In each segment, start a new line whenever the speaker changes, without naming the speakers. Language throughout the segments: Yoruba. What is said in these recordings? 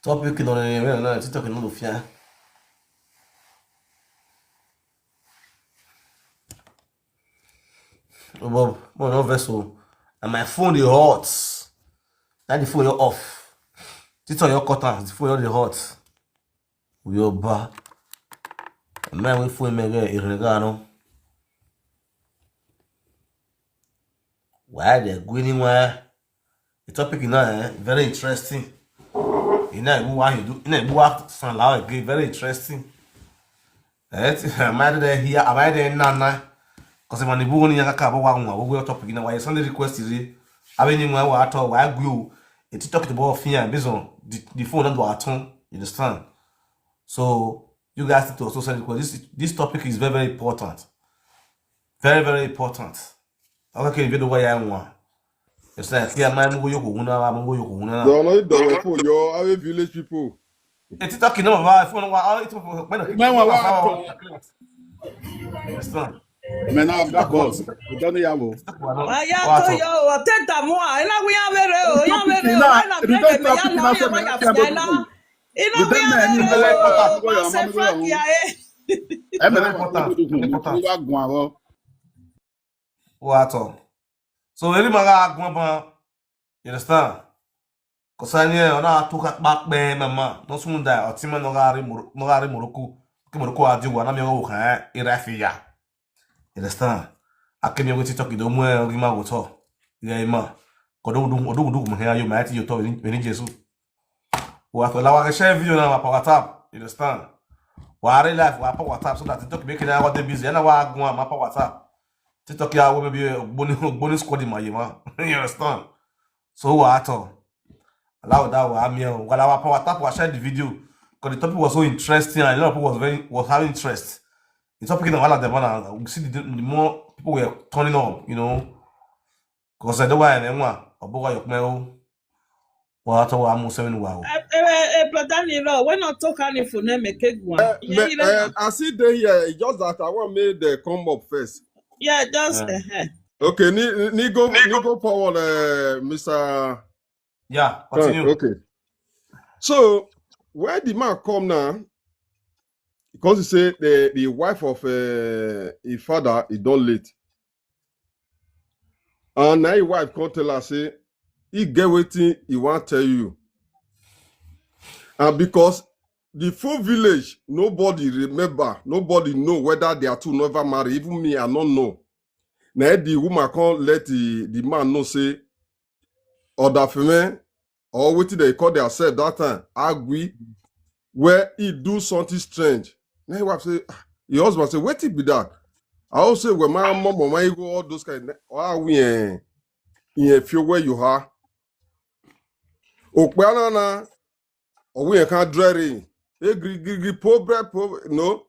Topic dans les là, TikTok non fia. Bob, no vessel. And my phone is hot. Now the phone you off. TikTok you cut off. The phone you hot. We are ba. Man we phone me get irregano. Why they going where? The topic is now very interesting. You know what you do. You know what sound loud again. Very interesting. Am I there here? Am I there nana? Because when the boy ni yaka kabo wa nwa, we topic na why Sunday request is abeni mwa wa ato wa agro. It talk about fear based on the phone that do aton. You understand? So you guys need to also send request. This topic is very very important. Very very important. Okay, video wa ya nwa. It's like yeah, man go yoko una wa go yoko una.
No, no, don't for your our village people.
It's talking about phone wa it understand?
Mais non, la boss. Donne yavo.
Ya to yo tenta moi. Ina we ya mere o, ya mere o. Ina me me ya la ya ma ya fia ina. Ina we ya mere o. Se fuck ya e.
E me important. Wa gun awo.
What all? So really maga agwon you understand? Cause I know na to cut back be mama. No soon die or tima no gari Morocco. Ke Morocco adi wa na me wo kan irafia. You understand? Akemi we TikTok do mo e ma go to. Ya ima. Ko do mo he ayo ma ti yo to ni Jesu. Wa to la wa share video na pa WhatsApp. You understand? Wa re live wa pa WhatsApp so that TikTok make na wa dey busy. Na wa agwon ma pa WhatsApp. TikTok ya we be bonus squad in my yema. You understand? So what allow that wa me while our power tap was share the video because the topic was so interesting and a lot of people was having interest. The topic in all of them and we see the more people were turning up, you know. Because I don't want anyone about your mail. What I'm saying wow.
Danilo, we're not talking for them make one.
I see they here. Just that I want me the come up first.
Yeah, just
Okay, ni go forward, Mr.
Yeah, continue.
Okay. So where the man come now? Because he say the wife of his father is done late, and now his wife come tell her say he get waiting he want tell you, and because the full village nobody remember, nobody know whether they are two never married. Even me, I don't know. Now the woman can't let the man know say other female or waiting they call themselves that time agree where he do something strange. Now his wife say, your husband say, what it be that? I also say when my mom or my go all those kind of we in a few where you are. Okwanana or we can't dread no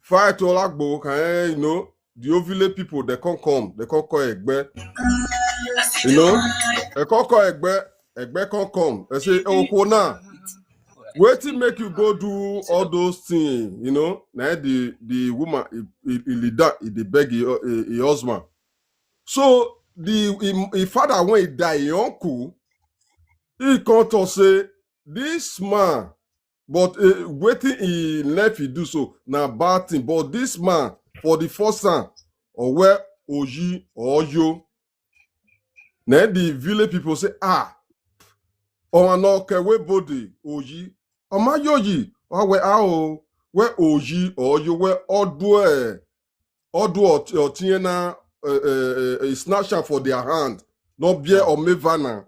fight all agbo can you know the ovule people they can't come egbe. You know, a coco egbe can't come. They say, oh, Kona, wait till make you go do all those things, you know. Now the woman, he beg his husband. So the father when he die, his uncle, he come to say, this man, but waiting he left he do so, now bad thing. But this man, for the first son, or where Oji or Oyo, now the village people say, or no we body Oji, or my Yoji, or where Oji or you where Odu or Tiena snatcher for their hand, no beer or mevana.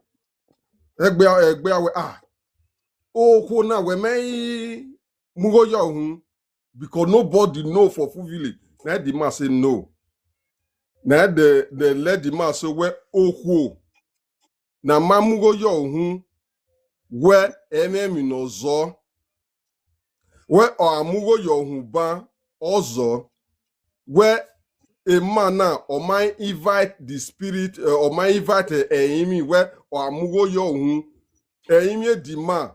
Egbe oh, who now we may mugo yo because nobody know for full village. Now the man say no. Now they let the man say where oh na mamugo yo where no zo where amugo yo ba ozo where a man now or my invite the spirit or my invite a where or amugo yo the man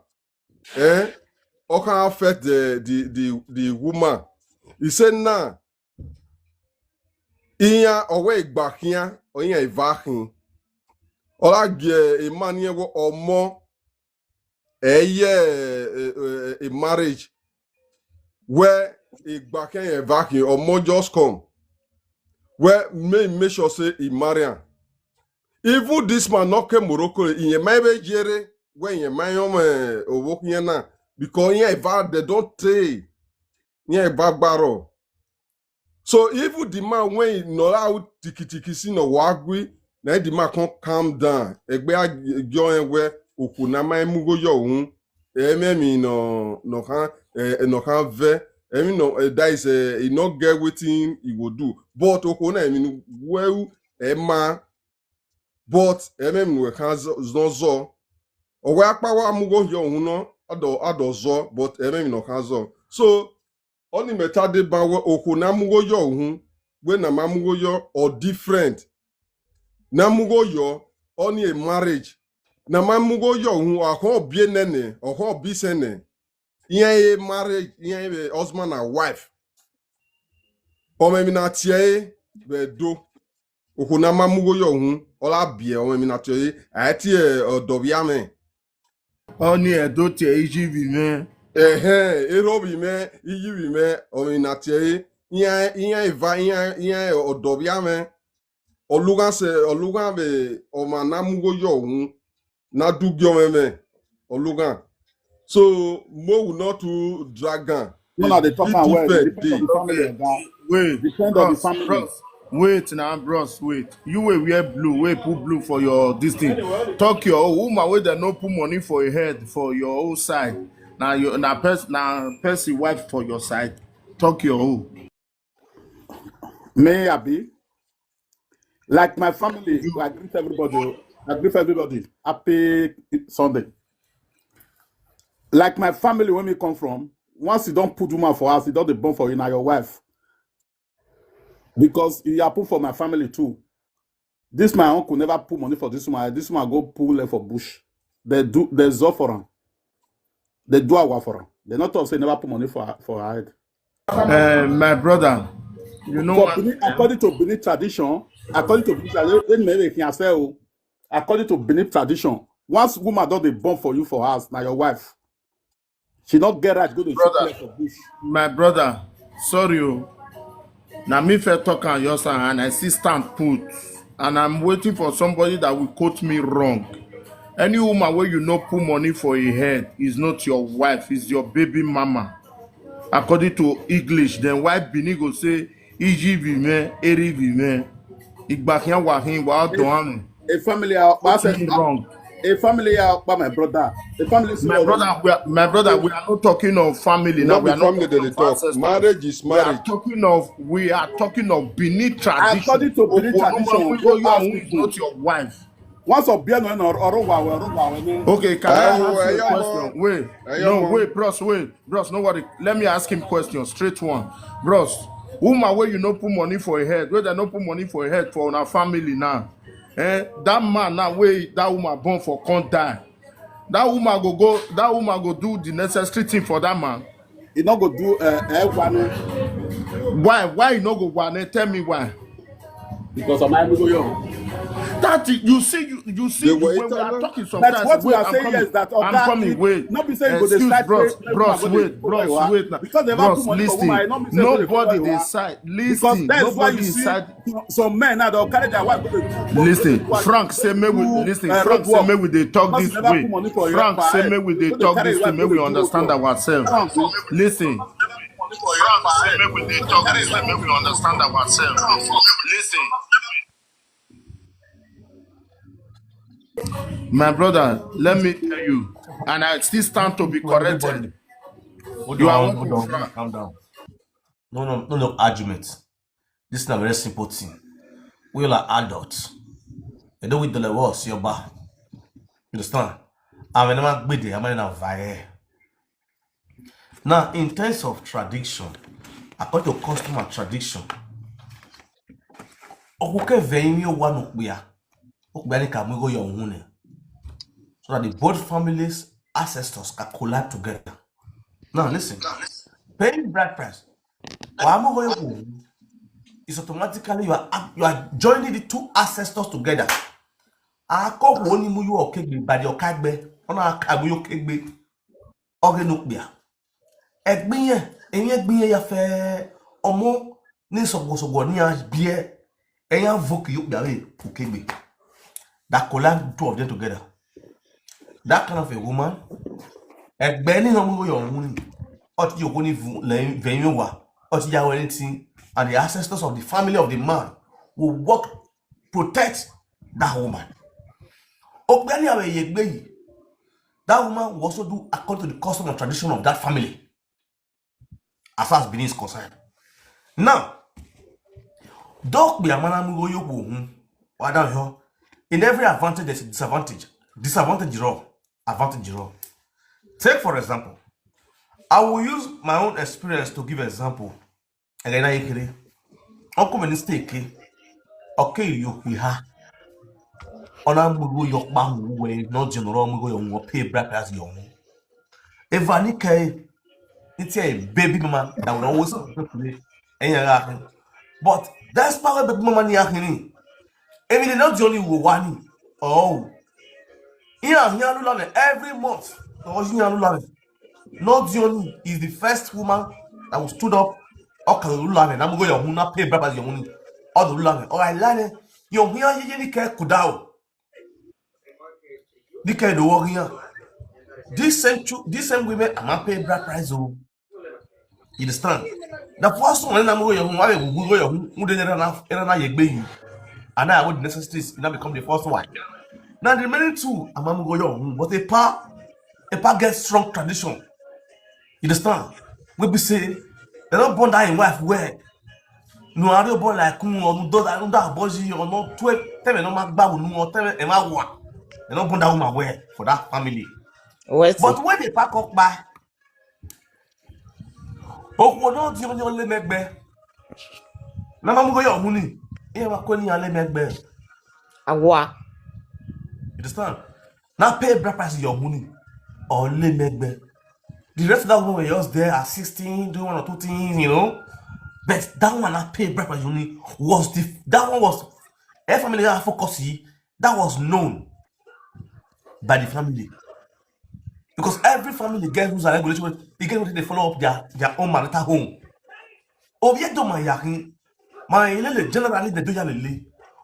or can affect the woman. He said now iya owe back here or iya ivahin. Ola ge emanie wo omo eye a marriage where a back and a vacuum or more just come, where make sure say he marry am. Even this man not come Morocco in your maybe jere when your man working na because they don't take back barrel. So even the man when he no out tiki si no wagwi, na the man can't calm down. Egbe join where okunama emugo yo hun. Emi no can ve. Emi no that is he not get wetin he will do. But okuna emi well ema. But no can zo. Owe akpawa amugo yo hun no ado zo. But no can zo. So only metade bawe okuna amugo yo hun. When na mamugo yo or different. Namugo yo only a marriage. Na mamugo yo hun akon bien nene or kon bisene. Yen a marriage, yen a husband and wife. O me na tie be do. Okuna mamugo yo hun ola bie o me na tie ati odobia me.
Oni edo tie ijivi me.
Erobi me, ijivi me o me na tie yen eva yen odobia me. Olugan be o manamugo yo hun na dugyo me olugan. So mo will not to dragon.
No, they talk about where depend on the family. Wait, depend on the family. Bros. Wait now, bros. Wait. You will wear blue. Wait, put blue for your this thing. Talk your woman where they no put money for your head for your whole side. Now you now person wife for your side. Talk your who. May I be? Like my family, I greet everybody. Happy Sunday. Like my family, when we come from, once you don't put woman for us, you don't born for you now your wife. Because you are put for my family too. This my uncle never put money for this woman. This woman go pull her for bush. They zo for her. They do our for her. They not all say never put money for her head. My brother, you know what? According to Benin tradition, according to Benin tradition, once woman don't they born for you for us, now your wife. She not get right, go to for bush. My brother, sorry. Now me first talk on your side and I see stand put. And I'm waiting for somebody that will quote me wrong. Any woman where you no put money for your head is not your wife, is your baby mama. According to English, then why Benin go say Iji vime, Eri vime, Igbakian wahin wa doan. A family out wrong. A family out by my brother. A family my brother, we are not talking of family now. We are not talking of ancestors. Marriage is marriage. We are talking of Benin tradition. According to Benin tradition, you is not your wife. Once of Biano or okay, can I ask you a question? Wait, bros, no worry. Let me ask him question, straight one. Bros, woman where you no put money for your head, where they no put money for your head for our family now. That man now where that woman born for can't die. That woman go do the necessary thing for that man. He not go do one. Why you not go one? Tell me why. Because of my young. That you see when we are talking sometimes. That's what we are saying is that I'm coming. Wait, not be saying bros. Wait now. Because bros, listen. Nobody decide. Listen. Nobody decide. Some men now they'll carry their wife. Listen. Frank say me with listen. Frank say me with they talk this way. Frank say me with they talk this way. May we understand ourselves. Listen. Frank say me with they talk this way. May we understand ourselves. Listen. My brother, let me tell you, and I still stand to be corrected.
Calm down. No argument. This is a very simple thing. We all are adults. You know with the levels, your bar. You understand? I'm not good. I'm not via. Now, in terms of tradition, according to custom and tradition, okuke venyo one ukbia. Ukbia ka mwego yo hune. So that the both families, ancestors can collide together. Now listen, paying bride price is automatically you are joining the two ancestors together. ogenukbia. Enye ya fe omo ni sogo ni bie enya voke yukbia we ukegbe. That collide two of them together. That kind of a woman, Egbe ni no mo yo hun ni. Oti yo ni venue wa, oti ya anything, and the ancestors of the family of the man will work protect that woman. Ogbeni awe yegbe yi. That woman will also do according to the custom and tradition of that family, as far as Benin is concerned. Now, dog be a man go yo hun. Wada yo. In every advantage, there's a disadvantage. Disadvantage raw, advantage raw. Take for example, I will use my own experience to give an example. And then I hear Uncle Minister, okay, you ha. Ona mugo yok ba we no general mugo yo pay black as yo. Evanike, it's a baby mama that will always play. But that's power baby mama ni akini. Even not the only one. Oh. Every month, not the only is the first woman that was stood up. Okay, I'm going to pay brothers your money. All the love. All I learned, you're here, you care kudao. The care the warrior. This same women, I'm not paying black price. You understand? The first one, I'm going to and I would necessities now become the first one. Now the remaining two, I'm going to but a pa get strong tradition. You understand? We be say they don't born that in wife where no are born like or do that boy or not 12 tell me no ma gba no or tell me e ma wa. They don't born that woman where for that family. But when they pack up by o no di only le megbe. Na ma go your money. E ma ko ni ale megbe.
Awa.
You understand? Now pay bride price your money or le megbe. The rest of that woman were just there assisting, doing one or two things, you know. But that one I paid bride price only was that one was a family that focus that was known by the family. Because every family gets rules and regulations, they follow up their own marital home. Obiedo my yakin, my generally they do yale.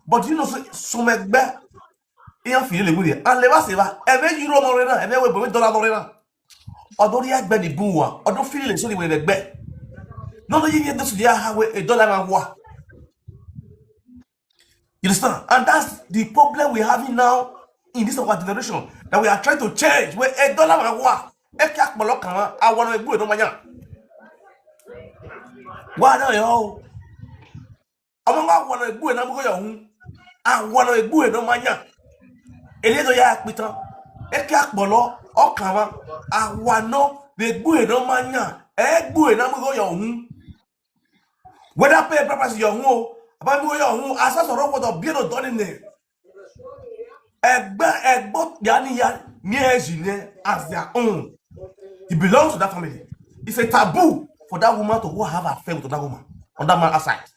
But you know, so make better. You feel it with it. And never say that every euro morena, every $1 morena. Although you have the boo, although feeling so with the bed. No, you get this $1 and what? You understand? And that's the problem we're having now in this our generation. That we are trying to change where $1 and what? I want to go to why don't you? I want to go and I'm going. I want to go and I'm Elezo ya akpitan. Eke akpolo okawa awano the gbu no manya. Egbu na mo yo hun. Whether pay purpose yo hun o, aba mo yo hun asa soro wodo bi no doni ne. Egbo yani ya miejine as their own. It belongs to that family. It's a taboo for that woman to go have an affair with that woman on that man's side.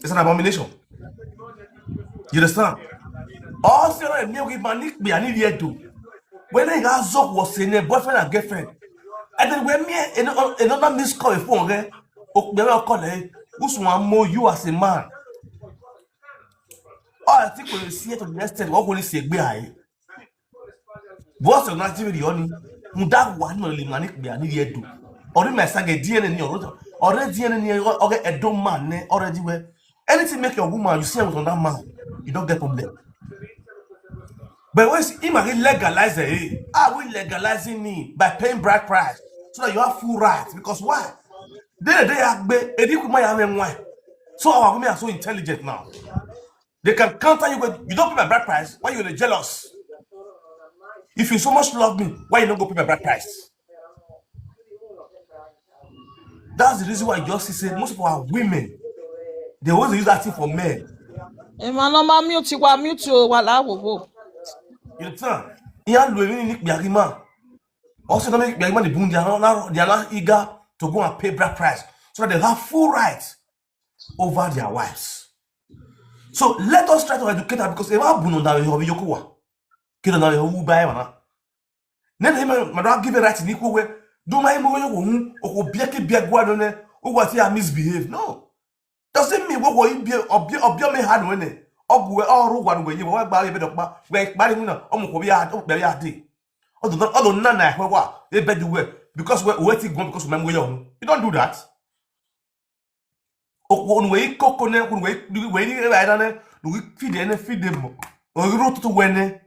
It's an abomination. You understand? All say me we manic be ani here do. When they got zok was saying boyfriend and girlfriend. And then when me another miss call phone there, okbere call eh, uswan mo you as a man. All I think when you see it to the next step, what will you say gbe aye? What's your nativity only? Muda one no le manic be ani here do. Ori my sage DNA ni oro. Already DNA ni okay a dumb man ne already where anything make your woman you see on that man, you don't get problem. But when he legalize it, are we legalizing it by paying bride price so that you have full rights? Because why? They have why. So our women are so intelligent now. They can counter you with you don't pay my bride price. Why you're jealous? If you so much love me, why you don't go pay my bride price? That's the reason why Justice said most of our women they always use that thing for men.
Emanoma mute wa mute wala wo.
You understand? Iyan lo ni biarima. Also, don't make biarima the boom. They are not eager to go and pay bride price so that they have full rights over their wives. So let us try to educate her because if I boom on that we yokuwa, kilo na we buy mana. Nene madam give a right in equal way. Do my mo yo or biaki biagua what you misbehave. No. Doesn't mean what will you be or me had when it. Or all one way you were by a bit of where Marina almost be at very hard. Although none I what they bet you were because we're waiting because remember you don't do that. One way coconut one way do we feed them or you wrote to when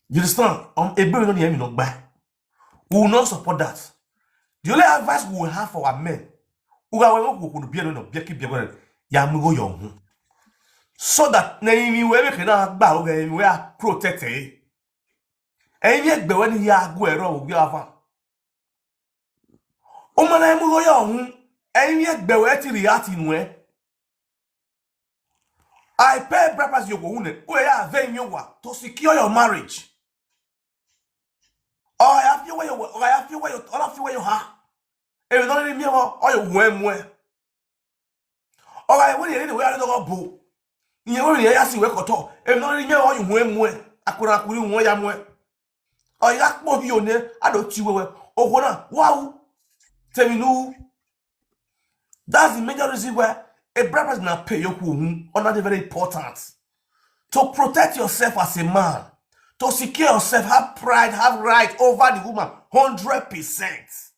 you understand a bill on the enemy not buy. We will not support that. The only advice we will have for our men who are going to be able to keep your yamugo young. So that name we cannot bow we are protected. And yet, the when he are going to have Omana mugo young, and yet the way to reacting where I pay breakfast you go where are venue to secure your marriage. Or I have you where you or I have you where you all of you where you are. If you don't me or you where. Or I when you anywhere I don't go. You when you ask where koto. If you don't me or you where. Akura kuri where ya where. Or you ask more you ne I don't you where. Oh wow. Tell me no. That's the major reason why a brother is not pay your home or not very important. To protect yourself as a man, to secure yourself, have pride, have right over the woman, 100%.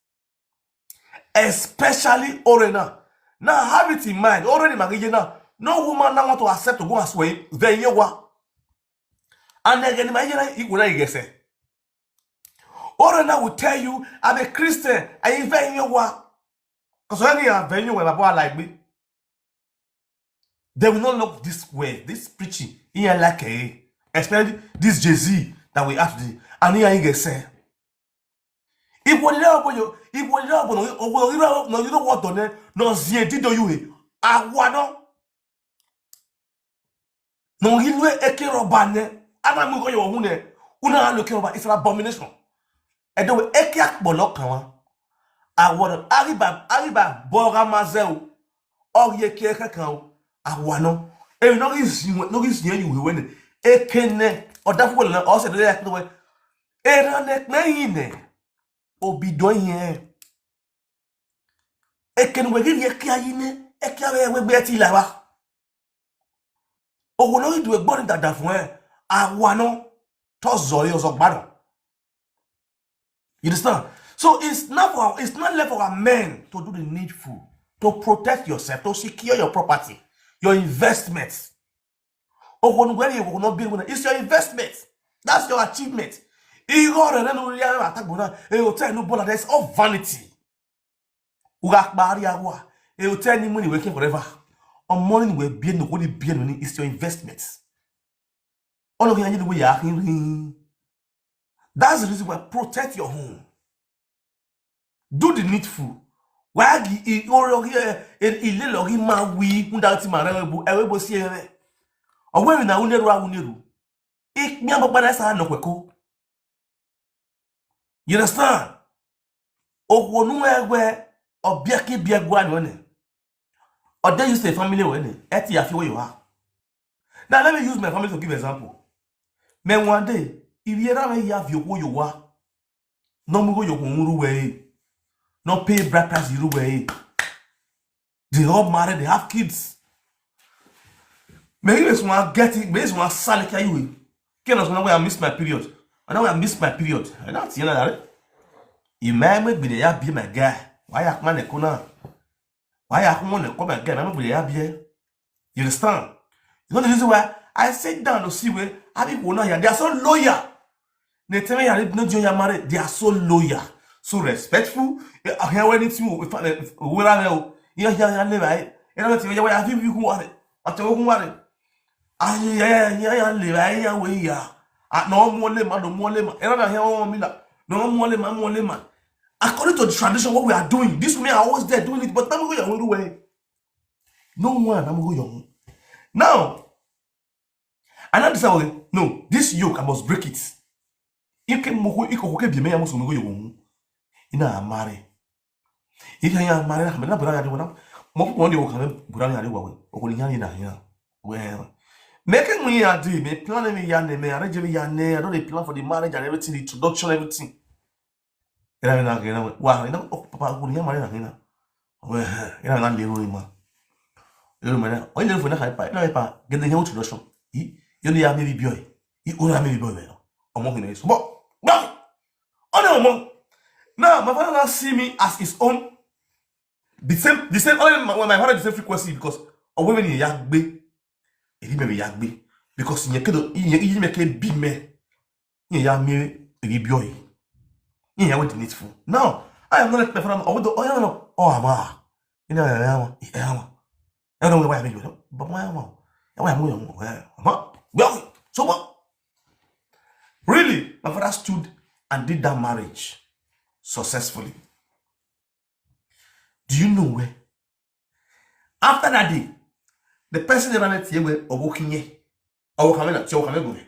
Especially Orena. Now have it in mind, already now, no woman now want to accept to go as well, then you what? And again, imagine you will get say. Orena will tell you, I'm a Christian, and even you what? Because when you are venue where my boy like me, they will not look this way. This preaching, here like especially this Jay-Z that we have today. And here you say, if we love you, if we love you, no, you don't want to know, no, Ziedi do you, I want no, you know, a kero bane, and I'm going to go, una look over, it's an abomination. And the way a cat bolok, I want Ariba, Bora Mazel, or ye Kirkakao, I want and no is near you when a kenne or that will also the act the way. Era neck name, or be doing here. A can we get your kiaine, a carrier will be a tilava. Or will you do a body that where I want to zoyos of battle. You understand? So it's not left for a man to do the needful, to protect yourself, to secure your property, your investments. Or when you will not be with it's your investment. That's your achievement. It's all vanity. It will tell you money working forever. On morning will be no good be it's your investments. All of you the way you are. That's the reason why protect your home. Do the needful. Why he lori ma wi unda ti ma re bo si ere. Owe na uneru. Ik mi am na sa no kweko. You understand? Ogwonu ewe obiake biagwa no ne. Or they use a family when eti afi where you are. Now let me use my family to give example. Men one day, if you ever have your who you are, no mo go your muru way. No pay bride price you way. They all married, they have kids. Maybe one getting, maybe one salary you. Can I miss my period? And now I miss my period. And that's you know that. You may be the be my guy. Why I man a corner? Why I want to come again? I'm not be. You understand? You know the reason why I sit down to see where I people here. They are so loyal. They tell me I not join married. They are so loyal, so respectful. I hear when it's you. Where are you? You never. You know what you have you who are it. I tell you what. Yeah, we are. No more lemon, no more lemon. And I hear me that. No more lemon, more lemon. According to the tradition, what we are doing, this women are always there doing it, but I'm going your own way. No one, I'm going your own. Now, another say, no, this yoke, I must break it. You can be me, I must go your own. Ina marry. If you are married, I'm not brother. More people will come, Burani, or Goliani, well. Making me a dream, me planning me yane, me arrange me yane, I don't plan for the marriage and everything, the introduction, everything. Wow, you know, oh, Papa, go near Marina Hina. Well, you're not little man. You man, when you're for the hyper, no, get the introduction. You only have maybe boy. You only have maybe boy, among the but, no, oh no, now my father now see me as his own. The same, when my father the same frequency because of women in Yagbe. He may be yagbe because you make a be me. You me a boy. You want the needful. Now, I am not a friend of the oil. Oh, ma. You know, I don't know why I mean, but why am I? Well, so what? Really, my father stood and did that marriage successfully. Do you know where? After that day, the person that ran it here were walking here. Or coming at your coming.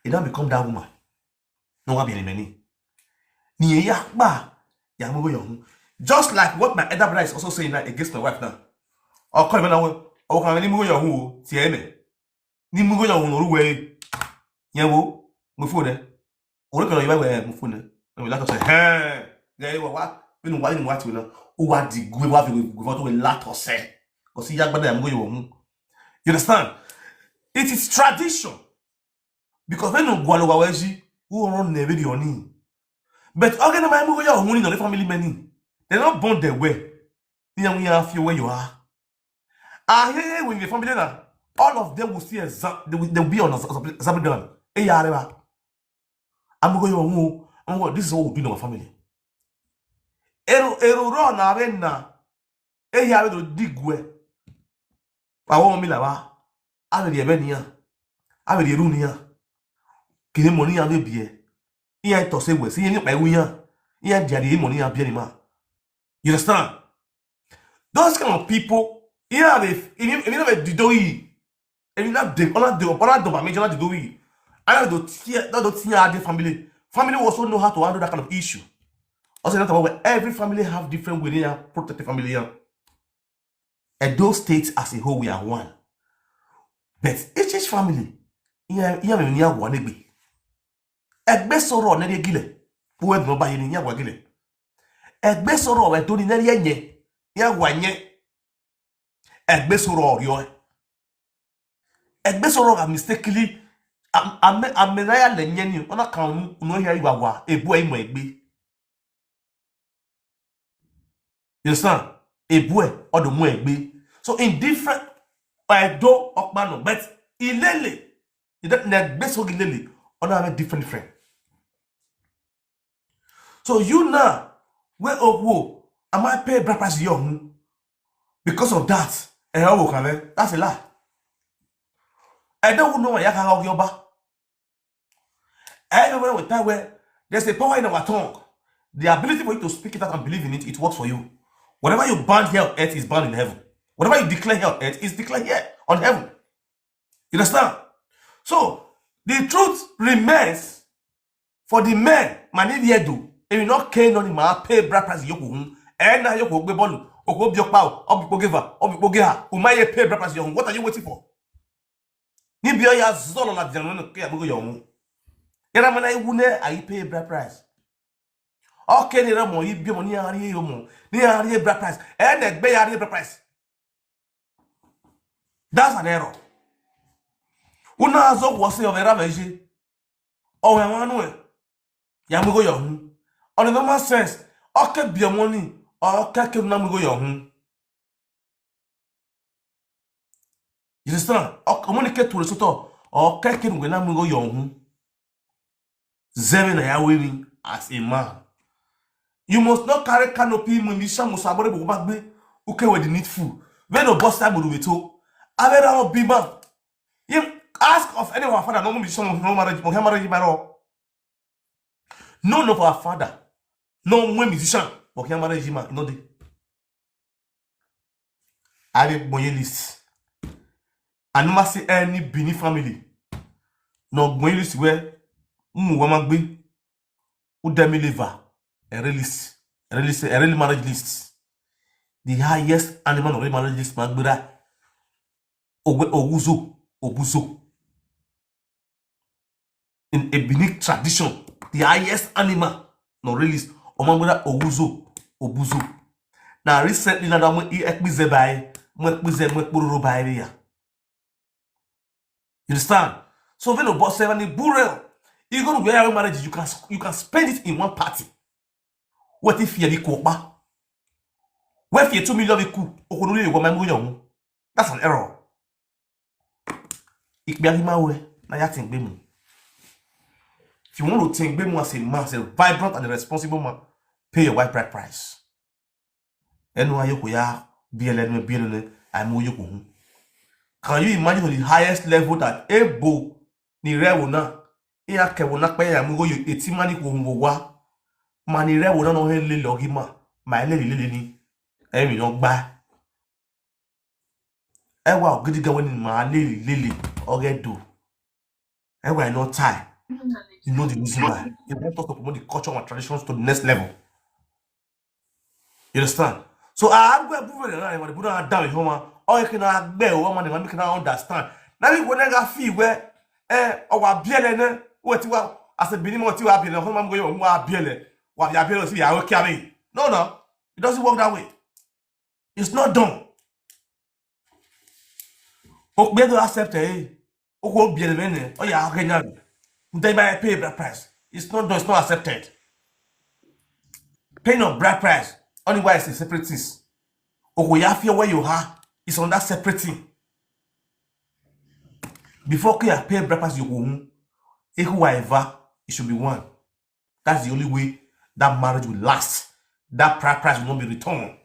It now become that woman. No one be many. Ni yakba yamugo young. Just like what my elder brother is also saying now against my wife now. Or call me now. Or can any mugo young tieme. Ni mugo young no way. Yawo, mufune. Or can you wear mufune? And we like to say, hey, there what? We know what we know. What the good what we want to lot or say. Because yakba yamugo young. You understand? It is tradition. Because when you go to who run the video on but okay, my move your money in the family many. They're not born their way. You have feel where you are. Here when the family all of them will see they'll be on a done. Hey, I'm going to this is what we do in our family. Ero run arena. Hey, I will dig where. I want me lava. I will be a venia. I will be a runia. Kill money and be. Here to say we see any by we here. Here the money and be man. You understand? Those kind of people, here if you never did do it, if you not do major not do it. I don't see the family. Family also know how to handle that kind of issue. Also, not about every family have different way to protect the family here. And those states as a whole we are one. But each family, here we are one egbe. Egbe soro na gile. Wo e no ba yin ya gile. Egbe soro we to ni na yenye. Ya wanye. Egbe soro yo. Egbe soro ga mistakenly amenaya lenye ni ona kan no here iwawa ebu ai mo egbe. You understand? Ebu e odo mo egbe. So in different do okpano but ilele na egbe so gilele ona have different friend. So you now, where oh am I pay bride price young? Because of that, that's a lie. I don't know why you can't your back. Everywhere with time where there's a power in our tongue, the ability for you to speak it out and believe in it, it works for you. Whatever you ban here on earth is banned in heaven. Whatever you declare here on earth is declared here on heaven. You understand? So the truth remains for the men, Maniviedu. If you not care on him, pay bride price yoku. And now you go be bolu. Oko bi okpa o bi giver, o bi geha. O may pay bride price yoku. What are you waiting for? Ni bi ya zolo la diano no ke abugo yomu. Era mana iwune ayi pay bride price. Okay, ni ramo yi bi mo ni ari yomu. Ni ari bride price. And egbe ya ari bride price. That's an error. Una zo wo se o vera veje. O we wanu ya mugo yomu. On the normal sense, okay, be money, or okay, namugo young. You understand? Or communicate to the soto, or kakin when namugo young. Zeven are waving as a man. You must not carry canopy when you shall musabore bugbe, okay, with the needful. When no boss time will be told, I better not be man. You ask of anyone, father, no musician, no marriage, no marriage, none of our father. No more musician, but he marriage him, no day. I have a list. And must see any Benin family. No list where woman be who demi liver a release, a real marriage list. The highest animal of marriage list, Magbira Owuzo, obuzo. In a Benin tradition, the highest animal no release omangweda obuzo. Now recently na mo ekpize bai, mo ekpize mo ekpororo bai ya. You understand? So when you boss seven burrel, you go to where your marriage you can spend it in one party. What if you be ba? What if you 2 million be ku? Okunuli you go my young. That's an error. Ik be my way. Na ya think be mu. If you want to think be mu as a vibrant and a responsible man, pay your white bride price. Enu ayo ya bielene amu yoko. Can you imagine on the highest level that ebo ni rewona iya kewona pe ya mugo yo etimani ko wa mani rewona no he le logima ma le ni emi no gba ewa ogidi gan woni ma le ogedo ewa no tie you know the reason why you want us to promote the culture and traditions to the next level. You understand? So I go prove it na put on down home all you can agbe o man make na understand na we go na feel where owa biele ne wati wa as a benin wati wa biele home go yo wa biele si ya okay abi. No, it doesn't work that way. It's not done. O be do accept o go biele ne o ya okay na they buy pay bride price. It's not done, it's not accepted. Paying of bride price only why it's a separate things. O go ya fear where you are is on that separate thing. Before you pay bride price you go whoever it should be one. That's the only way that marriage will last. That price will not be returned.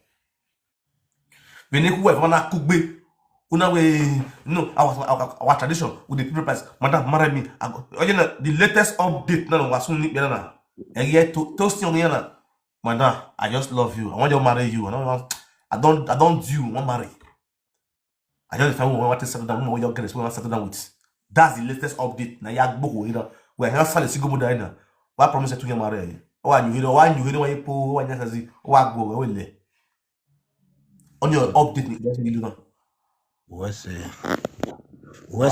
When whoever na kugbe, our tradition with the people price. Madam, marry me. The latest update now was soon na. And yet toast on yana. Madam, I just love you. I want to marry you. I don't do you. Want marry. I just find want to settle down. Want to settle down with. That's the latest update. Na ya gboko ina. We have sale sigo mo da ina. Wa promise to get marry. Wa nyuhiro wa yipo wa nyakazi wa gbo we le. On your update ni just you know.
What's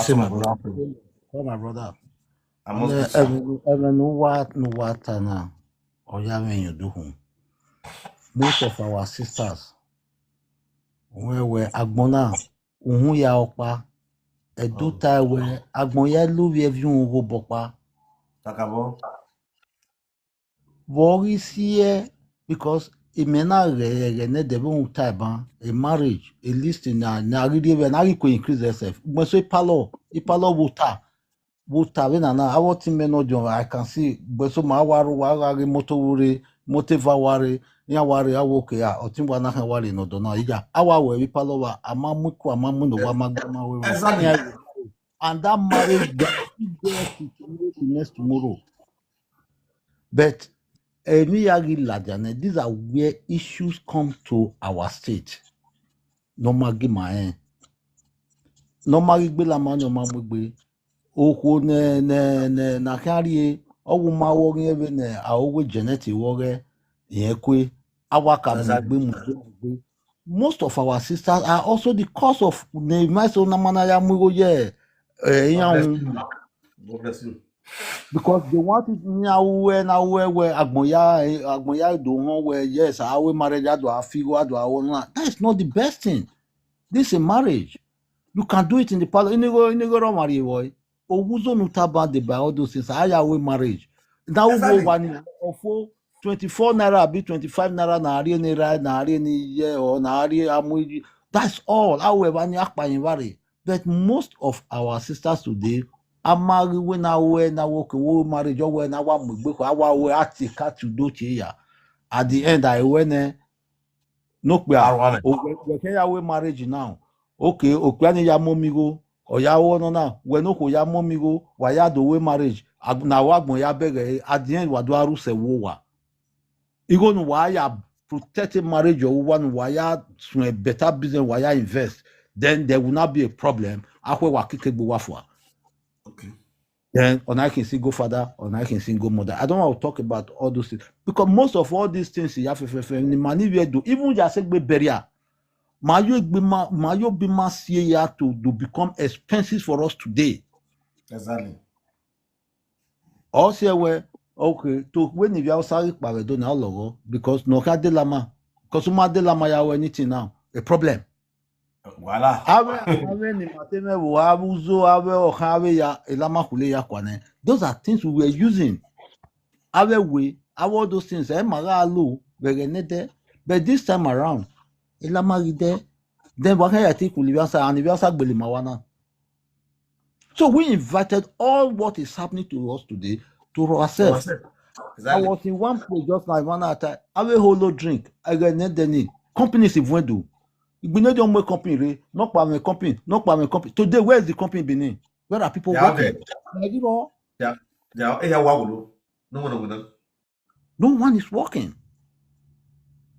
my brother? Oh, my brother. Most of our sisters, where Agbona, ya Opa, Eduta, where Agbonya Louis Vion Bopa.
Takabo.
Worry here because it may not a marriage, a listing na really when I could increase herself. But so palo water when I want to know I can see but so my waru motiva wari ya wari awoke ya otimwa na wari no dona ija awa we palo wa amamuku amamu no wa magama we and that marriage there to next tomorrow. But these are where issues come to our state. Normally, Bela man, your mama be. Oko na carry. Owu ma worry even I always genetic worry. Yekwe. Most of our sisters are also the cause of the myso namanaya mugo ye.
God bless you.
Because they want it now where Agboya do where yes, our marriage do our figure do our own. That is not the best thing. This is a marriage. You can do it in the parlor. Inigo marry boy. Owuzo nutaba de by all those things. I we marriage. Now we go one of 24 naira be 25 naira na ari ni ye or na ari amuji. That's all. However, ni akpa invari. But most of our sisters today marry when I walk marriage or when I want we atika to do ya. At the end, I went no we marriage now. Okay, okwane ya momigo or ya no now. When no ya momigo, why ya do we marriage? Na wagbon ya bege at the end wadu aru se wowa. Even why ya protecting marriage or one why ya better business why ya invest, then there will not be a problem. Akwe wa kikegbu wafwa.
Okay.
Then on I can see go father, on I can see go mother. I don't want to talk about all those things because most of all these things you have the money we do, even just say burial. Mayo be ya to become expensive for us today.
Exactly.
Also, where okay, to when if you sorry paredo now logo because no ka de lama, because de lama ya anything now a problem.
Voila.
Ave ni mateme wo abuzo ave o have ya elama kule ya kwane. Those are things we were using. Ave we all those things maga lu but this time around elama ride then what I think will be anniversary gbele mawana. So we invited all what is happening to us today to ourselves.
Exactly.
I was in one place just like one time. I have a whole drink. I got net companies if we do. We know don't make company, not by my company, not by my company. Today, where is the company Benin? Where are people working? Like, you know, no one is working.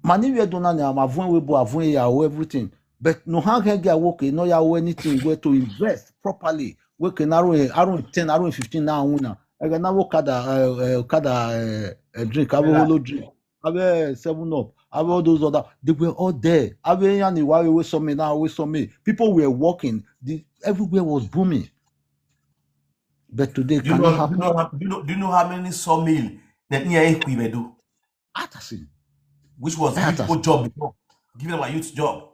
Money we don't know. I'm everything. But no how can get working? No ya anything where to invest properly. We can around 10, around 15 now. I can now kada drink. I have a whole drink. I have 7 Up. I have all those other. They were all there. I have any why we saw me now. We saw me. People were walking. Everywhere was booming. But today
do you know how many sawmill that we do? Which was people job before, giving them a youth job.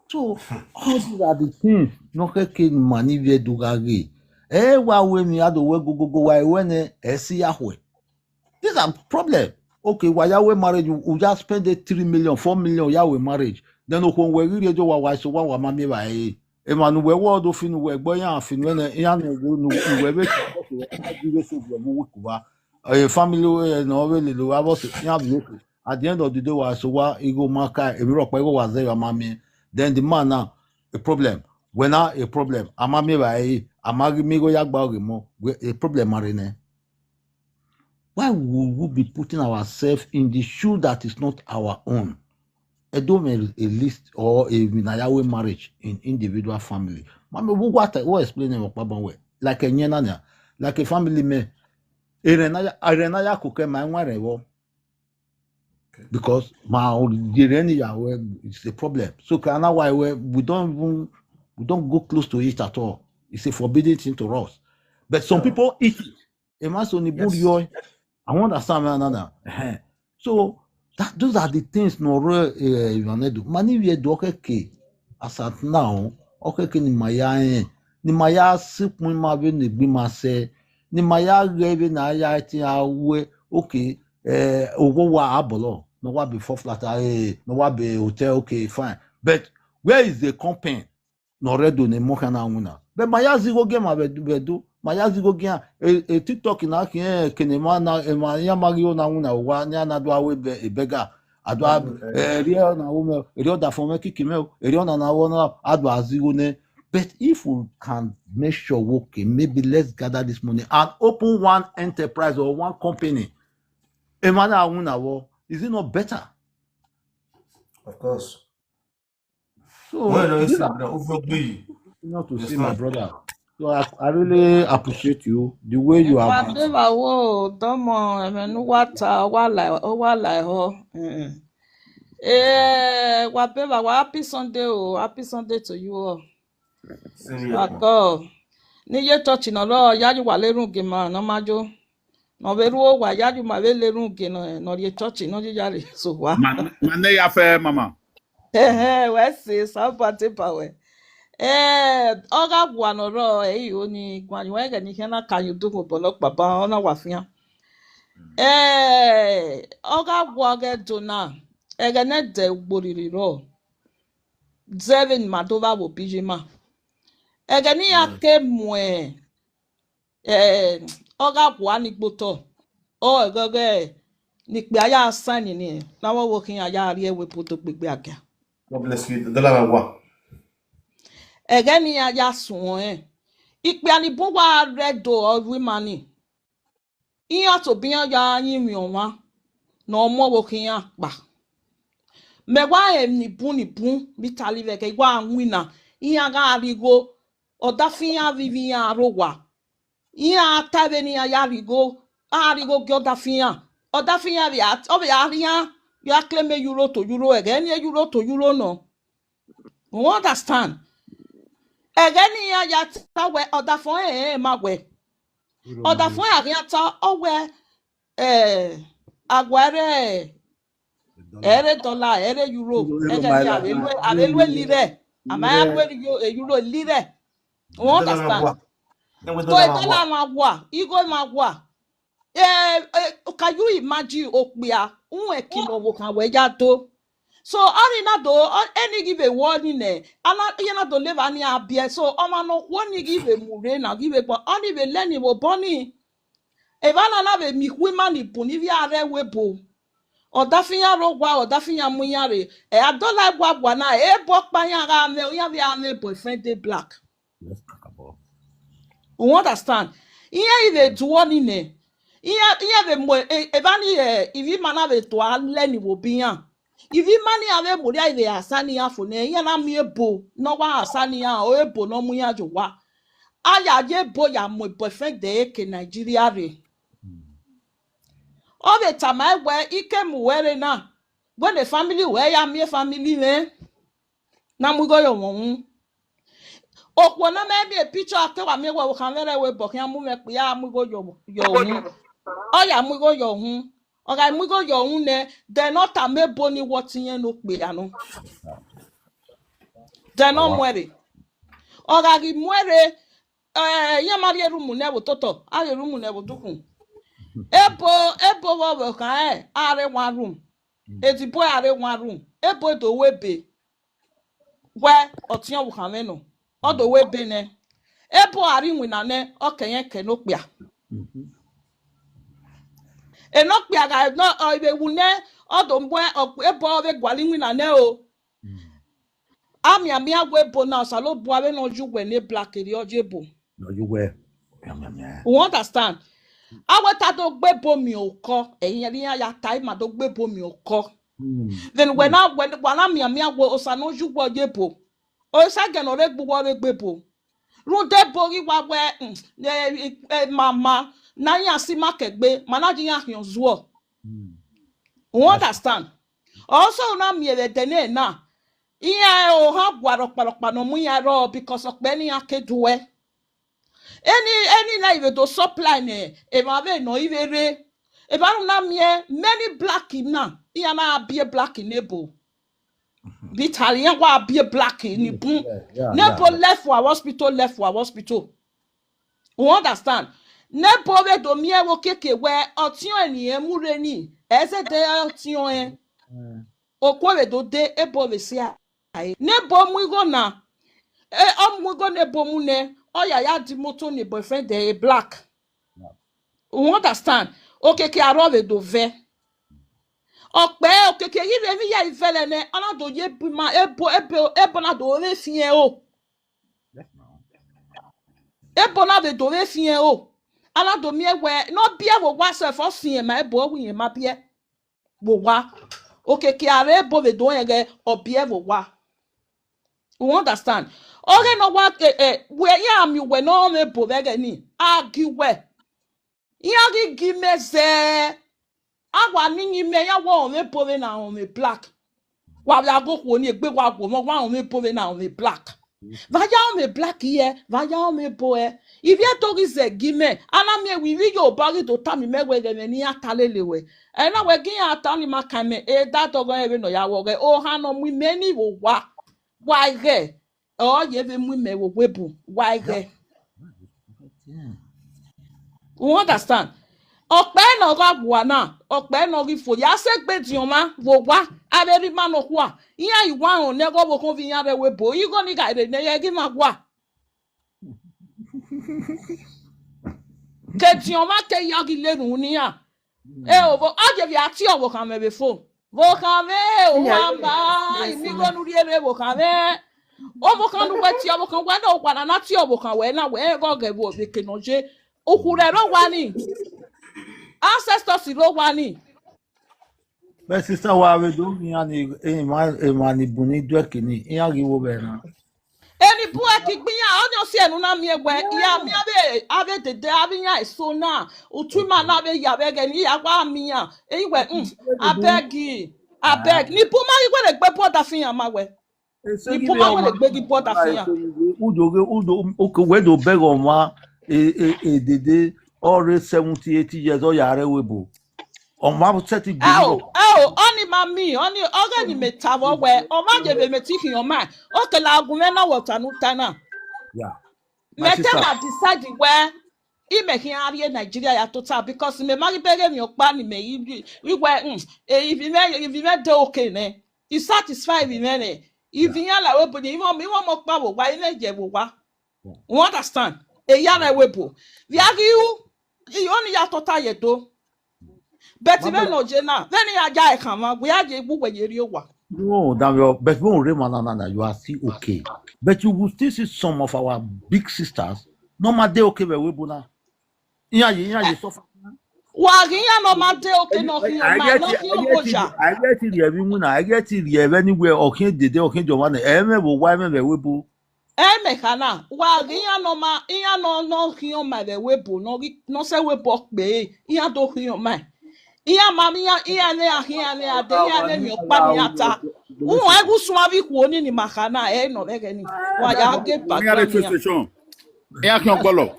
So all these are the things. No can money we do gagi. Why we me had to go why when see Yahweh. These are problem. Okay, why Yahweh marriage? You just spend 3 million, 4 million Yahweh marriage. Then when we really do why so one mami by Emmanuel we word of in we boy and fin when yan we be a family no really do about at the end of the day was so what ego marker a rock was there mami. Then the man now a problem. When now a problem, amami by amagi migo yagba mo a problem marine. Why would we be putting ourselves in the shoe that is not our own? A list or a Minayawe marriage in individual family. Mami, what explain about like a nyenanya, like a family man. Arenaya kuke my one because my is a problem. So kana why we don't go close to it at all. It's a forbidden thing to us. But some people eat it. Yes. I understand another. So those are the things no you do. Mani we do okay as at now okay ni maya sipun ma be ni bi ma se ni maya rebe na ya ti awe okay owo wa abolo no wa be for flat no wa be hotel okay fine but where is the company no redo ni mo kana una but maya zero game abedu maya zigo gia e TikTok na ke kenema na ya magio na una wa nya na do awe bega adwa rio na ume rio da fome kikime rio na wona adwa zigo ne. But if we can make sure okay maybe let's gather this money and open one enterprise or one company emana una wo is it not better?
Of course.
So not to see my brother. So I really appreciate you the way you have.
Whatever wo domo emenu wata wala ho. Whatever happy Sunday happy Sunday to you all. Ako ni ye church no lo yaju wa lerun ge ma no majo. No beru o wa yaju ma be lerun ge no ye church no je jare so wa.
Mane ya fe mama.
We see somebody power. Oga gwa no ro eyi oni gwan we ge ni hena kan you do bolo baba ona wa fian. Oga gwa ge do na. Ege ne de gboriri ro. Zevin madova wo bijima. Ege ni ya ke mwe. Oga gwa ni gboto. O egege ni pe aya sign ni. Na wo wo kin aya ri ewe poto gbegbe aga.
God bless you. The dollar one.
Ege ni aya sun Ipe ani bo wa redo owi mani. Iyan to biyan ya yin mi onwa. Na omo wo kin ya pa. Mewa ni bun bitali veke wa wina. Iyan ga arigo odafiyan vivi ya rowa. Iyan tabe ni ya rigo arigo ge odafiyan vi at obi ariyan ya claim euro to euro ege ni euro to euro no. You understand? Egeni ya ta we oda fon ma we. Oda fon ya ta o we agware ere dollar, ere euro, egeni abelwe lire. Amaya gwe euro lire. You understand? So a dollar magwa, igo magwa. Can you imagine okbia unwe kilo wo kan we ya do? So ani na do any give a warning eh ana yana do live ani abie so oma no woni give a mure na give a but ani be learn wo boni e ba na be mi woman ni boni vi are webo odafinya rogwa odafinya munyare e adola gwagwa na e bo panya ga me ya be ame boyfriend dey black.
Let's talk about.
You understand? Ihe ibe duo ni ne ihe be mo e ba ni ivi mana be to learn wo bian. If you money ave muria ive asani ya fune ya na mi ebo no wa asani ya o ebo no mu ya jowa aya je bo ya mo boyfriend de ke Nigeria re o be tama we ike mu were na when the family we ya mi family me na mu go yo won okwo na me be picture ake wa mi wo kan were we bo kan mu me pe ya mu go yo hun o ya mu go yo hun oga mu go yo hun ne de not amebo ni what yen no pe ya no. De no muere. Oga gi muere ya mari rumu ne wo toto. Ari rumu ne wo dukun. Ebo wo kan are one room. Eti boy are one room. Ebo do webe. We otian wo kan no. O do webe ne. Ebo ari nwina ne okenye ke no pia. No pia ga no ibe wune o do mbo ebo we gwali nwina ne o. Ami agwe bo na salo bo awe no jugwe ne black ri ojebo.
No, you were.
You understand? Awe ta do gbe bo mi oko, eyin ri ya tai ma do gbe bo mi oko. Then when ami agwe osano jugwe ojebo. O sa gen ore gbo re gbe bo. Runde bo ri wa we mama na yan si makegbe, manaji yan yan zuo. You understand? Also na mi e dene na iya o ha gwarokparokpa no mu ya ro because okpeni akeduwe any na even do supply ne e ma be no ivere e ba na mie many black na iya na be black nebo Italian wa be black ni bun nebo left for hospital you understand nebo we do mie wo keke we otion eni emure ni eze de otion e okwo we do de ebo we sia nebo muigo na muigo nebo mu ne oya ya di moto ni boyfriend de black you understand okeke arove do ve ope okeke yive mi ya ifele ne ana do ye bima ebo na do re fien o ebo na do re fien o ana do mi ewe no bia wo wa se for fien ma ebo wu yen ma bia wo wa okeke are ebo we do yen obie wo wa. You understand? Okay, no what where ya mi we no me bovega ni agiwe. Ya give me ze agwa ni me ya wo me bove na on me black. Wa la go ko ni egbe wa go mo wa on me bove na on me black. Va ya on me black here, va ya on me boe. If ya to is give me ana me we yo bari to tami me we ge ni atalele we. E na we gi atani makame e that to go e no ya wo ge o ha no mu me ni wo wa. Why ge? Oh, ye be mu me wo webu. Why ge? You understand? Okpe no ga bua na, okpe no gi fo. Ya se gbe di oma wo wa, ade ri ma no kwa. Iya yi wa on ne go wo kon fi yan re webo. Yi go ni ga ide ne ye gi ma kwa. Ke di oma ke ya gi le nu ni ya. O bo aje bi ati o wo kan me be fo. Wo kan me o wa ba, mi go nu ri ere wo kan me. Obo kan nu weti obo kan wa no kwa na ti obo kan we na we go ge bo be ke no je okure ro wa ni ancestors ro wa ni.
But sister wa we do mi ani mani buni do kini iya ri wo be na.
Eni bu akigbiyan onyo si enu na mi egbe ya mi ave dede abiyan eso na utuma na be ya be ge ni ya wa mi yan eyiwe abeg ni bu ma ri gbe gbe po da fiyan ma we. Ni puma wo le gbegi border fiya.
Okay, where do beg on ma dede already 70, 80 years old yare webo. On ma set it
Oni mami, oni ogani metawo we. O ma je be metiki o ma. O ke la agunme na wota nu tana.
Yeah.
Me tell ma decide where I make him area Nigeria ya total because me mari bege mi okpa ni me if you me do okay ne. You satisfied with me. If you la webo ni mo mo pa wo wa ine je wo wa. You understand? E ya na webo. Vi agi you only ya total ye do. But if no jena, then ya ja e kan ma, we aje bu we yeri owa.
No, that but you are still okay. But you will still see some of our big sisters. No matter they okay with Webuna. Yeah, suffer.
Waginya no ma de okay no hin o ma, no hin o moja.
I get it everywhere. I get it anywhere. Okay, the okay, Giovanni. Why me Webu?
Me kana. Waginya no ma, iya no hin o ma de Webu, no se Webu pe. Iya do hin o ma. Iya mami iya ne ahia ne ade iya ne mi okpa mi ata. Won egu suma bi ku oni ni makana no lege ni. Wa ya ge back.
We are the station. E akin gbolo.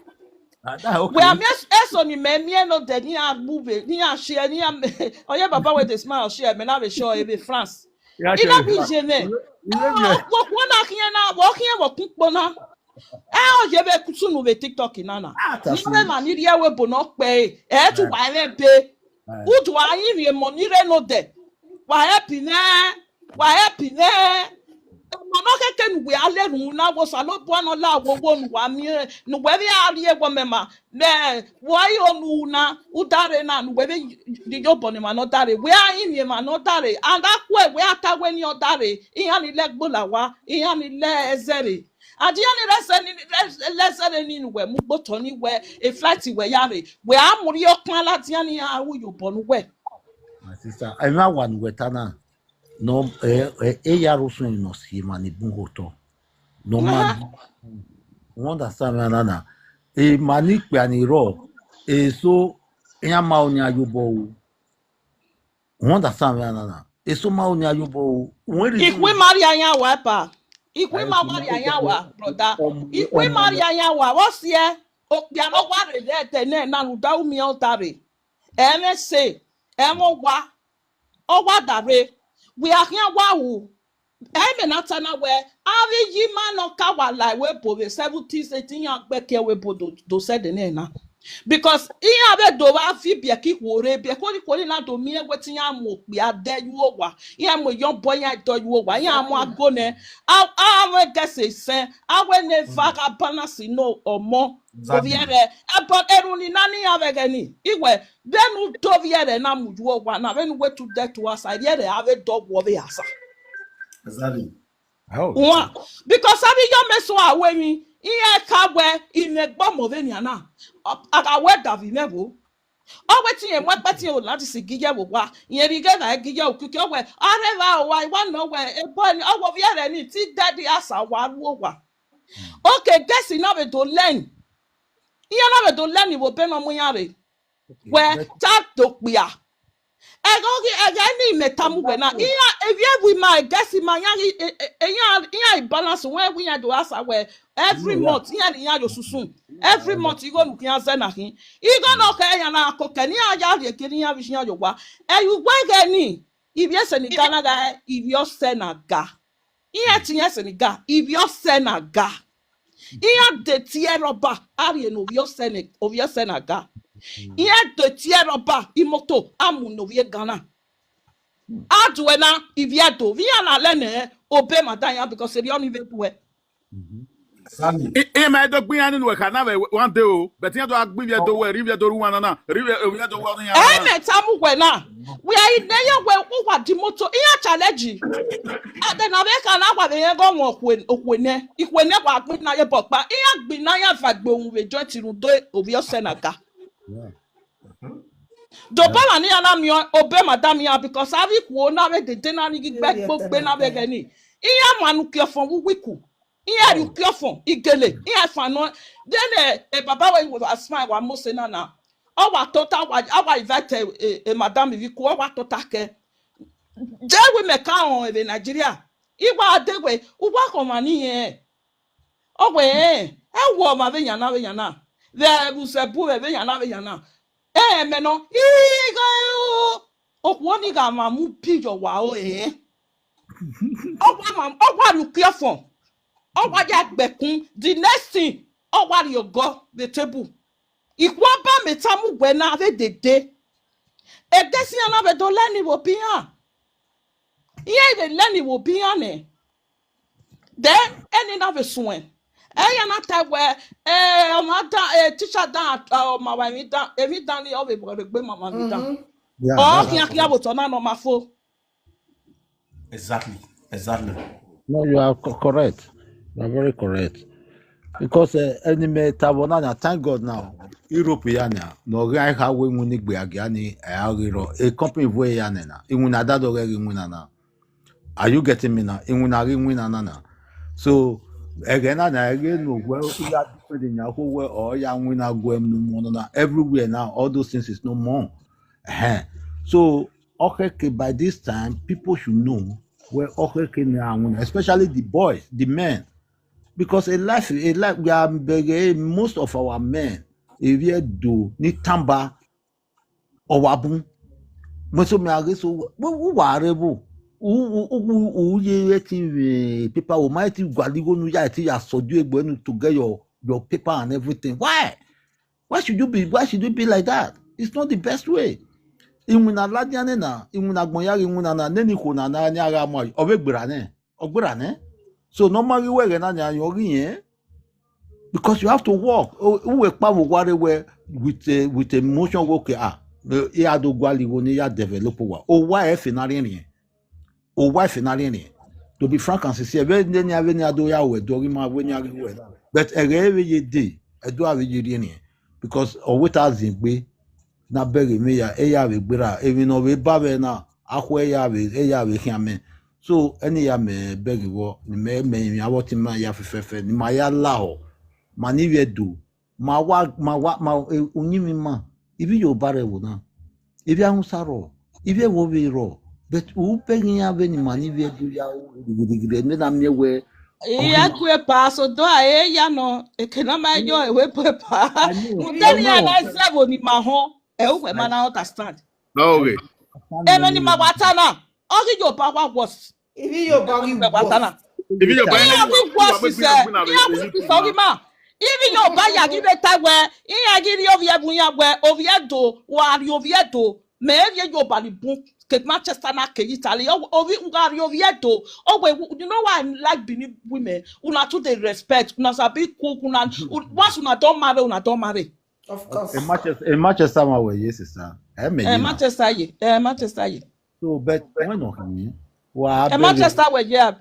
We am eso ni me no de ni a move ni a share ni a oye baba we dey smile share me na be sure e be France. Ina bi jene. Wo na kian na wo kian wo kunpo na. O je be kusunu be TikTok nana. Ni me ma ni ria we bo no pe e tu wa le be. Udu anyi rie money re no de. Wa happy ne. Mama keke nu we ale nu na wo salo bo no la wo nu wa mi nu we bi ari e wo mema. Me wo ayo nu na udare na nu we bi di jo bo ni ma no dare. We ayi mi ma no dare. And akwe we atagwe ni odare. Iya ni legbo la wa, iya ni le ezere. Adi ani leseni ni we mu gboto ni we e flight we yare. We amuri okpan lati ani ya wu yo bo nu we.
My sister, I know one wetana. No, ya rosun no si mani bungoto. No man, understand me nana. Mani pe ani ro. So ya ma oni ayobo. Understand me nana. So ma oni ayobo.
Ikwe mari anya wa pa. Ikwe ma mari anya wa, brother. Ikwe mari anya wa. What's here? Okpia no wa re de ne na nu da umi altare. MSC, emo wa. O wa dare. We are here wow. I mean atana where avi yi man no ka wa like we po 70s 18 years back here we po do said the name na. Because in have do wa fi be ki wore be ko ni na do mi e wetin am okpi ade yu owa. Ya mo young boy ya do yu owa. Ya mo ago ne. I guess say I ne vaga balance no or more. Oviere but eruni nani avegeni iwe benu doviere na muju owa na benu we to death to us idea have dog wo be asa.
Exactly.
Because abi yo meso aweni iye kagwe inegbo mo ve ni ana aga we davi nebo o wetin e mo peti o lati si gije wo wa iye ri ge na gije okuke o we areva o wa I know where e boy ni o wo viere ni ti daddy asa wa wo wa. Okay, guess ina be to learn. Iya na be to learn wo pe no mu yare. Where tap to pia. Ega ni metamu we na. Iya if you we my guess in my iya balance when we do asa where every month iya yo susun. Every month you go look yan say na hin. You go no ka ya na ko kani aja de kini ya vision yo wa. E you gwa ga ni. If you say ni Ghana ga if you say na ga. Iya tinye say ni ga if you say na ga. Iya de tieroba ari no vio senaga. Iya de tieroba imoto amu no vie Ghana. Adwena ivia do via na lene obe madanya because they don't even do it.
E ma do gbin anu we kana we one day o but ya do agbin we do we rive do ruwa na rive we do wa ya.
Metamu we na. We are in there we wa di moto iya challenge. Then na be kana kwa be go won okwene ikwene kwa gbin na ye pokpa iya gbin na ya fagbe ohun we join ti do obi osenaga. Dobala ni ana mi obe madam ya because avi ku na we de na ni gbe gbogbe na be gani. Iya manu ki ofon wiku. Iya ru ki ofon igele. Iya fano then baba we was smile wa mo se na. O wa total wa invite madam vi ku o wa total ke. Je we me ka on in Nigeria. Iwa adewe, uwa komani ye. Owe, ewo ma ve yana. Ve busebu ve yana. Meno, iga yo. Okwoni ga ma mu pijo wa o Ogwa you careful. Ogwa ya gbekun. The next thing, ogwa you go the table. Ikwaba metamu wena ave dede. Edesi ana ve do leni wo biya. Iye de leni wo biya ne. Then any na ve swen. Eya na ta we omada teacher dan mama mi dan evi dan ni ove gbe mama mi dan.
Yeah,
Oh
that's
kian boto na no mafo.
Exactly.
no, you are correct. You are very correct. Because enemy tabonana, thank God now. Europeana, no guy how we muni gbeagani a company way yanena. Imuna dado winana. Are you getting me now? Imunari winana. So again well we are different in Yahoo where or young winner go everywhere now, all those things is no more. So okay, by this time people should know where okay now, especially the boys, the men. Because a life we are most of our men if you do ni tamba or wabun most of me are so worrible paper will might gwaligo nu ya ti asoju egbo to get your paper and everything. Why should you be like that? It's not the best way. Imuna ladiane na imuna gbonyari imuna na neni ko na na ara mo obegbera ne. So normally where na nya because you have to work. With emotion okay ya do gwaligo ni ya develop wa. Why finally ni. To be frank and sincere, when any ado ya we do ma when ya we. But every day I do have ni because without zingbe na bere me ya we gbera even no we ba be na akwa we hiame. So any ya me beg wo ni me awoti ma ya fefefe ni ma ya lao ma ni we do ma onyimi ma ibi yo bare wo na ibi ahusaro ibi wo we ro but u pegin ya be ni ma ni we do ya gidigide me na me we
Iya kwe pa so do ya no ekena ma yo ewe pa. Muteli ya na sebo ni ma ho we ma na understand.
Okay.
Many ma watana. Ogi yo pa wa was.
Ibi yo ba wi
watana.
If you buy
even your buy ya give it time where I give Oviedo may you body book Manchester na Italy Oviedo you know why I like Benin women una to the respect una sabi cook una once una don't marry
of course
in Manchester my way yes sir
Manchester
so but when no
Manchester we
yeah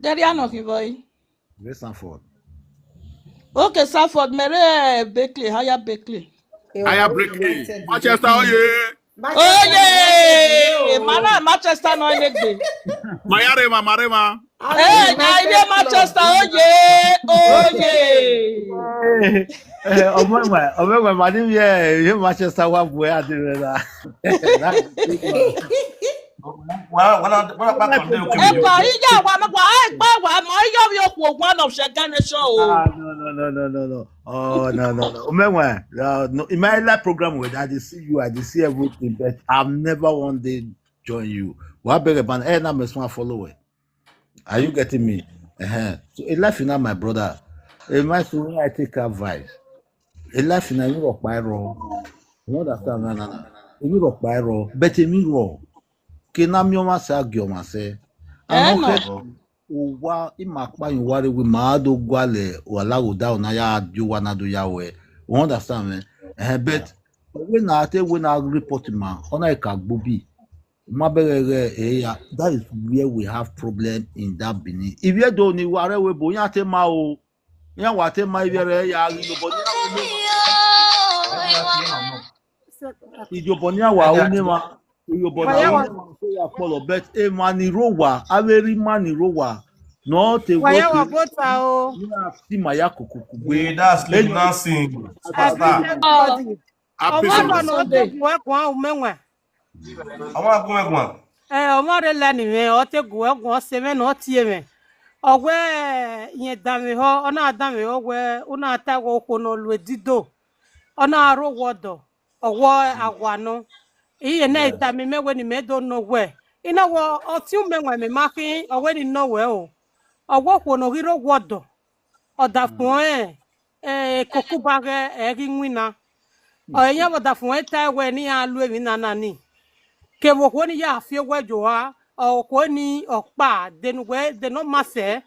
there are no boy.
Where's Sanford?
Okay, Sanford, Mary Beckley, higher Beckley.
Manchester, oh
yeah! Manchester, no English.
Marema.
Hey, Manchester, oh yeah!
Manchester, what boy I do that?
One
of no. Oh no. No. In my live program with I see you, I see everything, but I've never one day join you. What beg about I'm small follower. Are you getting me? So a life in my brother. In my story, I take advice. A life in a Europe by raw. You understand? No. Europe by raw, but a mirror. Kena mioma sa gioma se uwa imakpa yuware we maado gwale wala uda na ya juwa na do yawe you understand me but when na report ma ona ka gbobi mabere ya that is where we have problem in that Benin if you don't ni ware we bo yan te ma o yan wa te ma ibere ya ri no bo ni ijobonia wa o ni ma but a manirowa, averi manirowa, not a way.
We that's sleep nothing. I want to come back.
omore la ni me o te go se me no tie me ogwe yen dame ho ona dame ogwe una ta go ko no lu dido ona aro wodo owo agwano iye na ita me mewe ni me do no we ina wo oti me nwe me makin owe ni no we o ogwo ko no giro wodo oda fun kokubage eri nwina oya woda fun eta we ni alu emi nana ni ke wo ko ni ya fi wejo ha o ko ni opa denugwe de no mase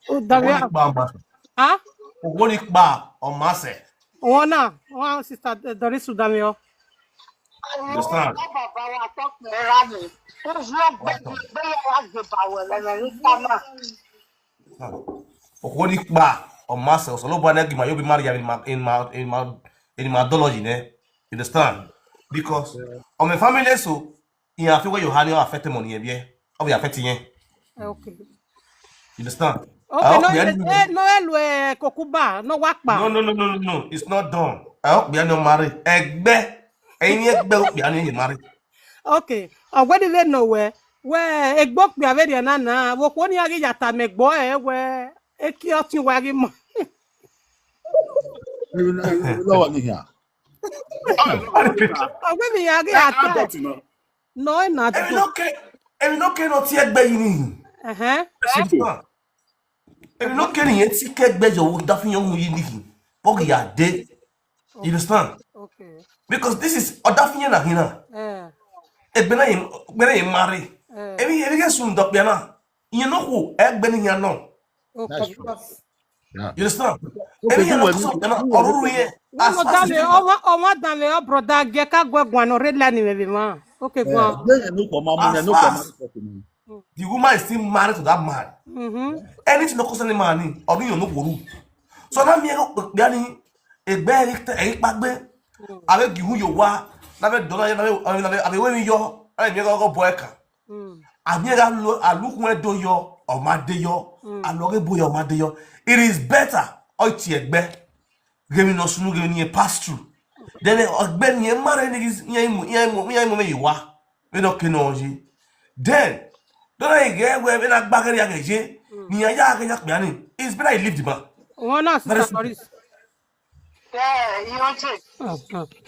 o dawe ha
Ogoni pa on mase.
wona wa sister Doris Udamio
Understand? Ogoni pa on mase. So no bwana gi ma you be marry in my ideology ne. You understand? Because on my family so in a feel you have your affect money here. How we affect you?
okay
You understand?
okay no elwe kokuba no wakpa
No. It's not done. I hope we are not married. Egbe. Any egbe we are not married.
okay ogwedi le no we egbo pe averi nana wo ko ni ari yata megbo we eki otin wa ri mo
Lower ni here.
ogwedi ari yata no na do
Èmi no ke no ti egbe yi ni.
Simple.
Èmi no ke ni yen ti ke egbe yo da fi yan yi ni. Bo ya de. You understand?
okay
Because this is oda fi yan na hina. Egbe na yin marry. Èmi get sun do pe na. Yen no ko egbe ni yan no.
That's true. Yeah.
You understand?
Okay,
Èmi yan no so pe na oruru yen. As far as
o dale o broda ge ka gwegwan o redla ni me ma okay gwan
the woman is still married to that man. Anything no concern the man, or you no go. So now me go be ani egbe e pagbe. Ave gihu yo wa, na be dollar na be we yo, ai me go boyka. Abi ga alukun e do yo, o ma de yo, aloge boyo o ma de yo. It is better o ti egbe. Gemi no sunu gemi ni pass through. Then egbe ni e marry ni yan mo me yo wa. We no kenoji. Then don't I get where we not back again? Ni aya ga yak biani. It's better I leave the man.
Wona sister Doris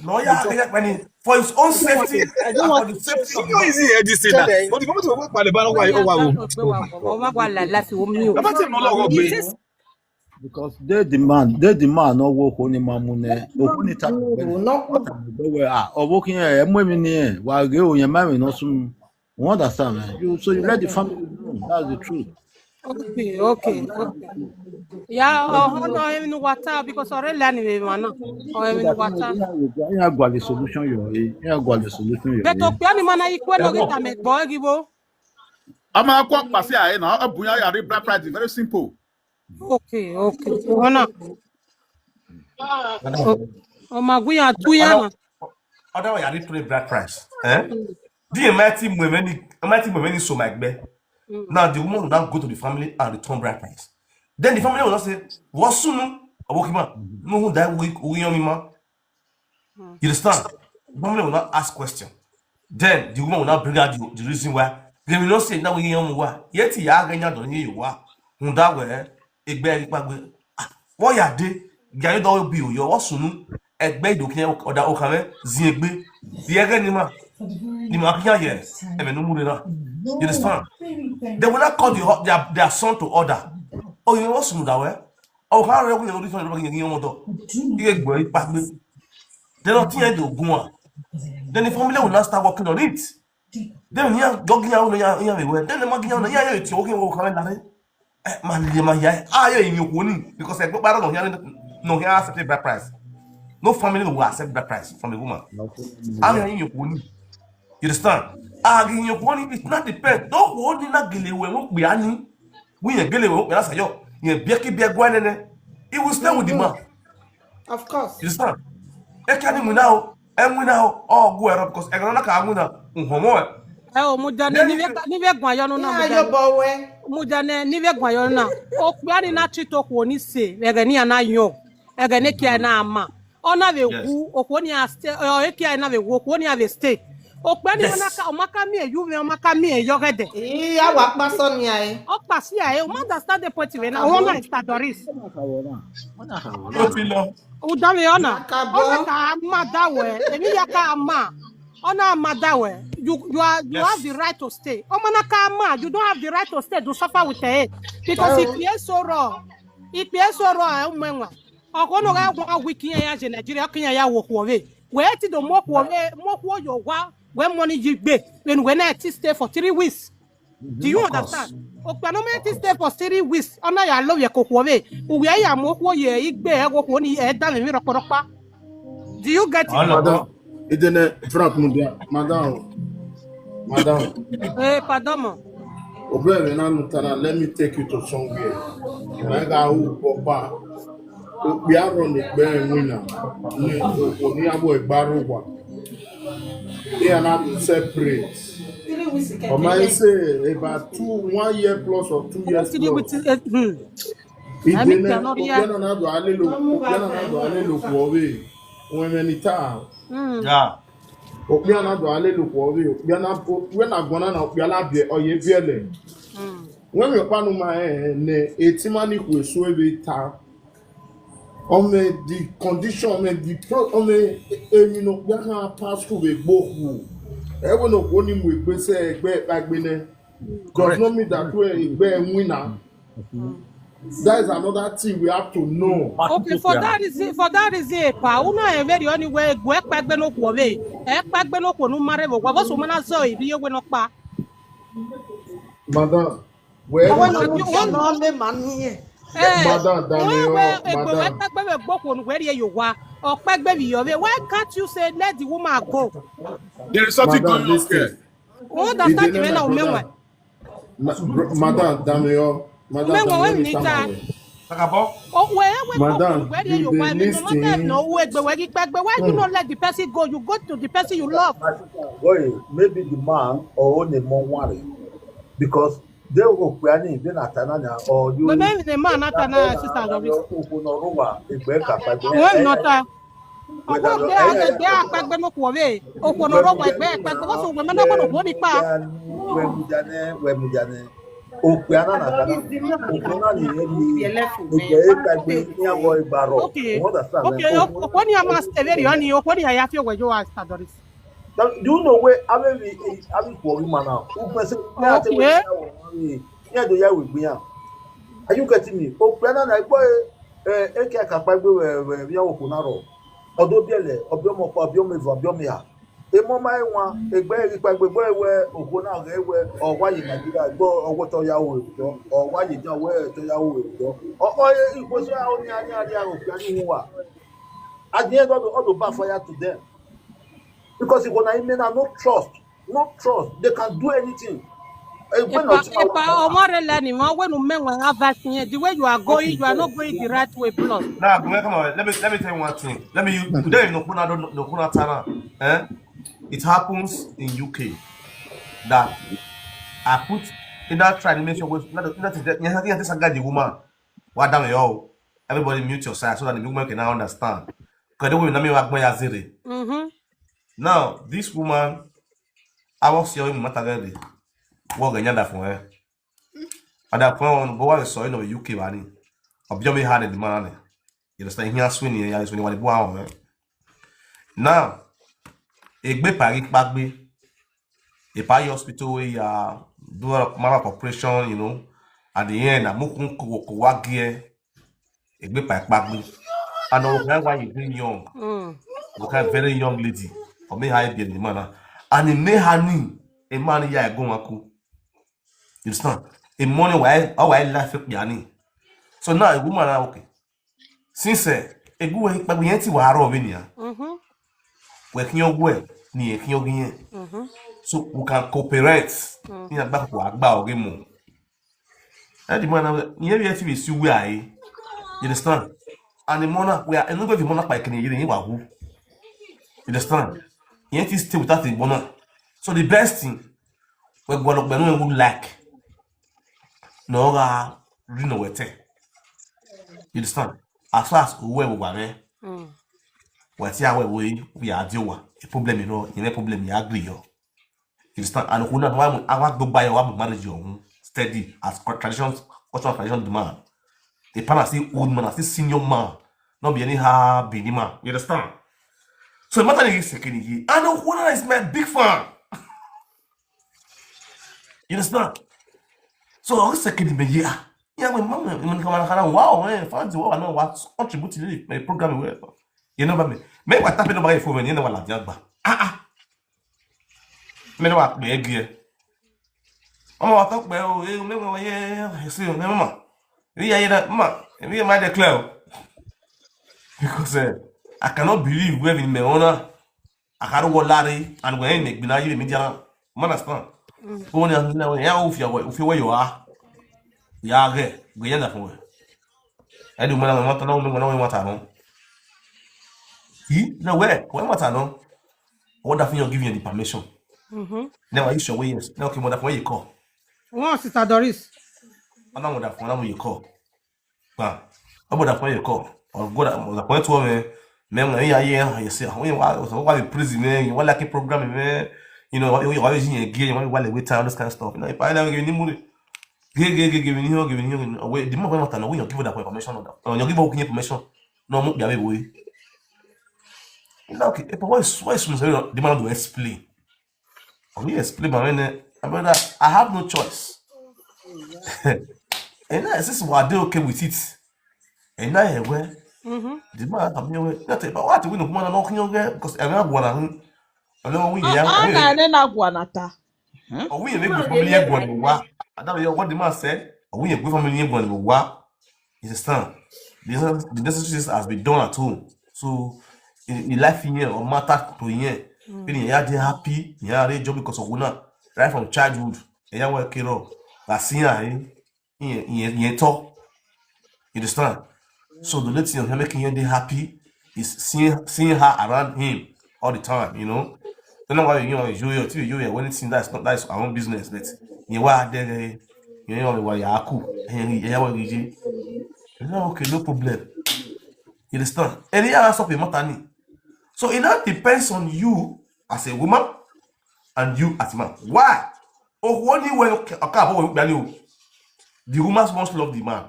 No ya ga yak biani for his own safety and for the safety of the man.
Easy this thing now. But the moment we work by the banner, why
o ma gwa la fi o mi o
because they demand no work only mamune okuni ta we working mi ni wa ge o yan mami no sun you understand man so you let the family know that's the truth
okay ya no even water because already la ni me mana o even water
ya gwa the solution yo
but o pe ni mana ikwe no get me gbo gibo
Ama kwa pasi aye na abunya ya black pride very simple.
okay wona o maguya tuya na
Other way I did play black price. The mighty women so my be. Now the woman will now go to the family and return bride price. Then the family will not say, what soon? No who die we young man. You understand? The family will not ask question. Then the woman will not bring out the reason why. They will not say now we young wa. Yet ya ganya don't you wa. Hunda we egbe ipagbe. What ya de? Gaya do bi o yo what soon? Egbe idokin oda okame zin egbe. The ege ni ma. Ni ma kiya ye. Ebe no mu na. You understand? They will not call their son to order. Oh, you know what's that way? Oh, how are you going to do something? They don't think they'll go. Then the family will not start working on it. Then we are dogging out on then the marking on the year it's walking over man, in your winning because I go back on here. No, he accepted that price. No family will accept that price from the woman. I'm in your winning. You understand? Again, your money is not the pet. Don't hold in that gilly when we are in. We are gilly when I say, yo, you be a it will stay with the man.
of course
You understand? I can't even now, and we now all go around because I don't like a
o mujane ni ve gwan yo no na mujane ni ve gwan yo na o pe ani na trito ko ni se ege ni ana yo ege ne kia na ama ona ve gu o ko ni aste o e kia na ve gu ko ni ave stay Okpeni
Yes.
manaka omaka mi eyu omaka mi eyogede.
Iya wa paso ni ai.
Okpasi aye, o understand the point we na ona is Doris.
Ó ti lọ.
Udami ona.
Yakabo.
Ona ka madawe, emi yaka ama. Ona madawe. You have the right to stay. Omanaka ama, you don't have the right to stay to suffer with it. Because if you so raw, umwenwa. Okono ga gwa wiki ya je Nigeria kinya ya wokuwe. We ti do mokuwe yo wa when money jigbe when I stay for 3 weeks. Do you understand? Okpanometi stay for 3 weeks. Ona ya love ye kokuwe. Uwe ya mokuwe ye igbe e wokuwe ni e da mi rokoroppa. Do you get it?
Madam, idene Frank Mundia, madam.
Pardon.
Obrere na nutana, let me take you to somewhere. Mega u popa. We are on the bear winner. Ni abo egbarugwa. They are not separate. I say about 1 year plus or 2 years plus. Idene obiana na do alelo kuowe. When
Yeah.
obiana do alelo kuowe. Obiana when agona na obiana be oye biele. When we panu ma ne etimani ku eso ebe ta. The condition, the you know, we can pass through a book. Everyone of one we say back does not mean that we're a winner. That is another thing we have to know.
Okay, for that is it. Pa una e very only way gwe pagbe no kwo we. E pagbe no kwo no mare bo gwa so mana so ibi ye we no pa.
Madam, where
Awo no me mani.
Madam,
why can't you say let the woman go?
There is something going on here.
Oh, that's not even now,
Madam, Damio,
Madam, why you not let the person go? You go to the person you love.
Maybe the man or only more worry because they will planning then Atanana or you.
But maybe the man Atana sister Doris.
Do you know where I mean for woman now? Are you getting me? Oh, Piana, I boy, Eka Kapagwe, Yakunaro, or Dobiele, or Biomo, Biomia. A mama, a very Pagwe, where Okuna, or why you might go or what Yahoo, or why you don't wear to Yahoo, or it was only at the end of all the backfire to them. Because if when I mean no trust, they can do anything.
The way you are going, you are not going the right way, plus.
Now, come on. Let me tell you one thing. It happens in UK that I put in that try to make sure the woman. What damn yo? Everybody mute your side so that the woman can now understand. Because the woman now this woman, I was hearing matter what ganya for her. And that point on saw in the UK money. Obviously had the money. You understand? Here swinging here is when you want to go out. Now, a big pack back be a pay hospital where you do a matter operation, you know. At the end, I'm looking to gear a big pack back be. And why you bring young, look at very young lady. For me, I be the man. And in me, honey, a man ya go aku. You understand? A money why I laugh at yani. So now a woman okay. Since a good way, but we ain't see what over here. Working your way, near your so we can cooperate in a back about game. And the man, near the TV is you way. You understand? And the monarch, we are another monarch by Canadian. You understand? Yet is still without the monarch. So the best thing we go to would like no renowete. You understand? As far as we were what we are dealing with a problem, you know, in a problem you agree. You understand? And who not why I want to buy a marriage your steady as tradition, cultural tradition demand. The partner still old man, still senior man, not be anyhow benin man. You understand? So the matter is second year. And who is my big fan. You understand? So I was second year. Yeah, my mom, when come on, wow, man, fancy wow, I know what contribute to my program. You know, me what happened over for me, you know what I'm doing. Me know what me gear. I'm what talk about, me know, yeah, see, me mama. We are that, mama, we might declare. Because I cannot believe where in my honor, I can't go Larry, and when make me now, you media, understand? Only if you where you are, yeah, we end up for I do man, want to know what I know. He, no way, what I know. What that you give you the permission. Now, are you sure? Yes. Now, okay, what you call?
Oh, Sister Doris.
I know what that you call. How about that you call? Or go that the point where man, yeah, you see, why the prison, man, you want like a program, man, you know, you always in a game, you want to wait time, this kind of stuff. You know, if I never give you money, giving you away, the more I know when you give that information, or you give information, no more be away. Okay, but why is the man to explain? Oh, he explain, but that I have no choice. And this is what they okay with it. And I where the man come here, not about what we know, man, knocking here because everyone want to know we
na ne na guanata.
or we make good family one. I don't know what the man said, or we a good family one. What is the stand? The necessities has been done at home. So in life here or matter to here, when you are happy, you are job because of one right from childhood, and you work it up. But see, in talk, you understand? So the next thing making you happy is seeing her around him all the time, you know. Don't know why you when it's that's not that's our own business, but you are there, you know why you are cool. Okay, no problem. You understand? Any other stuff is not. So it now depends on you as a woman and you as a man. Why? Oh, one way the woman must love the man.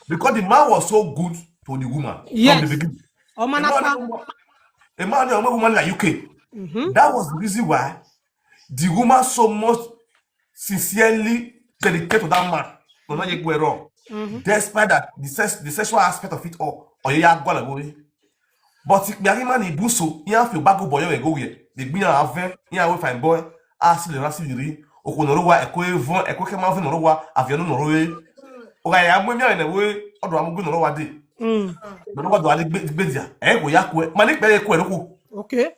Because the man was so good to the woman from the beginning. A man and a woman like UK. That was the reason why the woman so much sincerely dedicated to that man. No, not go wrong. Despite that, the sexual aspect of it all, or you are going to go. But if the man is buso, you have to back up boy go here. The bin have you have fine boy, ask the rasiri, or Konorowa, a quiver, a quick mouth in Norowa, Aviano Norway. Okay, I'm with you in a way, or I'm going to know what day. But what do I think better? Eh, we are quick, Manik Beku.
Okay.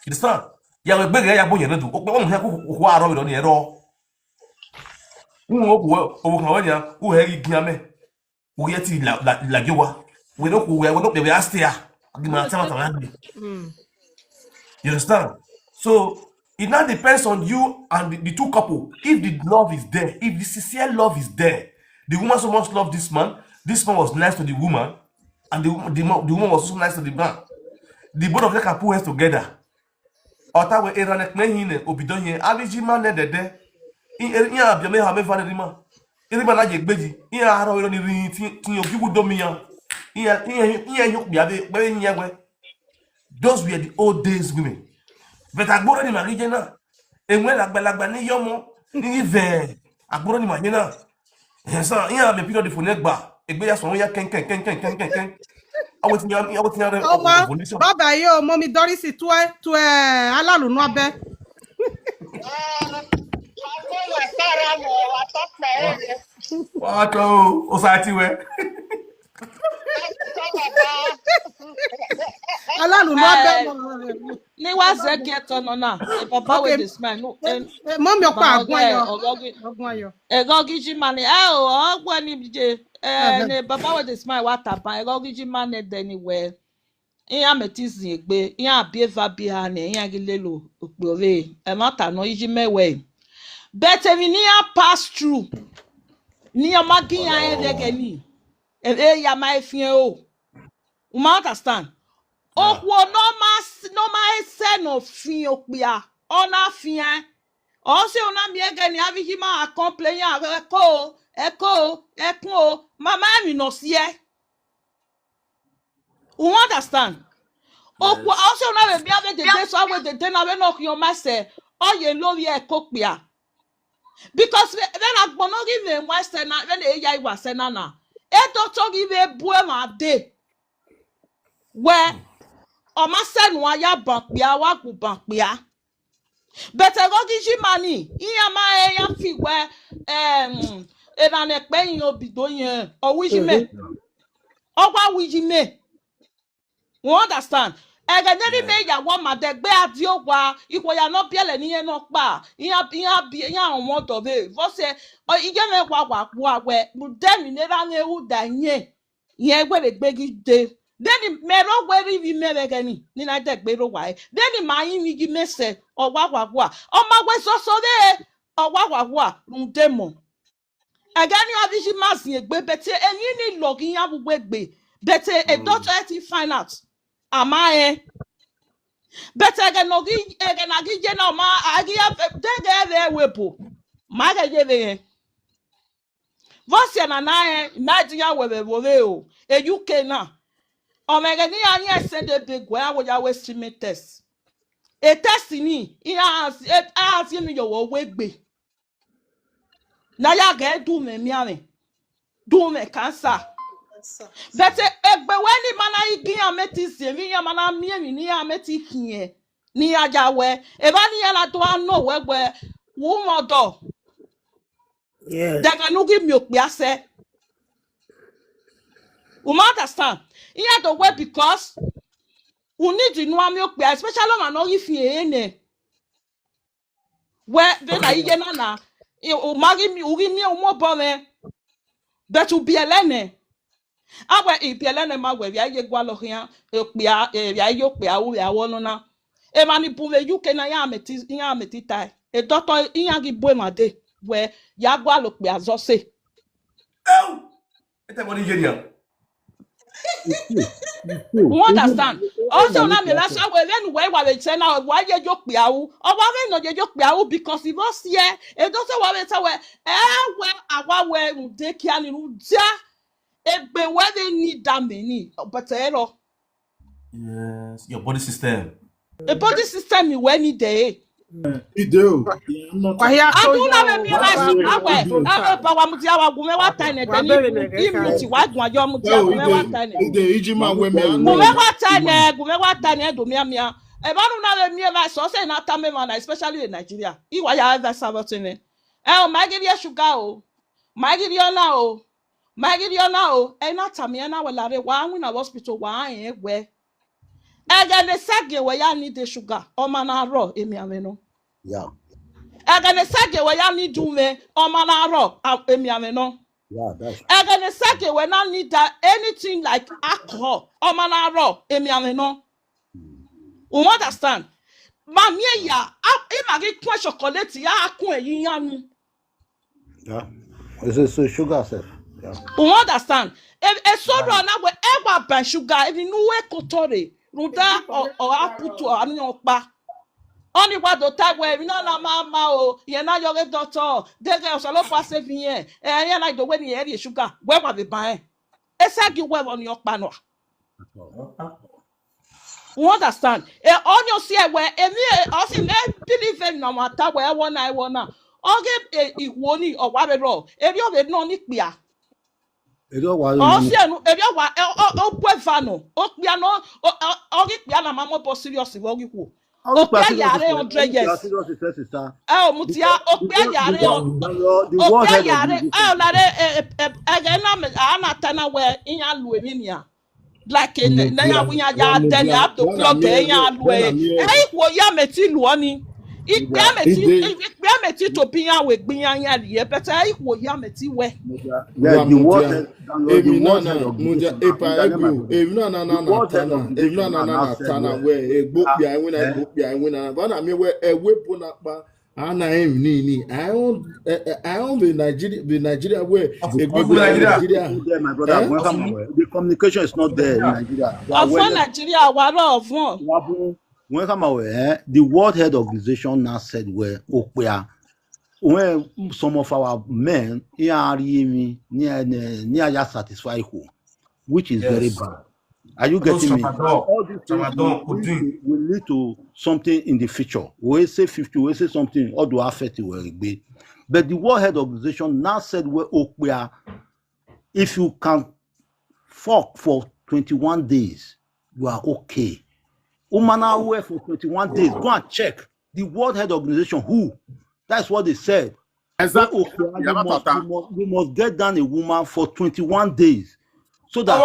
It's not. You have a big air boy, and do. Who are on the air. Who have you given? We get it like you are. We don't we are still. You understand? So it now depends on you and the two couple. If the love is there, if the sincere love is there, the woman so much love this man was nice to the woman, and the woman was also nice to the man. The both of them can put hands together. Ota we eranek mehin obidonye abiji man de. In abiame ha me vane rima. Irima na je gbeji. In aro iro ni rin tin ogiwu domiyan. In yok biabe be nyawe. Those were the old days women. But agboro ni marije na. Enwe lagbalagba ni yomo ni ve. Agboro ni marije na. Yensan in ame period fo negba. Egbe ya so ya ken. Awo ti yan
evolution. Baba yo mommy Doris to alalu no abe.
What oh, Osati we.
Alalu no abe.
Ni wa ze get on na. E papa with this man. No.
Mom yo pa agun ayo.
Egogi jimani o ogbo ni bije. Ne papa with this man wa tapa. Egogi jimani anywhere. Ihe ametizi egbe ihe abieva bia na ihe agilelo okpore emata no iji mewe but if ni pass through ni amagi ya eregeni ya ma efie o uma understand okwo no ma se no fin opia ona fia Also, na mi again have him a complain echo, mama mi no see. You understand? Oh, also na me have the day so with the day na we knock your master. Oh, you know ye kokpia. Because then I gonna give them western when the AI was na. E doctor give a boy ma day. Where o ma se no ya bankpia wa ku bankpia. But I go give money. Iya ma ya fi where e na ne pe yin obi do yen. O wi me. O wa wi me. You understand? Eganeri me ya wo ma de gbe adio wa iko ya no biele ni yen no pa. Iya on to be. Vo se o ije me wa we mu dem ni ra na ewu da yen. Yen gbe le gbegi de. Then me ro gbe ri vi me begani. Ni na de gbe ro wa e. Then ma yin mi gi me se o wa. O ma we so de o wa mu demo. Agani avishi masin egbe bete eni ni login ya bu egbe. Bete a doctor eti find out. Amae but again no gi na ma agia de wepo ma ga je be vosia na imagine ya we o e UK na o me ga ni ani send a big where we ya we stream test e test ni as mi yo we gbe na ya ga do me mi ame do me cancer but egbe when mana igi ameti se mi ya mana mi ni ameti kin ni ajawe eba ni ala to ano wegbe wo modo daga no give me okpiase you understand here the way because we need to know am okpia especially man no if ene where then na ije na o magi mi uri mi o mo bo me but u bielene awe ibielene ma we ya ye gwa lo hian okpia ya ye okpia wo ya wo no na e mani puve UK na ya ameti tai e doctor iya gi boy ma de we ya gwa lo pe azose
Ete mo Nigeria.
you understand also na me last we then we say na wa ye jo pe awu o wa we no je jo pe awu because if us here e do say wa we say we we awa we de ki ani ru ja egbe we they need that many but
Yes, your body system.
the body system you when need there
You do.
aduna me awe ba wa mutia wa gume wa tane tani immunity wa gun ajo mutia gume wa tane gume wa tane do mia e ba nu na me ba so say na tame man especially in Nigeria iwa ya that sabotine o magiri sugar o magiri ona o e na tame na we lare wa wi na hospital wa we aga ne sage we ya need the sugar o ma na ro emi ameno
Yeah.
Agane sake we ya need do me o ma na ro emi ameno.
Yeah, that's
Agane sake we na need that anything like alcohol o ma na ro emi ameno. You understand? Ma mi ya e ma gi kun chocolate ya kun eyin yanu.
yeah. It's a sugar self. Yeah.
You understand? E so ro na we e wa ban sugar e nu we kotore. Ruda o aputu ani opa. Only what the tag where we no na mama o ye na your doctor they get so lo pass here e like the way the area sugar where wa be buy e say you well on your pano you understand e on your see where e me o see me believe no matter where one I wanna o get iwo ni o wa be ro e ri o be no ni pia o see enu e ri o wa o bu fa no o pia no o gi pia na mama bo serious wo gi ku Opia yare 100 years. Mutia opia yare. Opia yare. Lare again na tana we inya lu eminia. Like na ya winya ya den ya to plug inya lu e. Wo ya meti lu oni. Ikpia meti to biya we gbiyan ya ye but wo ya meti we.
Yeah, the water
Nigeria where
my brother. The communication is not there in Nigeria.
Nigeria
when come away, the World Health Organization now said where Okpia when some of our men are near satisfied home, which is very bad. Are you getting me? And all these things will lead to something in the future. We say 50, we say something, or do affect it. But the World Health Organization now said, well, if you can fuck for 21 days, you are okay. Umana away for 21 days. Go and check. The World Health Organization, who? That's what they said. Exactly. We must get down a woman for 21 days. So that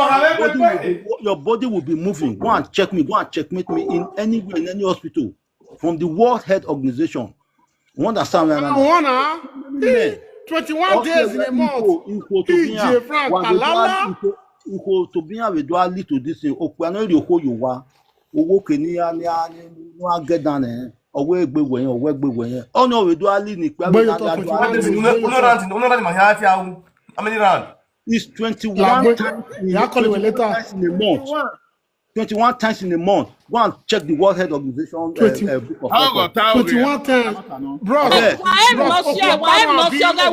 your body will be moving. Go and check me. Go and checkmate me in anywhere, in any hospital. From the World Health Organization. You understand?
21 days in a month.
To be able to lead to this thing. Get down there. Oh no, we do a lead.
How many rounds?
It's 21 times in a month. 21 times in a month. Go and check the World Health Organization.
21 times. Bro,
why not
that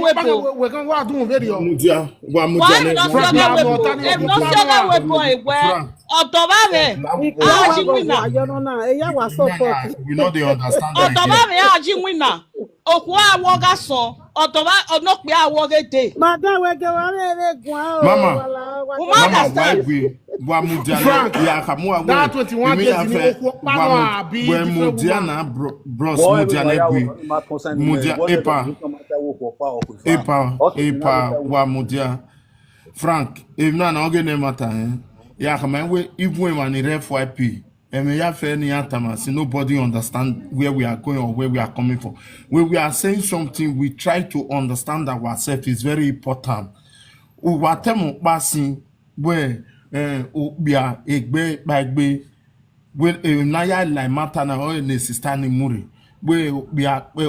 21 days in
Frank, if not, I'm going to matter. Yeah, come on, even when it FYP, and we have any antamas, nobody understand where we are going or where we are coming from. When we are saying something, we try to understand ourselves. It's very important. Whatever passing where we are egbe when naya like matter na o ne sister ni muri we are we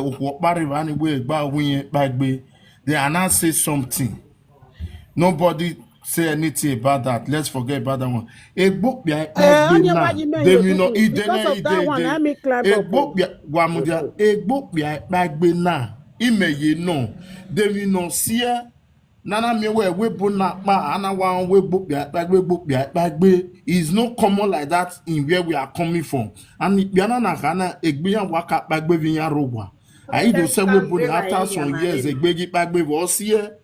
they are not say something. Nobody say anything about that. Let's forget about that one. A book be Nana me we na ma ana wan we book is not common like that in where we are coming from. And we are not gonna egbiyan waka bagbe vinya roba. I do say we book after some years egbegi bagbe was here.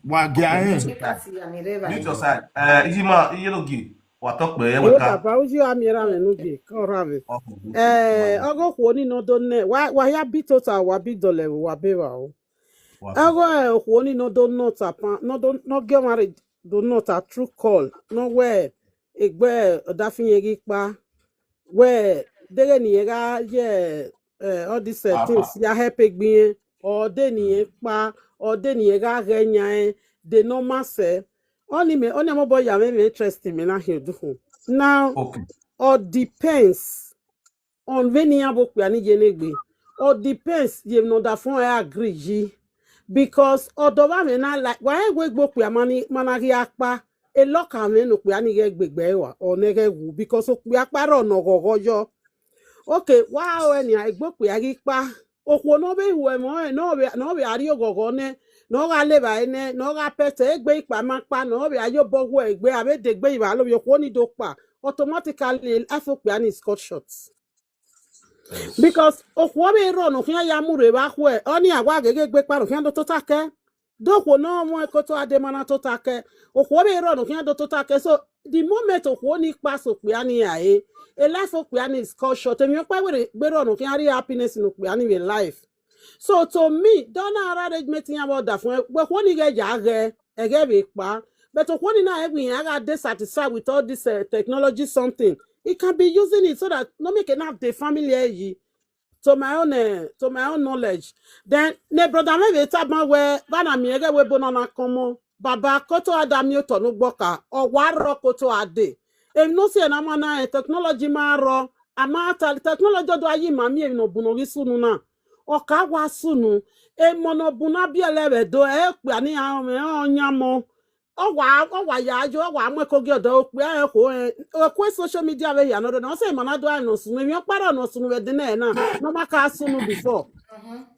Wa gya
Mute your side. Ijima iyelogi wa talk be
we ka. Papa uji amira me no be. Ko rave. Ogo ko ni no don ne. Wa ya bi total wa bi dole wa be wa o. Ogo ko ni no don not apa. No get married do not a true call. No where egbe odafin yegi pa where dere ni ga ye all these things ya help egbin or de ni pa or de ni ga renya the normal say only mo boy ya me interesting me na here do now or depends on when ya bo pe ani je negbe or depends ye no da fun I agree because odoba me na like why we gbo pe managi apa a lock am no pe ani ge gbegbe wa or nege wu because o pe aparo no gogoyo okay wow any I gbo pe agi pa okwo no be hu e mo no be ari ogogo ne no ga le ba ene no ga pete egbe ipa ma pa no be ayo bowo egbe abede gbe iba lo yo ko ni do pa automatically afo pe ani scott shots because okwo be ro no kian ya mure ba ho e oni agwa gege gbe pa no kian do to take dokwo no mo ko to ademana to take okwo be ro no kian do to take so the moment okwo ni pa so pe ani aye a life of piano is called short. And you no can happiness in piano life. So to me, don't arrangement about that. When you get jagger, but when you know everything, I got dissatisfied with all this technology something. It can be using it so that no make enough the family to my own knowledge. Then ne brother me tap my where bana mi ege we bonana komo baba koto adami to no gboka or waro koto ade. If no see na mana technology maro amata technology do ayi mami no buno sunu na o ka wa sunu e mono buna bi elebe do e pe ani awon onyamo ọwa ya ajọ ọwa amwekogi ọdọ okpe ekwe social media we ya no no say manado I no sunu mi okpara no sunu we de na no maka asunu before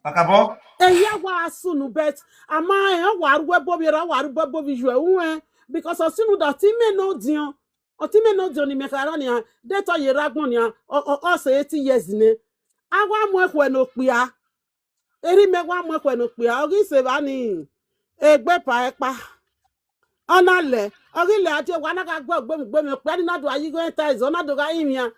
Akabo?
ya wa asunu bet ama wa arwe bobira wa arwe bobijwe unwe because asunu that time no dion otime no dion ni mekarani a deto yeragbon ni o say 80 years ne agwa amwekwe no kpia eri megwa amwekwe no kpia ogi se ba ni egbe pa epa onale ogile ati wana ka gbem pe ni nadu ayi go enter is onadu ga imia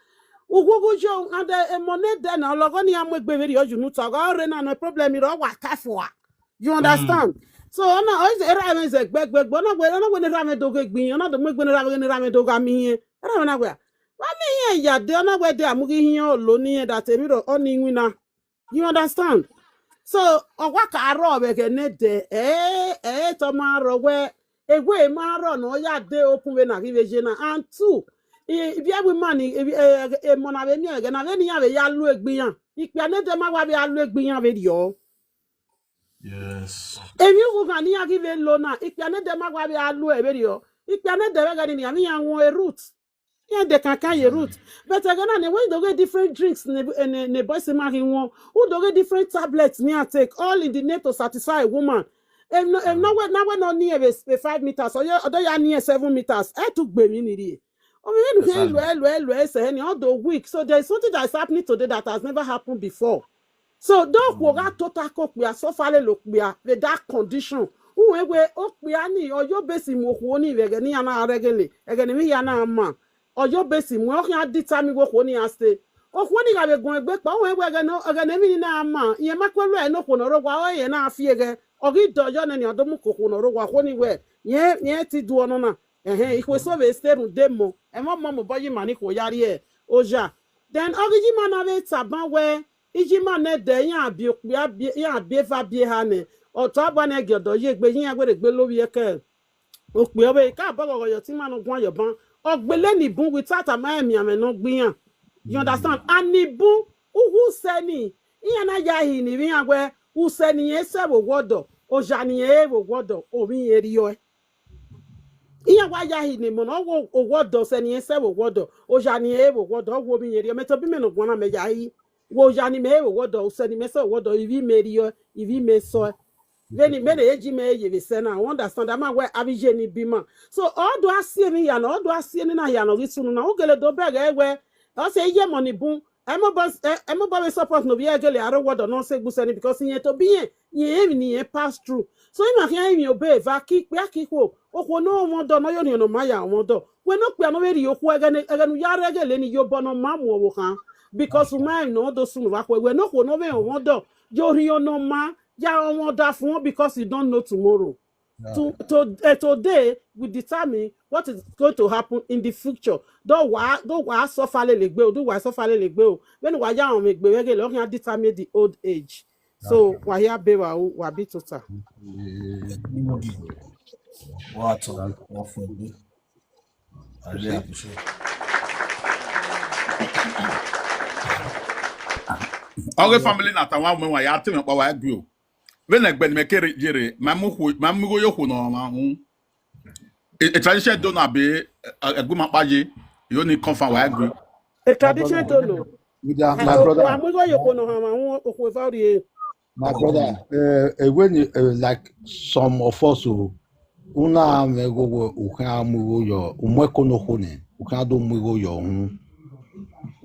ugugu jo ande emone de na logo ni amegbe veri oju nuta go re na no problem ro wa kafua you understand so ona o is era me ze gbegbe ona gbe ni rame do ge gbin ona do megbe ni rame do ga mi yen era me na gbe wa mi yen ya de ona gbe de amugi hiyan lo ni that emi ro oni wina you understand so ogwa ka aro be ke ne de to ma ro we egwe ma ro no ya de open we na give je na and two if you have money e mo na be mi ege na be ni ya be ya lu egbiyan ipe ne de ma wa be ya lu egbiyan be yo
Yes.
if you go ni ya give lo na ipe ne de ma wa be ya lu e be yo ipe ne de be ga ni ya mi ya won e root yeah, they can carry root. But again, when you get different drinks, ne boys marry one, who do get different tablets near take, all in the name to satisfy a woman. And now we're not near 5 meters, or you're near 7 meters. I took baby in it. All the week. So there's something that's happening today that has never happened before. So don't go total cook we are so far look we are with that condition. We okpiani or your basic mohoni vegani ana regale, again me yana man. Or your basic mo can determine what one has to. Of when you have going back, but we're going to again na man. Ye makwe no kono wa ye na afiege. Or get dojo na your domu kono wa honi we. Ye ti do no na. Ikwe so be stay demo. E mo mo boy mani ko yari e. Oja. Then ogiji man ave taban we iji man ne de ya bi fa bi ha ne. O to aba na gyodo ye gbe yin agbe lowi eke. O pe obe ka bogo yo ti man gun yoban. Ogbele ni bun without a mi ame no gbiyan. You understand? And ni bun who seni iya na ya hi ni ri agwe who seni ye se wo wodo o ja ni e wo wodo o mi eri yo iya wa ya hi ni mo no wo wodo seni ye se wo wodo o ja ni e wo wodo wo mi eri yo me to bi me no gbona me ya hi wo ja ni me wo wodo o seni me se wodo ivi me eri yo ivi me so Veni mene eji me ye vesena understand ama we abije ni bima so all do asie ni ya no all do asie ni na ya no risunu na ogele do bega ewe o se ye money bun emo ba support no bi egele aro wodo no se gbuseni because yen to bi yen ni yen pass through so ima kan yen obey va ki pe akiko okwo no won do no yo ni no ma ya won do we no pe no we ri okwo egenu ya regele ni yo bono mamu owo kan because my no do sunu va ko we no ko no we won do yo ri ono ma yeah, because you don't know tomorrow. Yeah. Today we determine what is going to happen in the future. Don't why suffer legbe, do why suffer legbe. When we are on megbe, we can determine the old age. So why here be wa be total.
What for me? I really appreciate.
All family na tawa mo wa ya ti me pa wa agbi. When I ben make jere mamu go yoku no ma hu a tradition don't be a good mapaje you need confirm wa agree
a tradition don't know
my brother
mamu go yoku no ma hu okwe fauri
my brother when like some of us una me go uka mu yo umweko no hone uka do mu go yo hu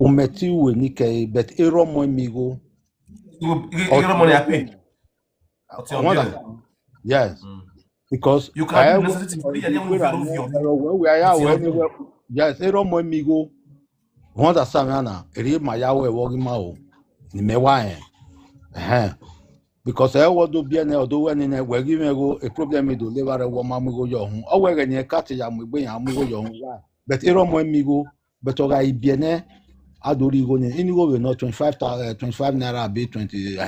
umeti we ni ke bet ero mo migo
ero mo ya pe.
Yes, because
you can't necessarily
yes, ero mo migo. Wanda samana eri ma yawe wogi ma o ni mewa because I would do bien or do when in a we give me go a problem do lever wo ma mo go yo hu o we ni cat ya mo gbe yan mo go yo hu but ero mo migo but o ga ibiene adori go ni ini go we not 25 naira be 20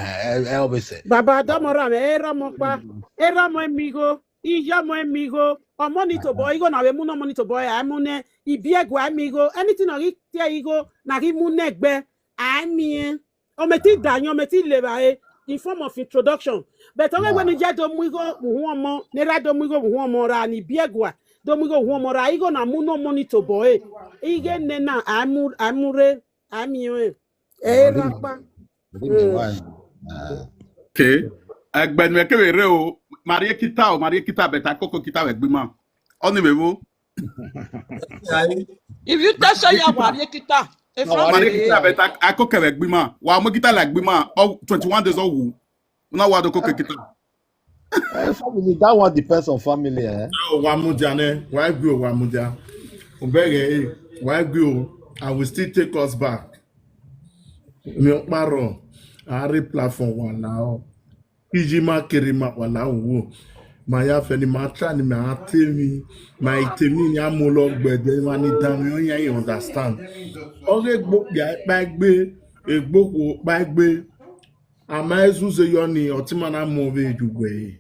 obviously
baba damora me era mo amigo iya mo amigo o monitor boy go na we mu no monitor boy amune ibiegu amigo anything ori tie igo na ri mu negbe ami o meti danyo meti leba in form of introduction. But when you get domigo muhomo, nera domigo muhomo ra ni biegwa, domigo muhomo ra igo na muno monitor boy. Ige nena amure amiwe. Rakpa.
Okay. Egben me kewere o Marie kita beta koko kita we gbima. Oni mewo.
If you tell say ya wari kita, if
Marie kita beta akoko we gbima. Wa mo kita like gbima 21 days owu. Una wa do koko kita.
Family, that one depends on family, eh?
Why go Wamudia? Obege, why go? I will still take us back. Mi paro, ari platform one now. Ijima kerima wala wo. Maya feni matra ni ma temi, ma itemi ni amolo gbede ma ni dami on ya understand. Oge gbo ya bagbe, egboko bagbe. Ama ezuze yoni otimana move edugwe.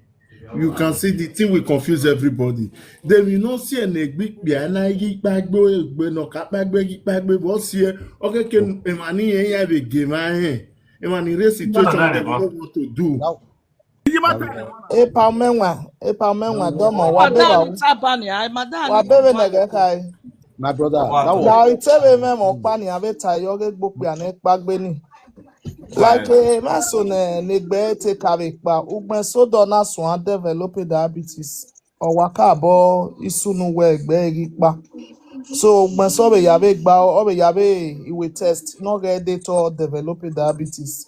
You can see the thing will confuse everybody. Then you know see an big piano bagbe no kapagbe but see okay can emani have a game emani race situation that they don't want to do.
Epa menwa domo wa bebe nege kai.
My brother, that was
Now it's a memo pani abeta yoge book piano bagbe. Like a mason negbe take pa ugben so dona swan develop diabetes or waka bo isunu we egbe pa. So ugben so be yabe gba o be yabe we test no get data develop diabetes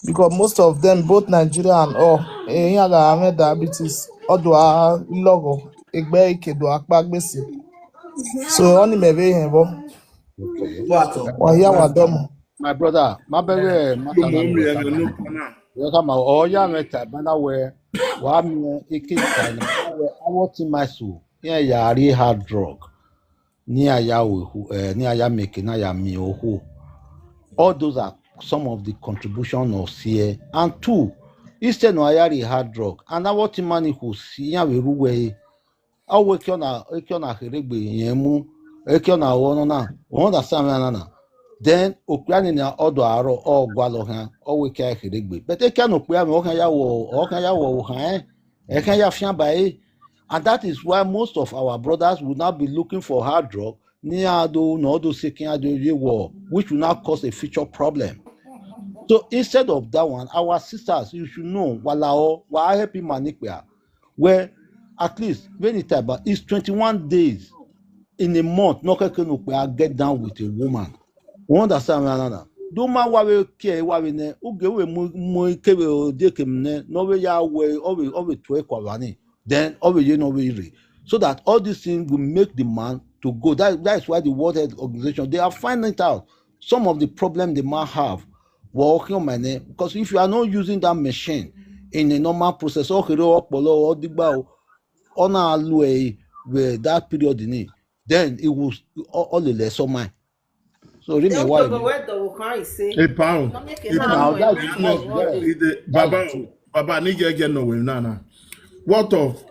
because most of them both Nigeria and all eyan ga ame diabetes odo a logo egbe ikedo apagbesi. So oni mebe yen bo. Wa ya wa domo.
my brother, my baby, welcome. Oh, yeah, meta, bana wa mi ikita na I want my soul. Yeah, yari hard drug. Ni aya ni aya make na ya mi ohu. All those are some of the contribution of CA. And two, instead no ayari hard drug. And I want money who see ya we ruwe. I work on a heregbe yemu. Eke na wono na. Wonda samana na. Then okpiani na odo aro o gwalo han o we ka hirigbe but e kan okpiani o kan ya wo han e kan ya fian bai and that is why most of our brothers will now be looking for hard drug ni ado no do seeking ado war which will now cause a future problem. So instead of that one, our sisters, you should know walao wa happy manikwa where at least when it about it's 21 days in a month no can get down with a woman. We understand another. Do ma wawe ke wawe ne ugewe mu kewe odeke mne no we ya we owe to ekwani then owe ye no we re so that all these things will make the man to go. That is why the World Health Organization they are finding out some of the problem they might have working on my name because if you are not using that machine in a normal process or digba ona alue with that period in it, then it will all the less of mine. So really why
A pound. Baba nige no we nana. What of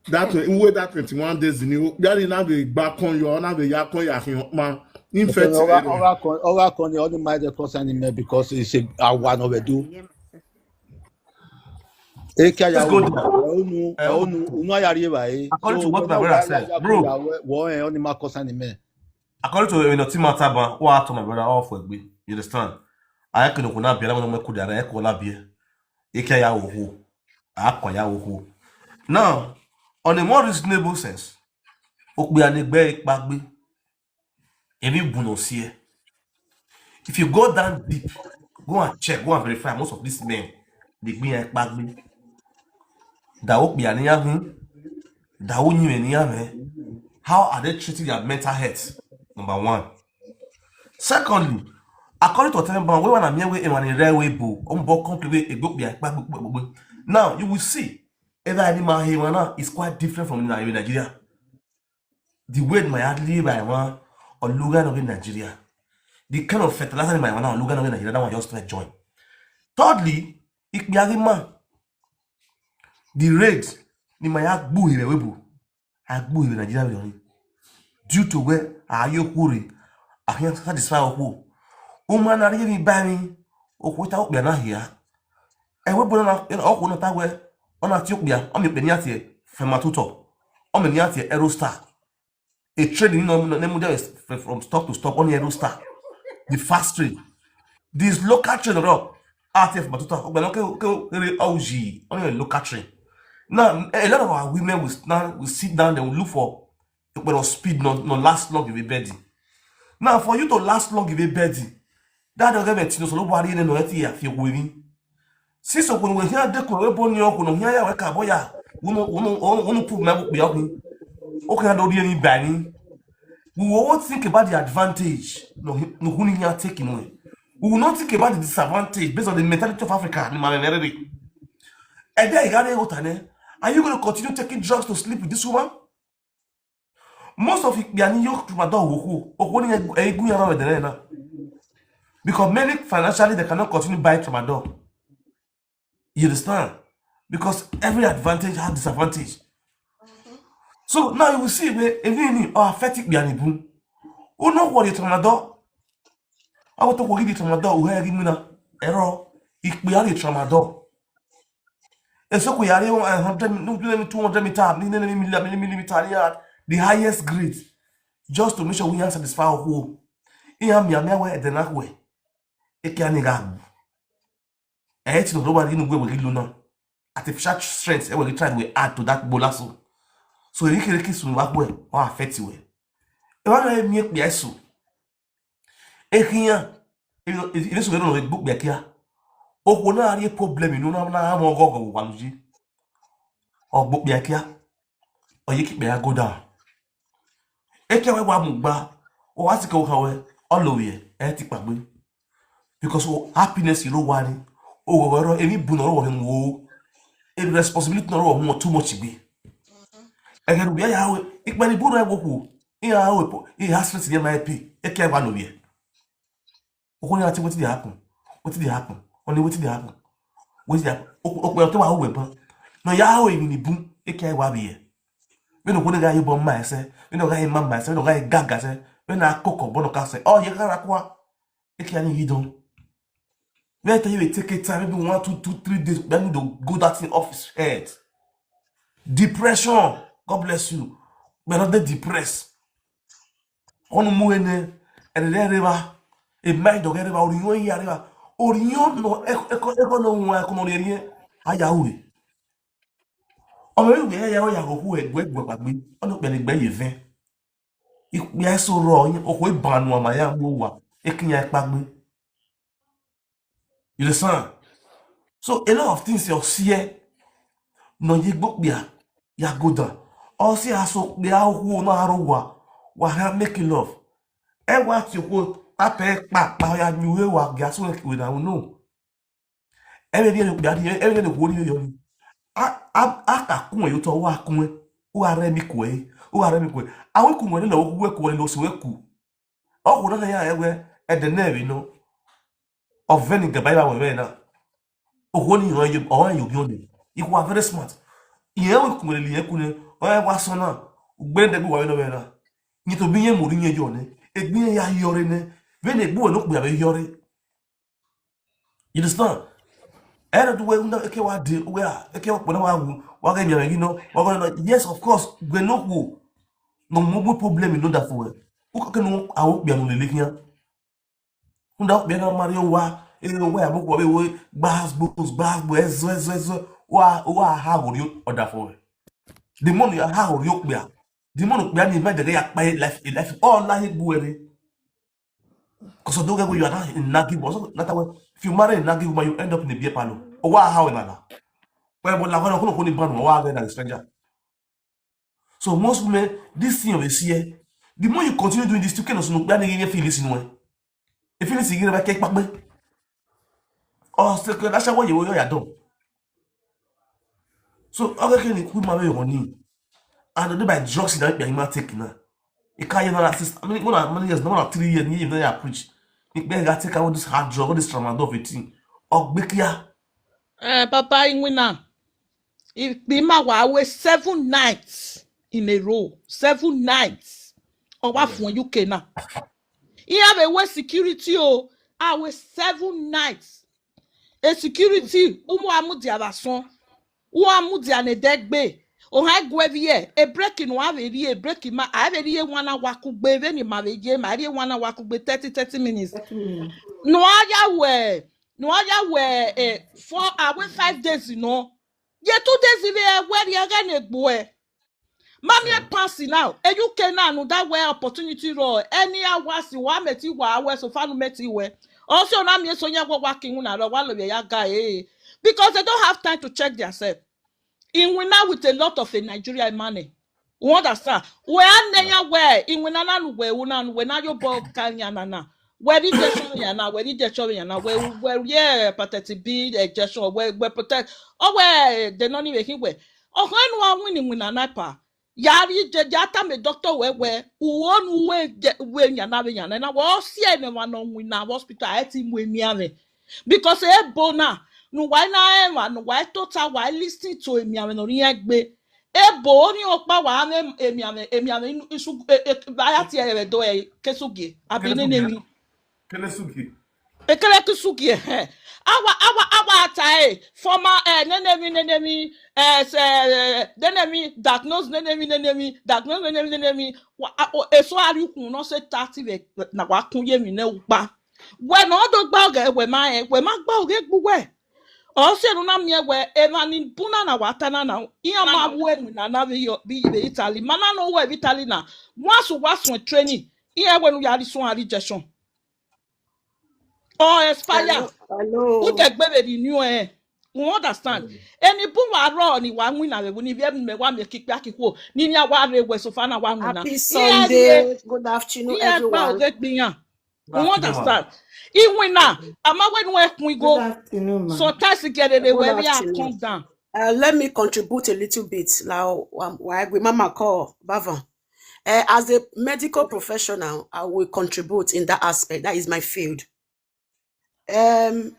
that way that 21 days in you that na be back on your na be yakon yakin ma infect
Oga kon the only my concern in me because it's a one of do.
Let's go there. According to what my brother said, bro. According to Timataban, what my brother offer me, you understand? I can not be able to make a cola beer. Ekaya who, Aquaya who. Now, on a more reasonable sense, if you go down deep, go and check, go and verify most of these men, they be a bagby. How are they treating their mental health? Number one. Secondly, according to Temban, we want to meet with a railway book, now you will see every animal here is quite different from Nigeria. The way my hardly by one or Lugan of Nigeria. The kind of fertilizer in my one or Lugan of Nigeria that one just to join. Thirdly, the rate ni my boo here webu. I boo in Nigeria due to where are you worry? I can't satisfy who. Woman are giving by me or without be not here. ewepụ na ọkwụ nọta wee ọ na Ethiopia ọ mekpe ya tie Fematuto ọ mere ya tie Aerostar a trading from stock to stock on Aerostar the fast trade these local trade RTF Fematuto on local trade. Now a lot of our women will sit down, they will look for speed not last long if a bed. Now for you to last long if a bed, that doesn't so nobody in the here if you're winning. Since when we hear the Korean York, when here I can boy, won't put my book behind. Okay, I don't do any banning. We will all think about the advantage no who are taking away. We will not think about the disadvantage based on the mentality of Africa. And then are you going to continue taking drugs to sleep with this woman? Most of it, because many financially they cannot continue buying tramadol. You understand? Because every advantage has disadvantage. So now you will see where any affected bianibu. Who know what the tramadol? I want to go get the tramadol. Who have given error? If we are the tramadol. And so we are 100, 200 millimeter, the highest grade, just to make sure we are satisfied who. Here, me and the next way. It can't go. I hate to nobody in the way we do artificial strength, and we try to add to that bolasso. So you can kiss me back well or affect you. If I make me so, if here, if this will book back here. O ko na ari problem inu na mo gogo wanuji o gbo bia kia o yiki be go down e ke we wa mu gba o wa ti ko hawe olowe e ti pagbe because happiness iro wa ni o go ro emi bu no ro wo wo e responsibility no ro wo too much gbe e ke bia ya we ipa ni bu ro e goku e ha we po e ha stress ni my pay e ke wa no we o ko ni ati what did happen only what did happen. What did happen? O weapon. No, Yahweh in the boom, a care wabby. When the guy you bomb my say, when the guy mamma say, when the guy gaga say, when I cook or bonoca say, oh, you can't qua. A can you don't. Let you take a time, maybe 1, 2, 3 days, then you go that in office head. Depression. God bless you. We're not depressed. On the moon and the river, a mind of everybody, you river. Orion no eko no nwa ko no rie aya uri o me wi ya ya go hu egbe pagbe ono pele gbe yeven ipe eso ro yin o ko ibanu ama ya gbo wa ekinya pagbe you understand. So a lot of things you see no ye gbo bia ya go down o si aso be ahu no arowa wa ha make love e wa ti ko ape pa ya nyuwe wa gaso we na no every day the whole year aka kun yo to wa kun o are mi ko awon kun won lo we ko lo so we ku o ko na ya ewe e de na we no of vinegar by we na o ko ni yo ni you are very smart ye we kun le kun o e wa so na gbe de bi wa no we na ni to bi yen mo ri yen yo ne egbin ya yore ne we ne bu no pe abe yore you understand. And the way okay, what did we are okay, what you know, yes, of course, we know who no more problem in that for who can know I won't be on the looking without being a Mario wa anywhere we bars books, how would you order for the money how you be the money be made the life all like buere. Because don't get where you are not in Nagi boss. If you marry in Nagi, you end up in the beer parlor. Or what how another? Well, but like I don't know why than a stranger. So most women, this thing of a see, the more you continue doing this, you cannot know that you feel this in way. If you see a cake back, or that's what you are done. So okay, can you marry your money? And the by drugs that you are taking now. You can't even assist. I mean, one of many years, not 3 years, you even preach. You better take out this hard drug, all this tramadol, everything. Or Bekia.
Papa Ingwina. If Bima wa 7 nights in a row. 7 nights. Or what from UK now? He have a way security I was 7 nights. a security umu amudi abason u amudi anedegbe o ha gwevie e breaking wa veri e breaking ma a veri e wana wakugbe ve ni ma veje ma ri wana wakugbe 30 minutes
30 minutes.
no aya we 4 hours 5 days no ye 2 days we where you ga na egbo e mami passing now e you can now that way opportunity ro any hours wa meti wa hours so fanu meti we also na me so nya working na ro wa lo ya guy because they don't have time to check themselves in winner with a lot of a Nigerian money. You understand? Where nenya where in winner na where una when na your ball kanya na where did they show yana where did they show yana where yeah patati be a gesture where protect oh where they not even here where oh when one winning winner napa yari jata me doctor where who where yana na was see no one on winner hospital I think we me because e bona no why na ema no why total why listen to emi no ri egbe ebo ni opa wa na emi isu aya ti e do e kesugie abi nemi
Kenesuki.
ekele kesugie awa tai former nenemi diagnose nenemi eso ari kun no se 30 na wa kun ye mi na upa we no do gba oge we ma gba oge gbuwe o se no na me we emani buna na watana na iya ma we na be Italy mana no we Italy na once training iya we no yari so rejection or expire who
Hello.
get baby renew you understand any bu wa ro ni wa win na we ni be me wa me kikpa kiko ni ni wa re we so fa na wa win na
Happy
iya re
Sunday. Good afternoon,
iya gba
everyone.
oge gbiyan you understand even now ama when we kun
Good
go
afternoon, man.
sometimes get it
Good
where we are
afternoon.
calm down.
Let me contribute a little bit. Now, why we mama call Bava. As a medical professional, I will contribute in that aspect. That is my field. There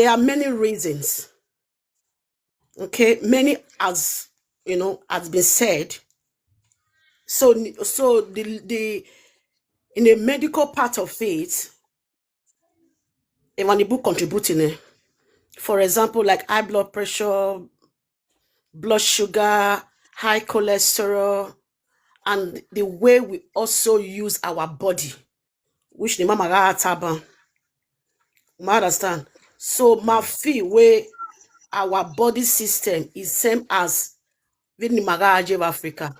are many reasons. Okay, many as you know has been said. So the in the medical part of it, when the book contributing, for example, like high blood pressure, blood sugar, high cholesterol, and the way we also use our body, which the mama taban. You understand? So my feel where our body system is same as the Magaje of Africa.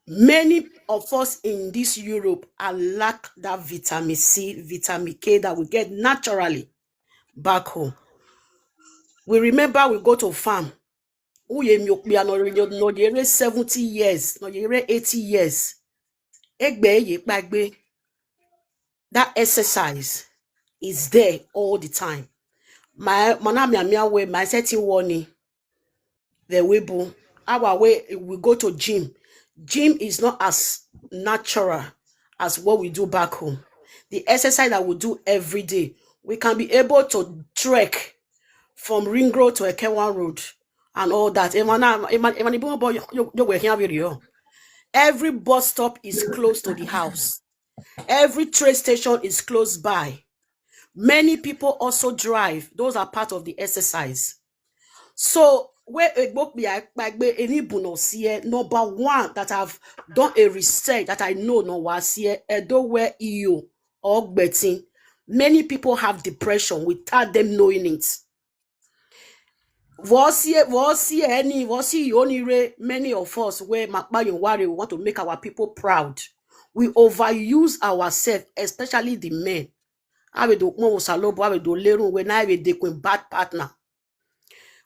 Many of us in this Europe are lack that vitamin C, vitamin K that we get naturally back home. We remember we go to farm. We are no 70 years, no 80 years. That exercise is there all the time. My setting warning. The weibo. Our way we go to gym. Gym is not as natural as what we do back home. The exercise that we do every day, we can be able to trek from Ring Road to Ekewan Road and all that. Every bus stop is close to the house. Every train station is close by. Many people also drive. Those are part of the exercise. So where number one that I've done a research that I know no was here, where EU or betting. Many people have depression without them knowing it. Many of us where we want to make our people proud. We overuse ourselves, especially the men. When I with bad partner.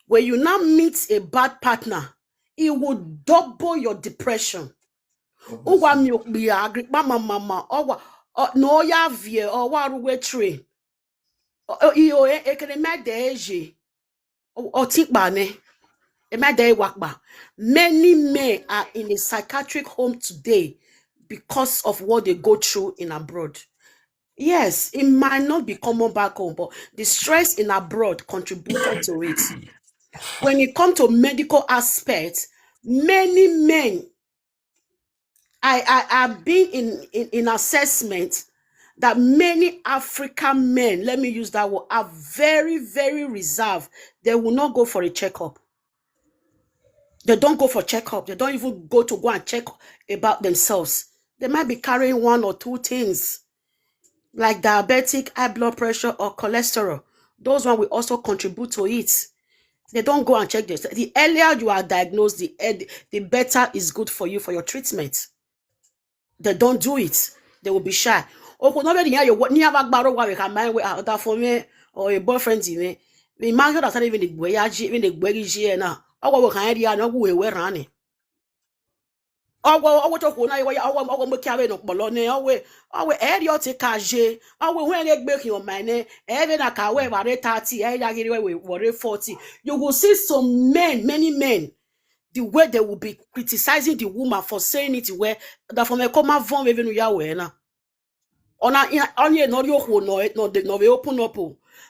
When you now meet a bad partner, it will double your depression. No ya vie or waru train. Many men are in a psychiatric home today because of what they go through in abroad. Yes, it might not be common back home, but the stress in abroad contributed to it. When it comes to medical aspects, many men, I have been in assessment
that many African men, let me use that word, are very, very reserved. They will not go for a checkup. They don't go for checkup. They don't even go and check about themselves. They might be carrying 1 or 2 things like diabetic, high blood pressure, or cholesterol. Those ones will also contribute to it. They don't go and check this. The earlier you are diagnosed, the better is good for you for your treatment. They don't do it. They will be shy. Oh, nobody here you near back barrow where we can mind with that for me or a boyfriend me. We might not even the voyage, even the voyage now. Oh, we can idea no way we're running. Oh, to go now. Oh, we carry no bolone. Oh, we air your take caje. Oh, we when they break your mind. Even a car where 30, we 40. You will see some men, many men. The way they will be criticizing the woman for saying it where that from a comma von even Yahweh now. On a no they open up.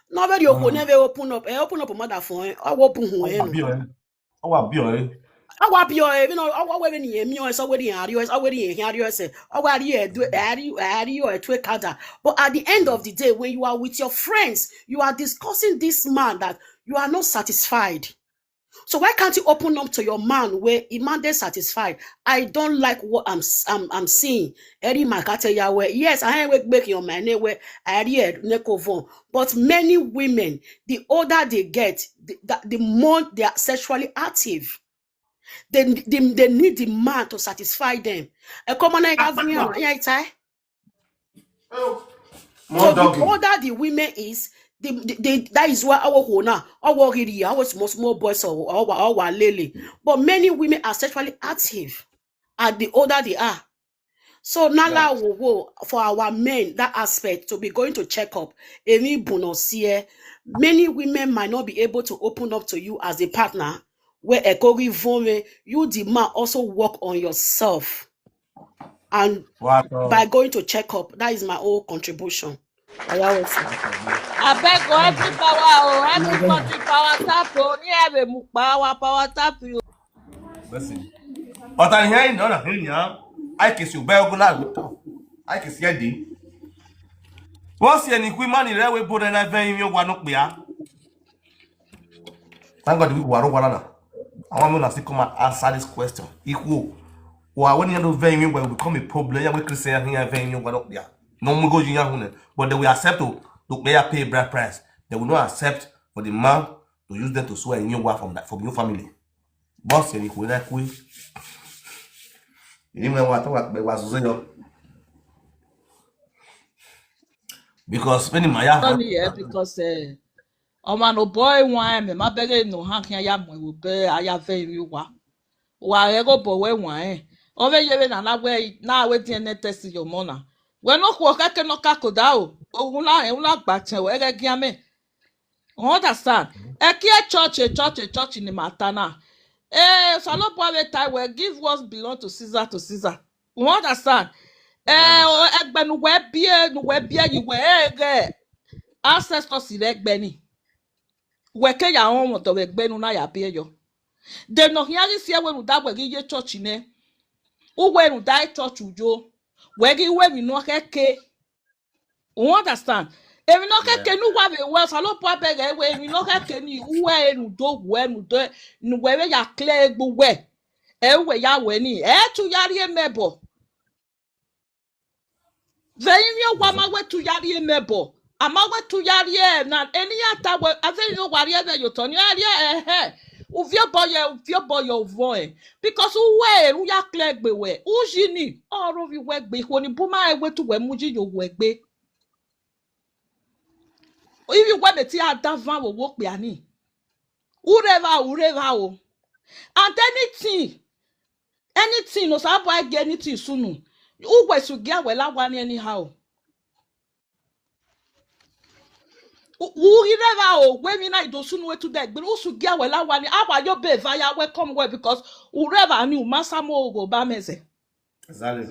Nobody never open up. I open up a mother phone. I open who I want be even I when you is already in you is already in here you say already you a twin counter. But at the end of the day, when you are with your friends, you are discussing this man that you are not satisfied. So why can't you open up to your man where a man is satisfied? I don't like what I'm seeing. Yes, I ain't making your man where I hear Nekovon. But many women, the older they get, the more they are sexually active. They need the man to satisfy them. A common so the older the women is, that is why our owner, our really, our small boys or our lily. But many women are sexually active and the older they are. So now for our men, that aspect to be going to check up. Many women might not be able to open up to you as a partner. Where you the man also work on yourself. And by going to check up, that is my whole contribution.
I beg every power, every country power tap, every power tap you.
Listen. But I'm hearing no here. I can see you better go now. I can see you. What's the equipment in there we put in that vein you want to thank God we were over. I want to see come and answer this question. Equal. Or when you know vein will become a problem, you will Christian here vein you want to no more go you but they will accept to pay bride price. They will not accept for the man to use them to swear in your wife from your family. Boss, you will like we. You know what was because when my
because man no boy one me ma bege no han kan ya mo wo be aya ve mi wa go bo we wan o ve ye na we tin ne test your mona we no ko ka ke no ka ko da o la gba chen we ge gian me understand e ki church ni matana so no boy we tie we give what belong to Caesar you understand egbe nu we bie you we ancestors iregbe ni weke ya on to we gbenu na ya be yo de no hiari sie we nu da we ye church ne u we nu da church ujo we gi we mi no keke you understand emi no keke nu wa be we so lo po be ge we mi no keke ni u we nu do nu we ya clear egbu we we ya we ni tu yari emebo Veinyo wama tu yari emebo. Amawe tu yari na eni ata we avenyo wari ebe yoton yari uvio boy voe because uwe ya klegbe we ujini oro vi we gbe ko ni buma ewe tu we muji yo we gbe ivi we beti adavan wo pe ani ureva o and anything no sa boy get anything sunu uwe su gia we la wani anyhow Ureva o when na idosunu wetu de gbe usu gia we la wani awa yo be via welcome well because ureva ni umasamo go ba meze
exactly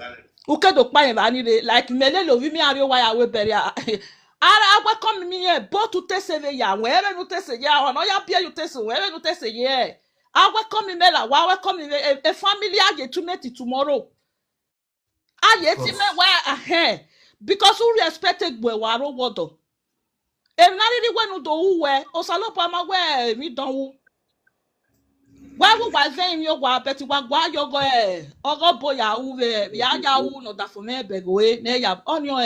ukedo pa yen ba ni like mele lo vi mi ari wa ya we bere ara welcome mi e bo tu teseve ya we ere nu tese ya ono ya bia you tese we ere nu tese ye I welcome me la wa welcome a family aye to meet tomorrow aye ti me wa because who respected boy waro wodo e na really when do uwe osalopo ama we mi donwu wa wo wa zen yo wa beti wa gwa yo go ogo boya uwe ya wu no da for me bego na ya onio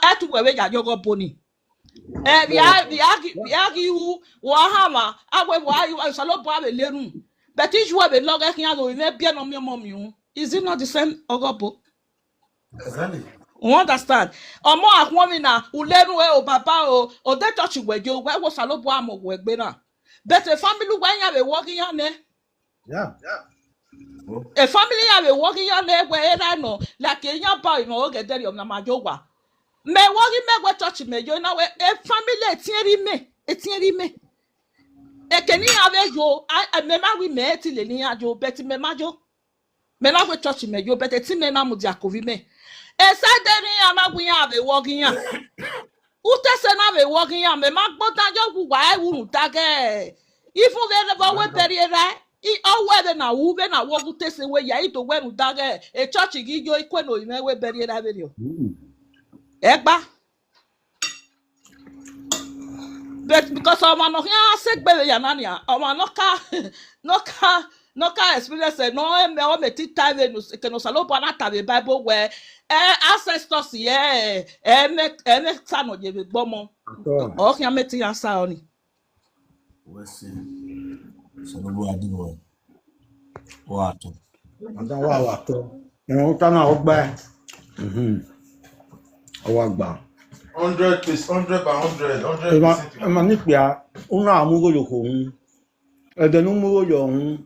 atu we ya yo go boni biagi wu wa hama agwe wa osalopo ave lerun but if you have a log here go me bia no me mom is it not the same ogobo?
Exactly.
You understand? Omo akwon na ulenu o baba o de church gbejo we wo salobo amogo egbe na. But a family when you are working on it.
Yeah.
A family you are working on it where I know like in your boy no get there na majowa. Me working me go church me you know a family etieri me. E keni ave yo I me ma we me ti le ni ajo bet me majo. Me na go church me yo bet ti me na mu diakovi me. Esadeni amagwin ave working ya. Ute se na ave working ya me magbota jo gu wa e wuru tage. Ifu ve never we periera I alwe na wu be na wo gute se we ya ito we nu tage e church gi jo ikwe no ime we periera be yo. Egba. But because I'm not here sick baby ya nania. I'm no ka experience no me o me ti time no ke no salo pa na ta the Bible where ancestors me sa no je be gbomo. O kian me ti answer oni.
We see. So no go adi what?
Adan wa to. Wọ́n ta na ogba. Owa gba.
100 by 100. 100%.
Ema ni pia una amugo yoko hun. Ede nu mugo yo hun.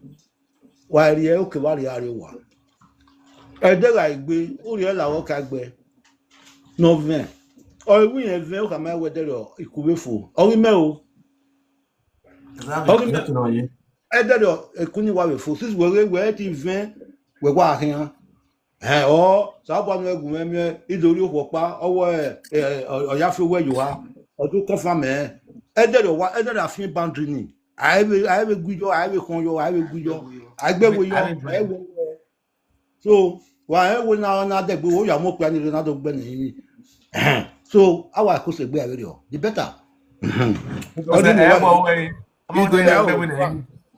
Wa ri e o ke wa ri are wa. Ede ga igbe, o ri e lawo ka gbe. No vin. O wi yen vin o ka ma we de ro ikubefo. O wi me o.
Exactly.
Ede ro ekuni wa we fo. Sis we ti vin we wa ahin. O sa bo nu egun me idori opopa owo oya fi we yo ha. Odun kan fa me. Ede ro afin boundary ni. I will gujo, I will con yo, I will gujo. I gbe wo yo. So, wa we na de gbe wo ya mo pe ni Ronaldo gbe ni. So, our ko se gbe ave o. The better.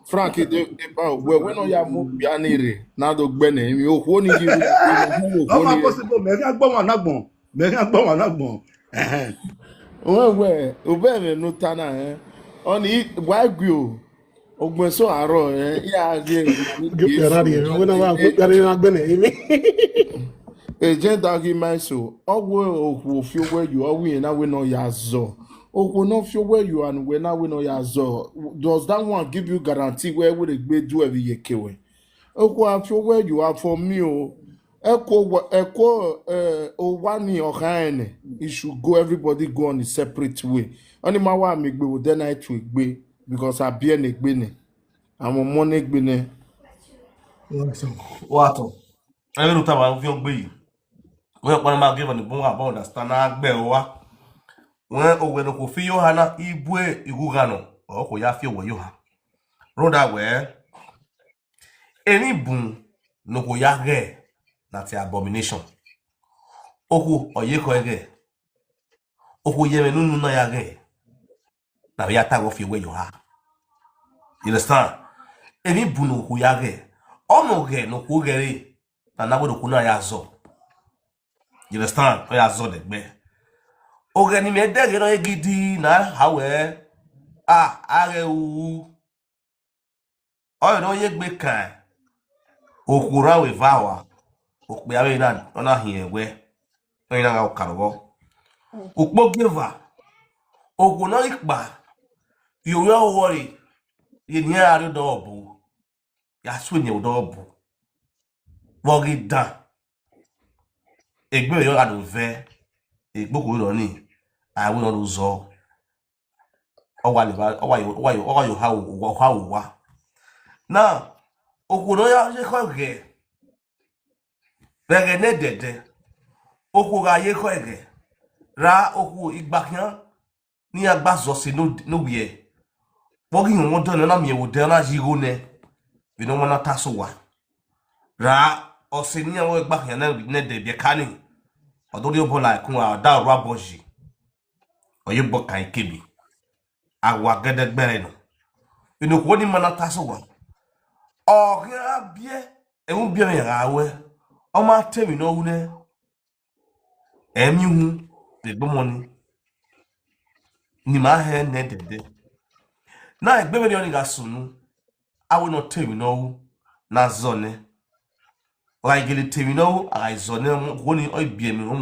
Frank, we no ya mo bia ni re na do gbe na mi o ko ni ji
o ma possible me kan gbo wan nagbon.
We o be me no ta na oni why gwe ogbon so aro ya ge
we no wa na gbe na imi.
Agent argument so ogwo fi where you are we na we no ya zo. Ogwo no fi where you and we na we no ya zo. Does that one give you guarantee where we dey do every year kewe? Ogwo fi where you are for me o. Eko wani okan it should go everybody go on a separate way. Oni ma wa mi gbe wo then I to gbe because I be en gbe ni. Àwọn mo ne gbe ni.
What? I don't know what you be. We want to give an bon about understand na gbe wa. When o no ko fi yo hana ibwe igugano o ko ya fi wo yo ha. Roda we any bun no ko ya ge na ti abomination. Oku oye ko ege. Oku ye nunu na ya ge. Na ya ta go fi we yo ha. You understand? Any bun no ko ya ge. Ono ge no ko gere. Na na go na ya zo. You understand? O ya zo de gbe. Oge ni me de no gidi na hawe. Are wu. O no ye gbe kan. Okura we vawa. Okpe awe na ona hin egwe. Oyin na ga okarogo. Okpo giver. Ogun na ikpa. You no worry. Ye ni are do obu. Ya swinye do obu. Wogi dan. Egbe yo ga do ve. Egbo ko ro ni. I will not zo. Owa yo ha wa. Now, ogun no ya je ko ge. Bege ne dede. Oku ga ye ko ege. Ra oku igbakian ni agba zo se no wie. Wogi won don na mi e wo de na jiro ne. We no wanna taso wa. Ra osenia wo gba ya na ne de be kani odori obola kun a da ro aboji oye bo kan kebi agwa gede gbere no inu ko ni mana taso wa o ya bie ewu bie me ya awe o ma temi no wu ne emi hu de gbomoni ni ma he ne dede na egbe me ni ga sunu awe no temi no wu na zone o igele temi no wu a zone ko ni o bie me hu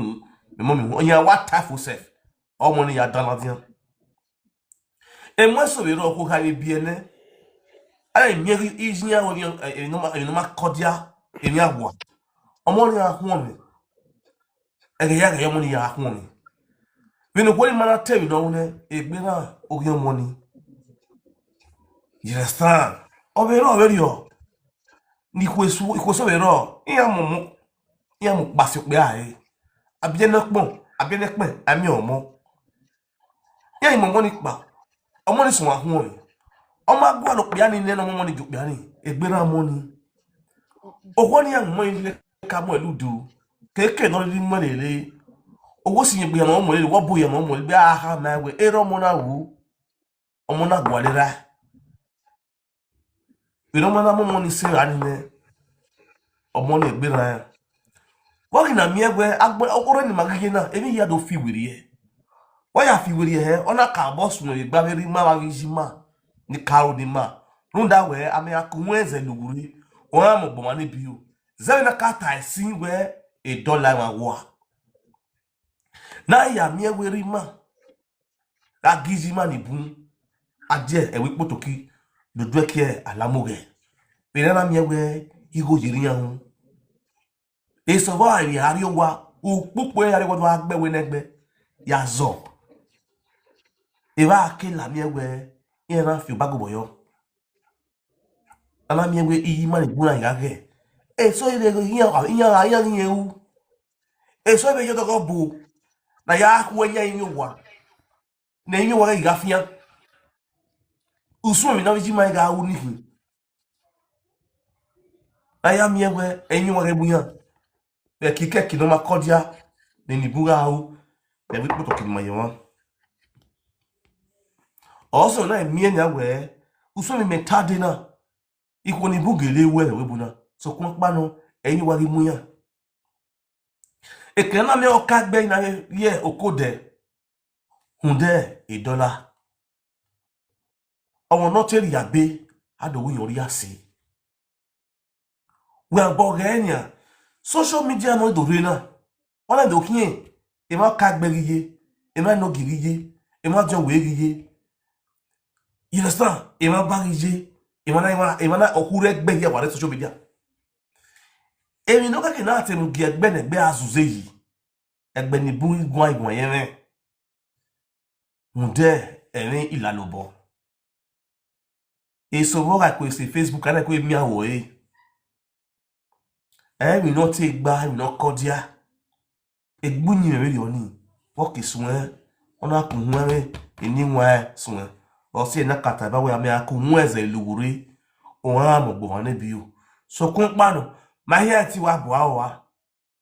me mo me hu onya wa tafo sef o mo ni ya daladian e mo so be ro ko ka bie ne ai mieri izinya wo no ma kodia emi agwa omo ni ahun ege ya ga mo ni ya ahun we no kwani mana tell no ne egbe na ogi omo ni you understand obere yo ni kweso bero iya mo pasi pe aye abie na pon ami omo ya imo mo ni pa omo ni sun ahun omo agwa lo pe ani ne no mo ni ju pe ani egbe na mo ni owo ni an mo ile ka mo eludu keke no di mo lele owo si yin pe mo mo lele wo boye mo mo be aha ma we ero mo na wu omo na gwa lera ero mo na mo ni se ani ne omo ni egbe na wo ki na mi egbe agbe okoro ni magige na emi ya do fi wiri e wo ya fi wiri e ona ka boss no egba beri ma wa wi ma ni karo ni ma runda we ame akun eze luguri o am bo ma ni bi o ze na ka ta sin we $1 wa wo na ya mi eweri ma la gizi ma ni bun adie ewi potoki dodo eke alamoge pere na mi ewe igo jiri yan e so ba ri ari wa upupo ari wo agbe we negbe ya zo e ba ke la mi ewe e na fi bago boyo ala mi ewe iyi ma ni bun ya ge e so ire go yan yen e so be yo to bo na ya ku enya yin wa na yin wa ga fia usu mi na ji ma ga wu ni na ya mi ewe enyin wa ga buyan be kike kino ma kodia ni ni buga hu be wi poto kino ma yewa also na mi enya we usu mi metade na iko ni bugele we buna so kun pa no enyin wa ga muyan e kan na me o ka gbe na ye okode hunde $1 owo no teri ya be adowo yori ase we agbo genya social media no do rena wala do kin e ma ka gberiye e ma no giriye e ma jo we giye you understand e ma barije e ma na okure gbe ye wa social media e mi no ka ke na atemu gi egbe ne gbe azuze yi egbe ni bu igun igun yen munde erin ilalobo e so wo ga ko se Facebook ana ko mi awo mi no te gba mi no kodia egbunyi me ri oni wo ke sun ona ku nwe eni nwa sun o se na kata ba we ame aku nwe eze luguri o ha mo gbo na bi o so kun pa no ma here ti wa bo awa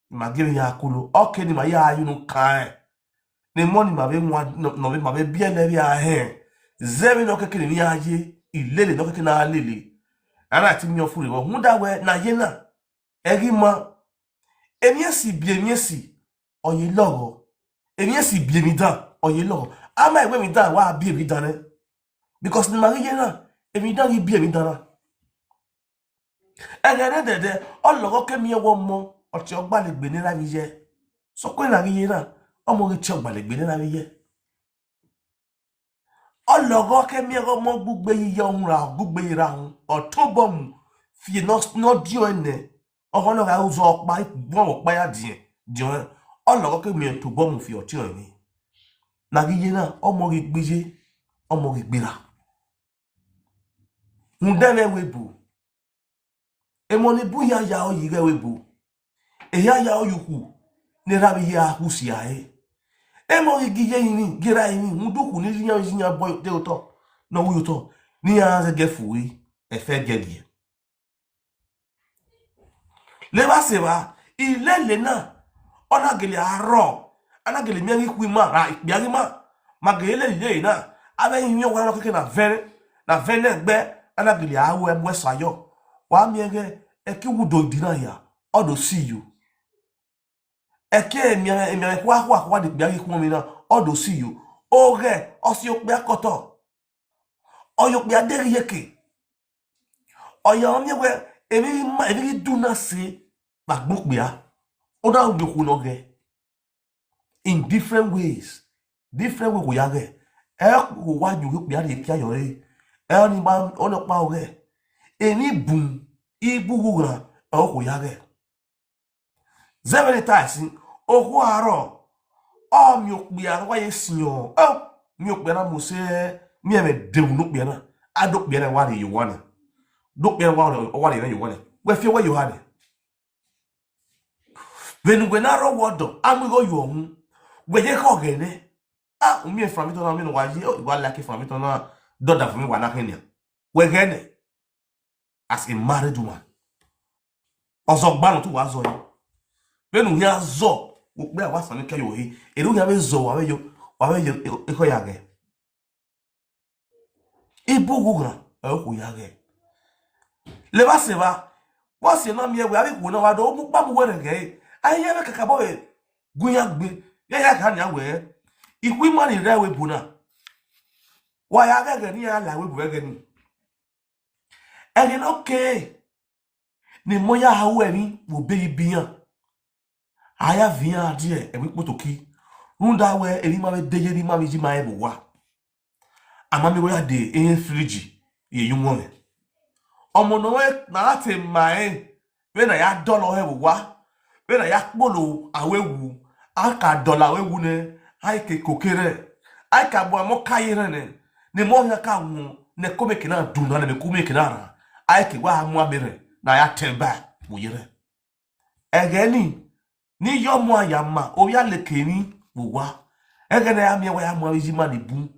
ma give ya akulu okay ni ma ya ayu no kan ni money ma be nwa no be ma be bi ele ri ahe zemi no keke ni aye ilele no keke na lele ara ti mi ofure wo hunda we na ye na eri ma emiesi bi emiesi oye logo emiesi bi emi dan oye logo ama iwe mi dan wa bi emi dan because ni mari ye na emi dan ri bi emi dan ere dede ologo ke mi ewo mo oti ogba le gbe ni la mi ye so ko na ri ye na omo ri ti ogba le gbe ni la mi ye ologo ke mi ewo mo gbugbe yiye ohun ra gbugbe ira hun otobom fi no dio ene ogono ga uzo opa bon opa ya die ologo ke mi to bom fi oti oni na giye na omo ri gbeje omo ri gbera ndele webu emo ni buya ya oyire webu eya ya oyuku ni rabi ya husi ae emo ri giye yin gira yin nduku ni yan boy de oto no wu oto ni ya ze gefu wi e fe gege leba seba ilele na ona gele aro ana gele mi ngi ma ra ikbiari ma gele le na abe yin yo wa keke na vene gbe ana gele awo ebwe sayo wa mi ege eki wudo dina ya odo see you eke mi kwa de ikbiari ku mi na odo see you oge osi okpe akoto oyo kpe aderi yeke oyo mi we ebi do na se bagbokpia oda udoku no ge in different ways we ya ge ko wa ju kpe ari ki ayo re ni ba ono pa oge eni bun ibugu ran ko ya ge zevele taisi oku aro o mi okpia wa yesinyo mi okpia na mo se mi eme dewu no kpia na ado kpia na wa de you want do kpia wa de you want we fie we you had venugwenaro wodo amigo you ohun we je ko gene mi e framito na mi no wa ji wa like framito na doda for me wa na kenya we gene as a married woman ozo gbanu tu wa zo yi venu ya zo pe awa san ke yo hi eru ya be zo wa we yo iko ya ge ibu gugra e ko ya ge le ba se ba wa se na mi e we abi ku na wa do mu pa mu we ge aye be kaka bo e gunya gbe ya ka na we ikwi mani re we bu na wa ya ge ni ya la we bu ge ni e ni okay ni mo ya hawo e ni wo be ibiyan aya vian die e wi potoki runda we eri ma be deje ri ma bi ji ma e bo wa ama mi wo ya de fridge ye yu mo me omo no we na ati ma we na ya dollar he bo wa we na ya polo awewu aka dollar awewu ne ai ke kokere ai ka bo mo kayire ne ni mo ya ka wu ne ko me kina du na ne ko me kina ra ai ke wa mu amere na ya temba bo yire egeni ni yo mo ayama o ya lekeni bo wa egene ya mi wa ya mo iji ma ni bu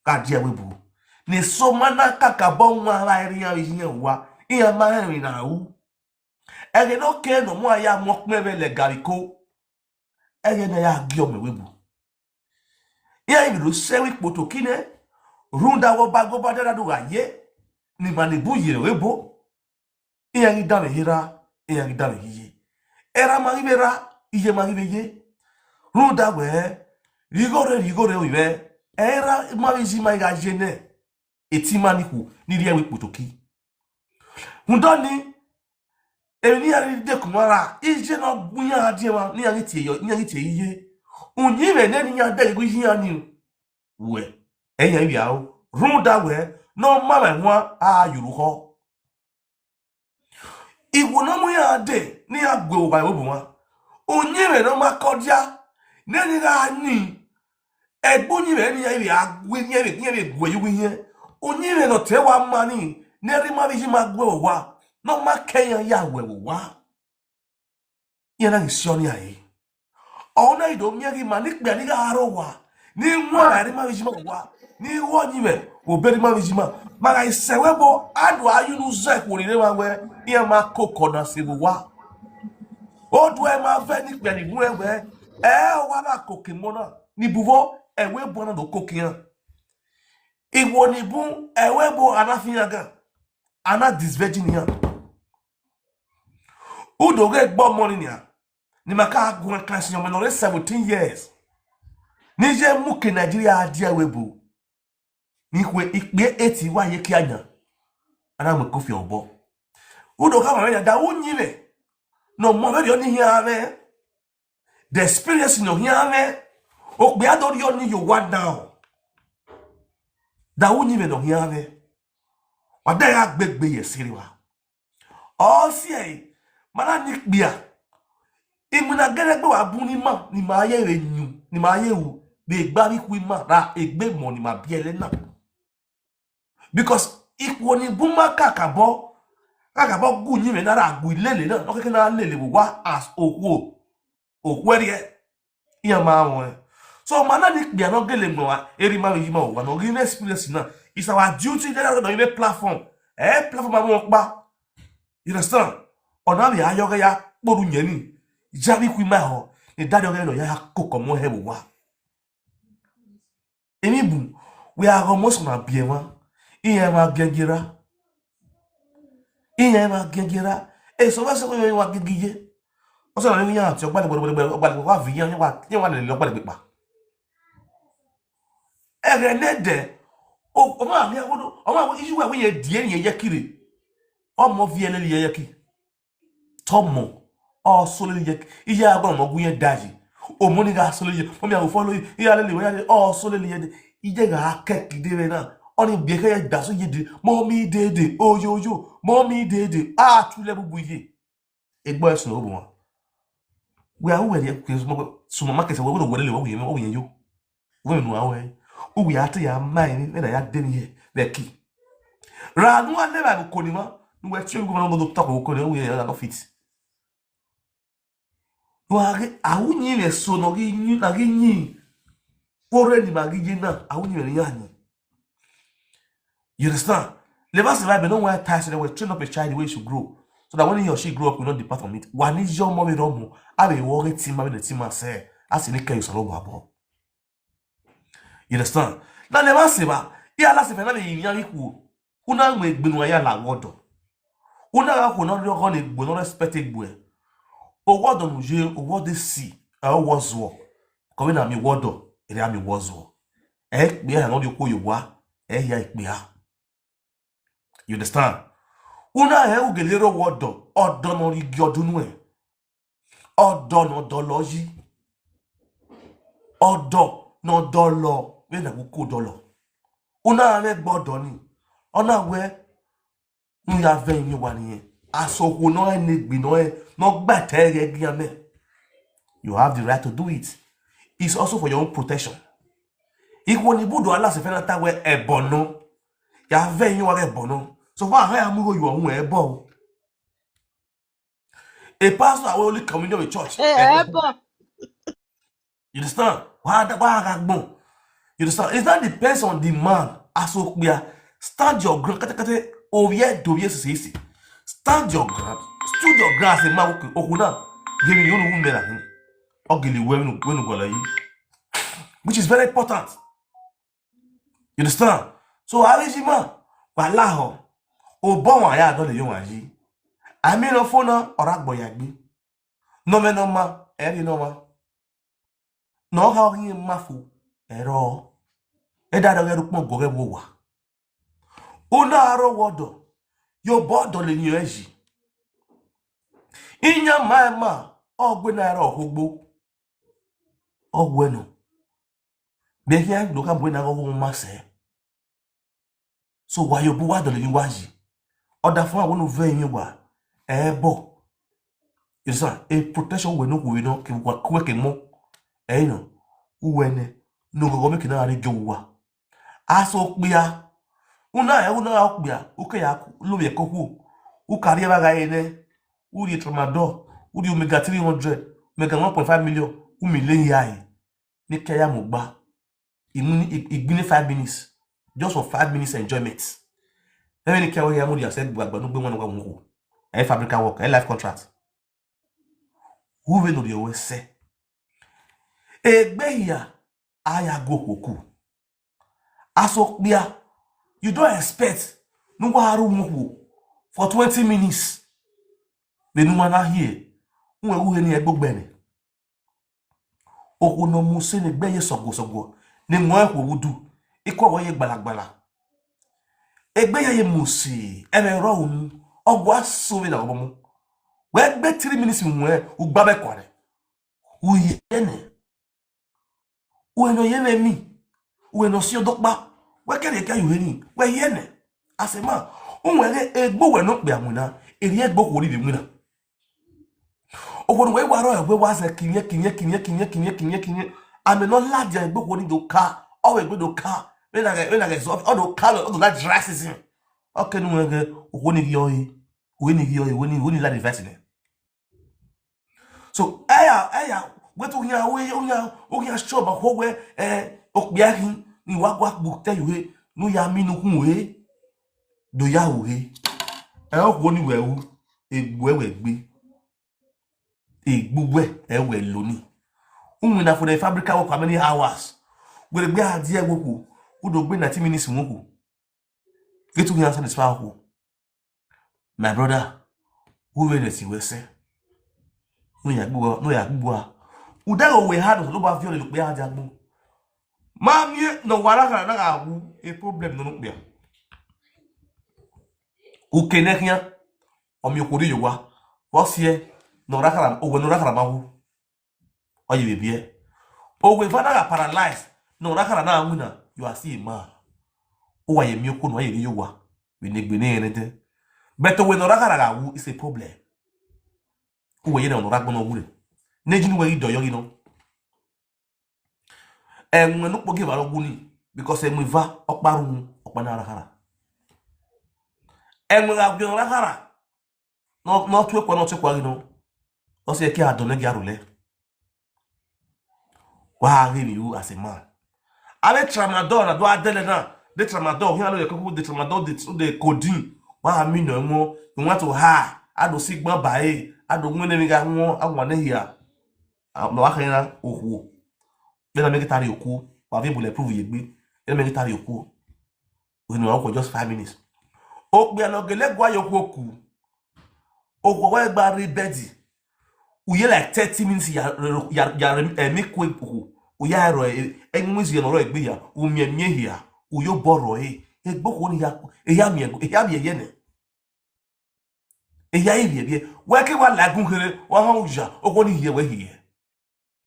ka die we bu ni so mana kaka bo nwa la ri ya iji yan wa iya ma rin na u ege no ke no mo aya mo pebe le gariko ege na ya gi o me we bu iya ibi lo se wi poto kine runda wo ba go ba dada do aye ni ma ni bu yire we bo iya ni da me hira iya ni da me yiye era ma ibera iye ma ibeye runda we rigore oibe era ma bizi ma ga jene eti maniku ni ri e wi poto ki hundoni eni ari de kumara ije no buya adi wa ni ari tie yo ni ari tie iye unyi me ne ni ya de gu yin ani we eyan bi awo runda we no ma me ho a yuru ho iwo no mu ya de ni agbe o ba wo bu wa unyi me no ma kodia ne ni ga ni egbunyi me ni ya bi agwe ni bi gwe yu yin unyi me no te wa mani ne ri ma bi ji ma gwe wa no ma kenya ya we wa yana isioni ayi ona ido miagi manik biani ga arowa ni nwa ari ma bijima wa ni wo nyiwe oberi ma bijima maga isewebo adu ayunu ze kwori ma we iya ma kokona sebu wa odu e ma ve ni biani bu ewe wa na kokimona ni buvo ewe bona do kokian iwo ni bu ewe bo anafiaga ana disvirginia udoge gbo money nia ni maka agwa class nyoma no 17 years ni je muke Nigeria adia webu ni kwe ikpe 80 wa ye kianya ana me kofi obo udo ka ma da unyile no mo be oni hia ave the experience no hia ave okpe adori oni you what now da unyile no hia ave wada ya gbegbe ye siriwa o sie mana ni bia imuna gere gbe wa bu ni ma ye re nyu ni ma ye wu be gba wi ku ma ra egbe mo ni ma bi ele na because ikwo ni bu ma kakabo gu nyi me na ra gu ilele na o keke na lele bu wa as okwo eri iya ma won so mana ni bia no gele mo wa eri ma wi ma wa no give experience na is our duty that no be platform platform ma mo pa you understand ona bi ayoga ya kporu nyeni jabi ku ma ho ni dadi oga no ya kokomo he wa emi bu we are almost na biema iye ma gengira e so ba se ko yo wa gigiye o so na ni yan ti ogba wa vi yan wa le lo gba pa ere nede o ma mi awodo o ma isu wa we ye die ni ye kiri o mo vi ele ye ki tomo o so le ye iye agbon mo gun ye daji o mo ni ga so le ye mo mi awo follow iye le le we o so le ye ije ga kekide na oni bi ke ye gba so ye de mo mi dede oyoyo mo mi dede a tu le bubu ye egbo esun obo won we are we dey so market we go le wo ye yo we nu awe we ate ya mai ni na ya de ni ye be ki ra nu ane ba ko ni mo nu we ti go no do talk ko ni we ya no fit wage awunyi le so no gi nyi na gi nyi pore ni ma gi na awunyi le yani. You understand? Never survive, but don't wear ties, they will train up a child the way he should grow. So that when he or she grow up, will not depart from it. One is your mommy romo. I will worry team, I will the team say, as in the case of Robo. You understand? Now never say, yeah, last if another in Yaku, who now make Benuaya la water. Who now who not run it, will not respect it. O what on you, o what they see, I was war. Coming at me water, it am me was war. Be I know you call you wa, ya be. You understand? Una he ugelero wodo odo no igi odunu e odo no doloji odo no dolo we na ku dolo una le gbodo ni ona we nu ya ve yin wa ni asoku no enegbi no gba tere giame. You have the right to do it. It's also for your own protection. Iko ni budo ala se fe na ta we ebono ya ve yin wa ebono so far I am go you ohun ebo. A pastor will only communion with church.
Ebo.
You understand? You understand? It not depends on the man. Stand your ground. Stand your ground. Stood your ground as a man. Okuna. Give me your woman. Which is very important. You understand? So I wish man. Walaho. Obawa ya don't you want I mean no phone or agboyagbi. No me no ma. Eri no ma. No how he mafu ero eda do geru pon gore wo wa una aro wodo yo bodo le ni eji inya ma ogbe na ero ogbo ogwenu be here do ka bo na go ma se so wa yo bu wa do le ni waji oda fun awon no ve yin wa ebo you see a protection we no ki wa kweke mo no uwene no go make na ari jowa aso pia una okpia uke ya lo ye kokwu u carry ba ga ene u di tramadol u di omega 300 omega 1.5 million u million yai ni kaya mo gba igbini 5 minutes just for 5 minutes enjoyment let me care ya mo di accept gbagba no gbe won wa mo e fabrica work e life contract who we no dey we say egbe ya aya go koku aso pia you don't expect no waru for 20 minutes. The numana here. Uwe ni egbogbene. Okono muse ne gbeye sogo. Ne mo e wudu. Iko wo ye gbalagbala. Egbeye ye muse. Eme ro unu. Ogwa so we na obomu. We gbe 3 minutes mwe ugba be kware. Uyene. Uwe no yene mi. Uwe no si odokpa. We kere ka yuheni. We yene. Asema. Unwere egbo we no pe amuna. Eri egbo ko ri bi muna. Okon we waro egbe wa se kinye. Ame no ladi egbo ko ni do ka. O egbe do ka. We na get so o do ka o do la dry season. Okay nu wege okoni gi oyi. We ni la device ne. So aya we to nya we nya show ba ho we okbia hin ni wa gwa bu te yuhe nu ya mi nu kun we do ya we okwo ni we wu egwewe gbe egbugwe ewe loni umina for the fabric work how many hours we gbe adie woku udo gbe 90 minutes woku get to answer this power. My brother, who will see we say? No ya gbo. Udago we had no ba fiole look be ajagbo. Mamie no wala kana na awu a problem no bia. Ukeneknya omiokori yowa. Wosie no rakara owe no rakara mawu. Oye bebie. Owe fana paralyzed no rakara na amuna you are see man. Owa ye mioko no ye yowa. We negbene enete. But when no rakara is a problem. Uwe ye no rakbo no wure. Nejinu we do yogi no. When no poke ba loguni because we va okparu okpana rakara. When ga gbe rakara no tu ekwo no tu kwa no. O se ki adone gi arule. Wa ri you as a man. Avec tramadol na do adele na. De tramadol here no ye ko de tramadol de codeine. Wa mi no mo you want to ha ado sigma bae ado nwene mi ga won anwane hia. No wa kan na ohu. Be na make tari oku. Wa be bulletproof ye gbe. Be make tari oku. We no for just 5 minutes. O gbe no gele gwa yoku oku. Oku wa gba ri bedi. Uye like 30 minutes ya make we oku. Uya ro enwezi no ro egbe ya. Umiemie hia. Uyo boro egboko ni ya eya mi ye ne. Eya ibi we ke wa lagun kere wa han uja ogo ni hie we hie.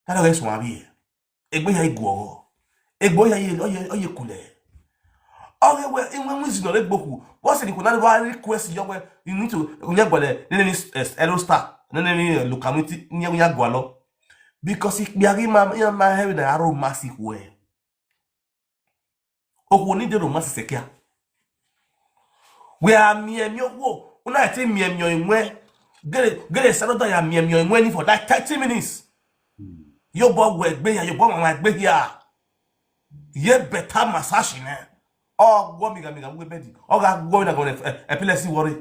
Kada we so abi. Egbe ya igwo. Egbo ya ye oye kule. Oge we enwezi no egboku. What say ku na ba request yo we you need to unya gbole nene ni Aerostar nene ni locality nya gwalo because ikbiari ma heavy na aro massive we. Oku ni de romance sekia. We are miemio wo. Una ate miemio enwe. Gele sanoda ya miemio enwe ni for that 30 minutes. Yo bo we gbe ya yo bo ma gbe ya. Ye better massage ne. Oh go mi ga we bedi. O ga go na go epilepsy worry.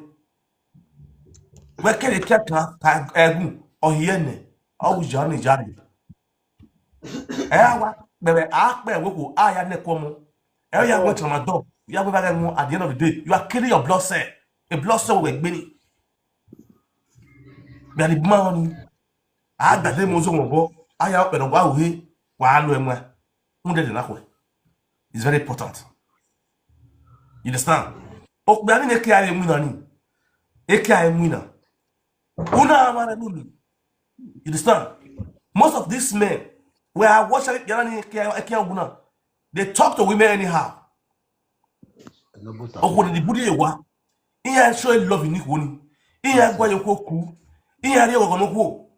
We kele piaka ka egun o hiye ne. O uja ni jari. Wa bebe a pe we ko aya ne ko mo. E ya go tramadol. You have at the end of the day, you are killing your blood cell. A blood cell will be. But the money, I got them also more. I have been a while here. While it's very important. You understand? Oh, but I didn't care. I'm winning. I'm winner. You understand? Most of these men, where I watch it, they talk to women anyhow. Oh, what did the Buddha wa? Iya show love ni kwoni. Iya gwa yokoku. Iya ri ogonoko.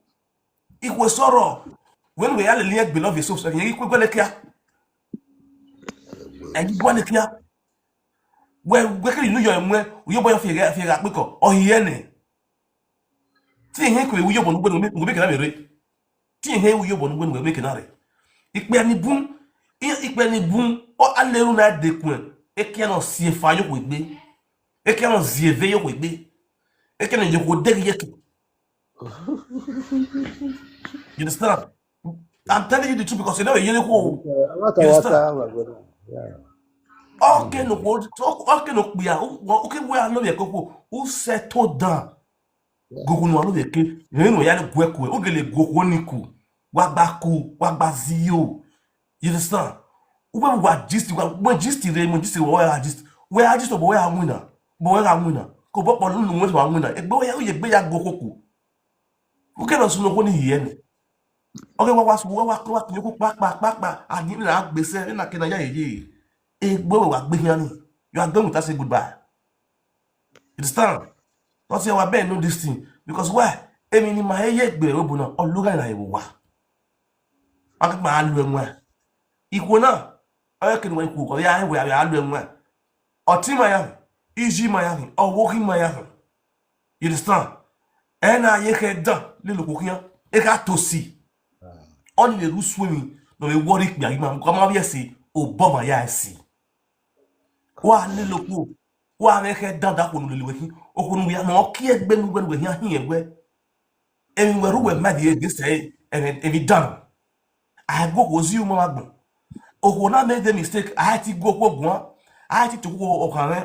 Ikwe soro. When we all live beloved so so ikwe gwele kia. And you gwele kia. We kiri nu yo enwe, uyo boyo fiega peko. O hiye ne. Ti ihe kwe uyo bonu gbe no me kana mere. Ti ihe uyo bonu gbe no me kana re. Ikpe ni bun o aleru na dekun. Ekia no sie fa yo kwegbe. Ekia no zieve yo kwegbe. Ekia no yo degi yetu. You understand? I'm telling you the truth because you know you know. You understand? Okay, no word. Okay, no biya. Okay, we are no be koko. Who settle down? Gogo no be ke. You know ya le gweku. Ogele gogo niku. Wagba zio. You understand? When we are just we just we are just we are winner. But we are winner. Ko bo pon nu we are winner. Egbe we gbe ya gogoku. Uke no sunu ko ni hiye ni. Okay, wa yoku pa ani na gbese na ke na ya yeye. Egbe we wa gbe yan ni. You are going with us say goodbye. You understand? Don't say we know this thing because why? Emi ni ma ye gbe obu na oluga na ewo wa. Akpa alu enwe. Ikwo na ayeke ni ikwo ko ya we alu enwe. Otima ya, iji ma ya, owoki ma ya. You understand? Ena yeke dan le lokokian e ka tosi. On le ru swimming no we worry gba ima ko ma bi ese o bo ma ya esi. Wa le loko wa me ke dada ko nulu we okunu ya no ki egbe nu gbe we hi egbe emi we ru we ma di this say emi done I go was you ma oh, na make the mistake. I had to go go. I had to go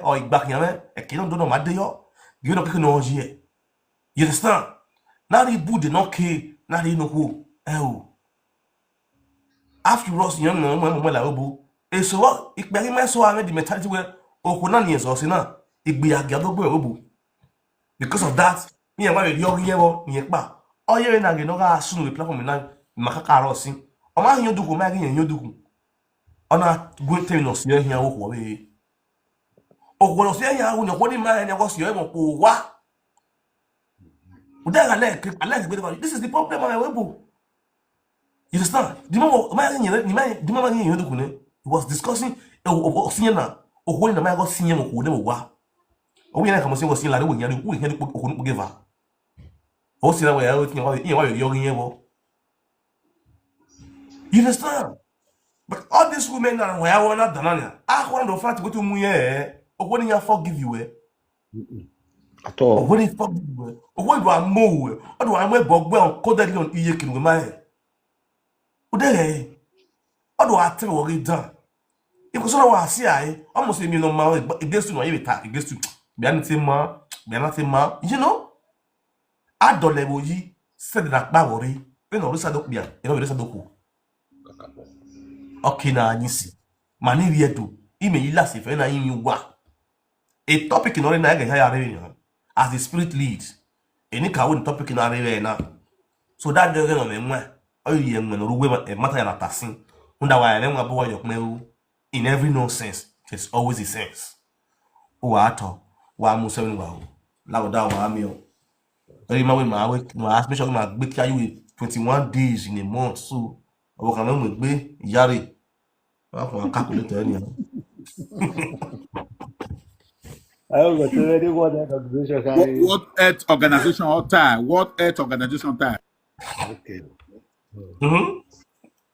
or back here. A kid don't know my day. You don't know here. You understand? Now the boot did not kill. Now they know who. Oh, after us, young man, when I will. And so what? It very much so I made the mentality where Okunani or Sina. It be a gather because of that. Me and my young year, me ba. Oh, you're in a genoga soon with platform now. Macacaro. O ma hin yoduku ma hin yoduku ona gwete no se hin awo ko we o ko no se hin awo no ko ni ma hin ko se e mo ko wa o da ga this is the problem I webo. You understand? The mama ma hin ni ma the mama hin yoduku ne he was discussing o sin na o ko ni ma go sin mo ko de mo wa o wi na ka mo sin go sin la de wo yan wo hin ko ko no give o sin na we ya o tin wa yo yin wo. You understand? But all these women that we are not done. I want to fight to go to Muye. Or when you forgive you,
At all.
or when you forgive you, or when you are more, or do I wear Bogwell, coded on Eakin with my head? Ude, or do I tell what it done? It was all I see. I almost a million miles, but it gets to my attack, it gets to be anything ma, you know. I don't level ye said that worry. Then all this I don't be, you know, this I don't. Okay, na anyisi mani riedo ime yila se fe na yin wa a topic in na ga ya re as the spirit leads any ka wo topic na re na so that dey no me nwa oyi en no ruwe matter ya na tasin unda wa ya nwa bo yo kmewu in every nonsense there's always a sense o ato wa mu 7 wa la o da wa mi o eri ma we ma ask me sure ma gbe ki ayu 21 days in a month so o kan mo gbe yare wa calculator ni
I don't know already what that organization can.
What Earth organization all time? What Earth organization time?
Okay.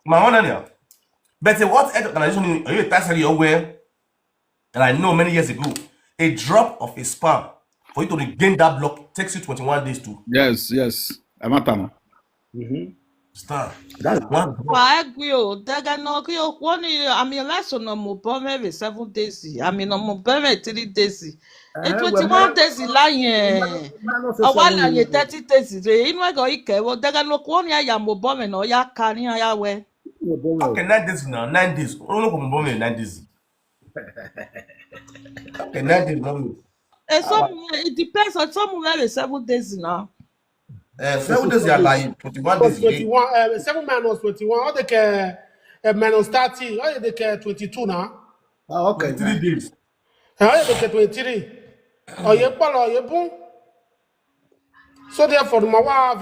my one area. But what organization are you actually aware? And I know many years ago, a drop of a sperm for you to regain that block takes you 21 days to
Yes. Amatana.
start.
That's
One
I agree. Daga no agree. One, I mean, last on mo bomb 7 days. I mean, mo bomb 3 days. E 21 days lying. A while you 30 days. You know, go ike. Well, daga no one ya mo bomb no ya kani ya we.
okay, 9 days now, 9 days. Oh no, come 9 days. Okay, 9 days now.
It depends on some maybe 7 days now.
7 days are like 21 days.
21, 7 minus 21. All the minus 30. All the 22 now.
okay.
3 days.
All the 23. Oh, you follow you boom. So therefore, my wife,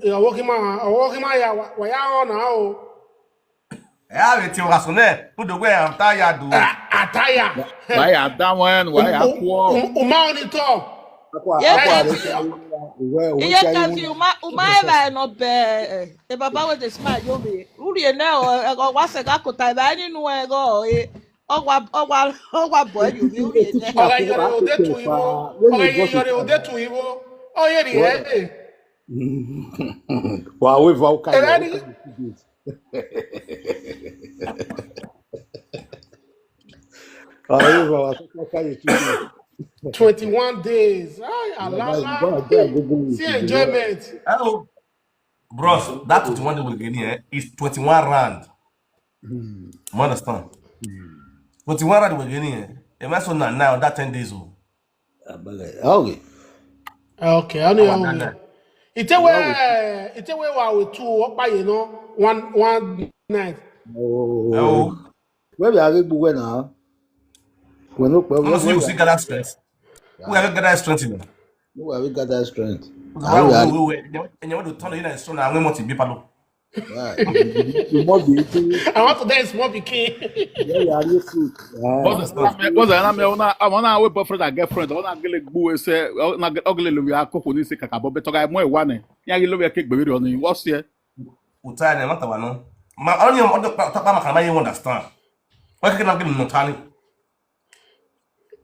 you're working my ya now.
Yeah, it's your sonnet. Put the way I'm tired.
Attire.
Why are that one? Why are poor?
Monitor.
Iye kasi uma no be e baba we dey smile yo be uri e na o wa se ga kota ba ni nu e go e o wa boy you be uri e na
Ọ̀rẹ́ yọrẹ òde tu ìwọ. Ọ̀rẹ́ yọrẹ òde tu ìwọ. Ọ̀yẹ́ rí ẹ̀.
Wow, we've all kind of.
21 days. Ay, alala. See enjoyment.
Hello. Bros, that 21 day we're getting here is 21 rand. You understand? 21 rand we're getting here. Am I so now that 10 days?
Okay.
Okay, I know. Ite we wa we two opa you know one night.
Oh.
Where we are going now? We're not.
Must you see that strength? We have got that strength in them.
Where we got that strength?
And you want to turn it in strong and we want to be palo.
You must be.
I want to dance small pikin.
Yeah, you food.
What's that? I wanna wait boyfriend and girlfriend. I wanna get like boo say. I wanna get ugly. We are cooking this kakabo. But I more one. Yeah, you love your cake baby on you. What's here?
Utai ne mata wano. Ma only on the top ma can you understand. Why can I give no tani?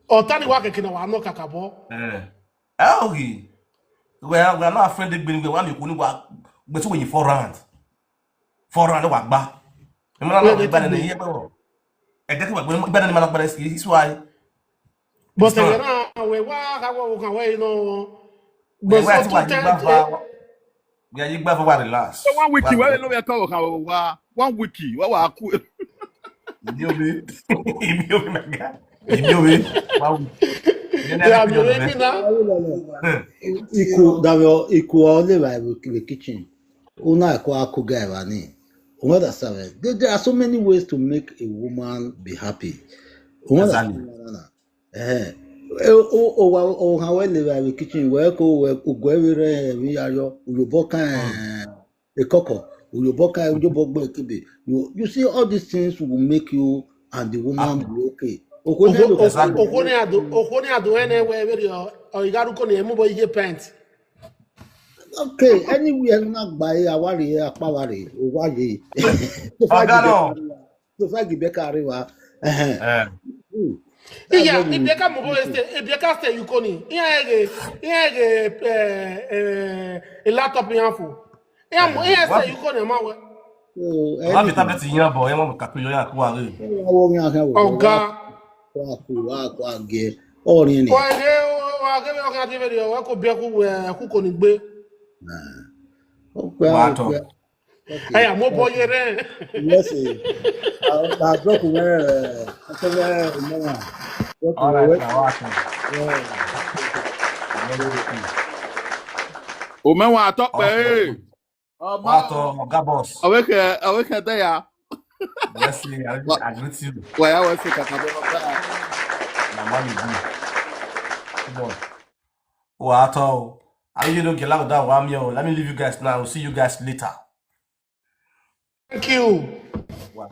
Otani wa keke na wa no kakabo.
Okay. We are not friendly being the one you couldn't walk, but when you 4 rounds. 4 rounds walk back. I'm not better than here, bro. Exactly what better than my best is why.
But again, we wa ka wa kan we no.
We
But
are
so
to what you back for. We are you back for what the last.
1 week, where no we call 1 week. What wa ku?
You be, you be my guy. You be. Wow.
yeah, me maybe na.
Iku only by the kitchen. Una ko akuga evani. Umada sabe. There are so many ways to make a woman be happy. Umada sabe. O hawe le by the kitchen. Where ko ugwevire mi ayo uyoboka ekoko uyoboka ujobogbo ekibe. You see all these things will make you and the woman be okay.
Okoni adu ene we we o igaru ko ni emu bo ije paint.
Okay, anywhere na gbaye awari apawari owaye. So far gibe kariwa.
Iya, ibeka mo bo ibeka ste yukoni. Iya laptop yan fu. Iya ste yukoni ma we.
Lá me tablet yan bo, yan mo kakuyo yan ku are.
Oga.
Kwa ge orin ni.
Wa ge o kan ti video wa ko be ku ko ni gbe.
Okay.
Aya mo bo yere.
Yes. I drop where
All right, now
O men wa top pe.
Wato Gabos.
Aweke there.
Yes, I greet you.
Why I was sick kakabo ba.
Na mami bi. Boy. Wato. I you don't get out that one yo. Let me leave you guys now. I'll see you guys later.
Thank you.
Wow,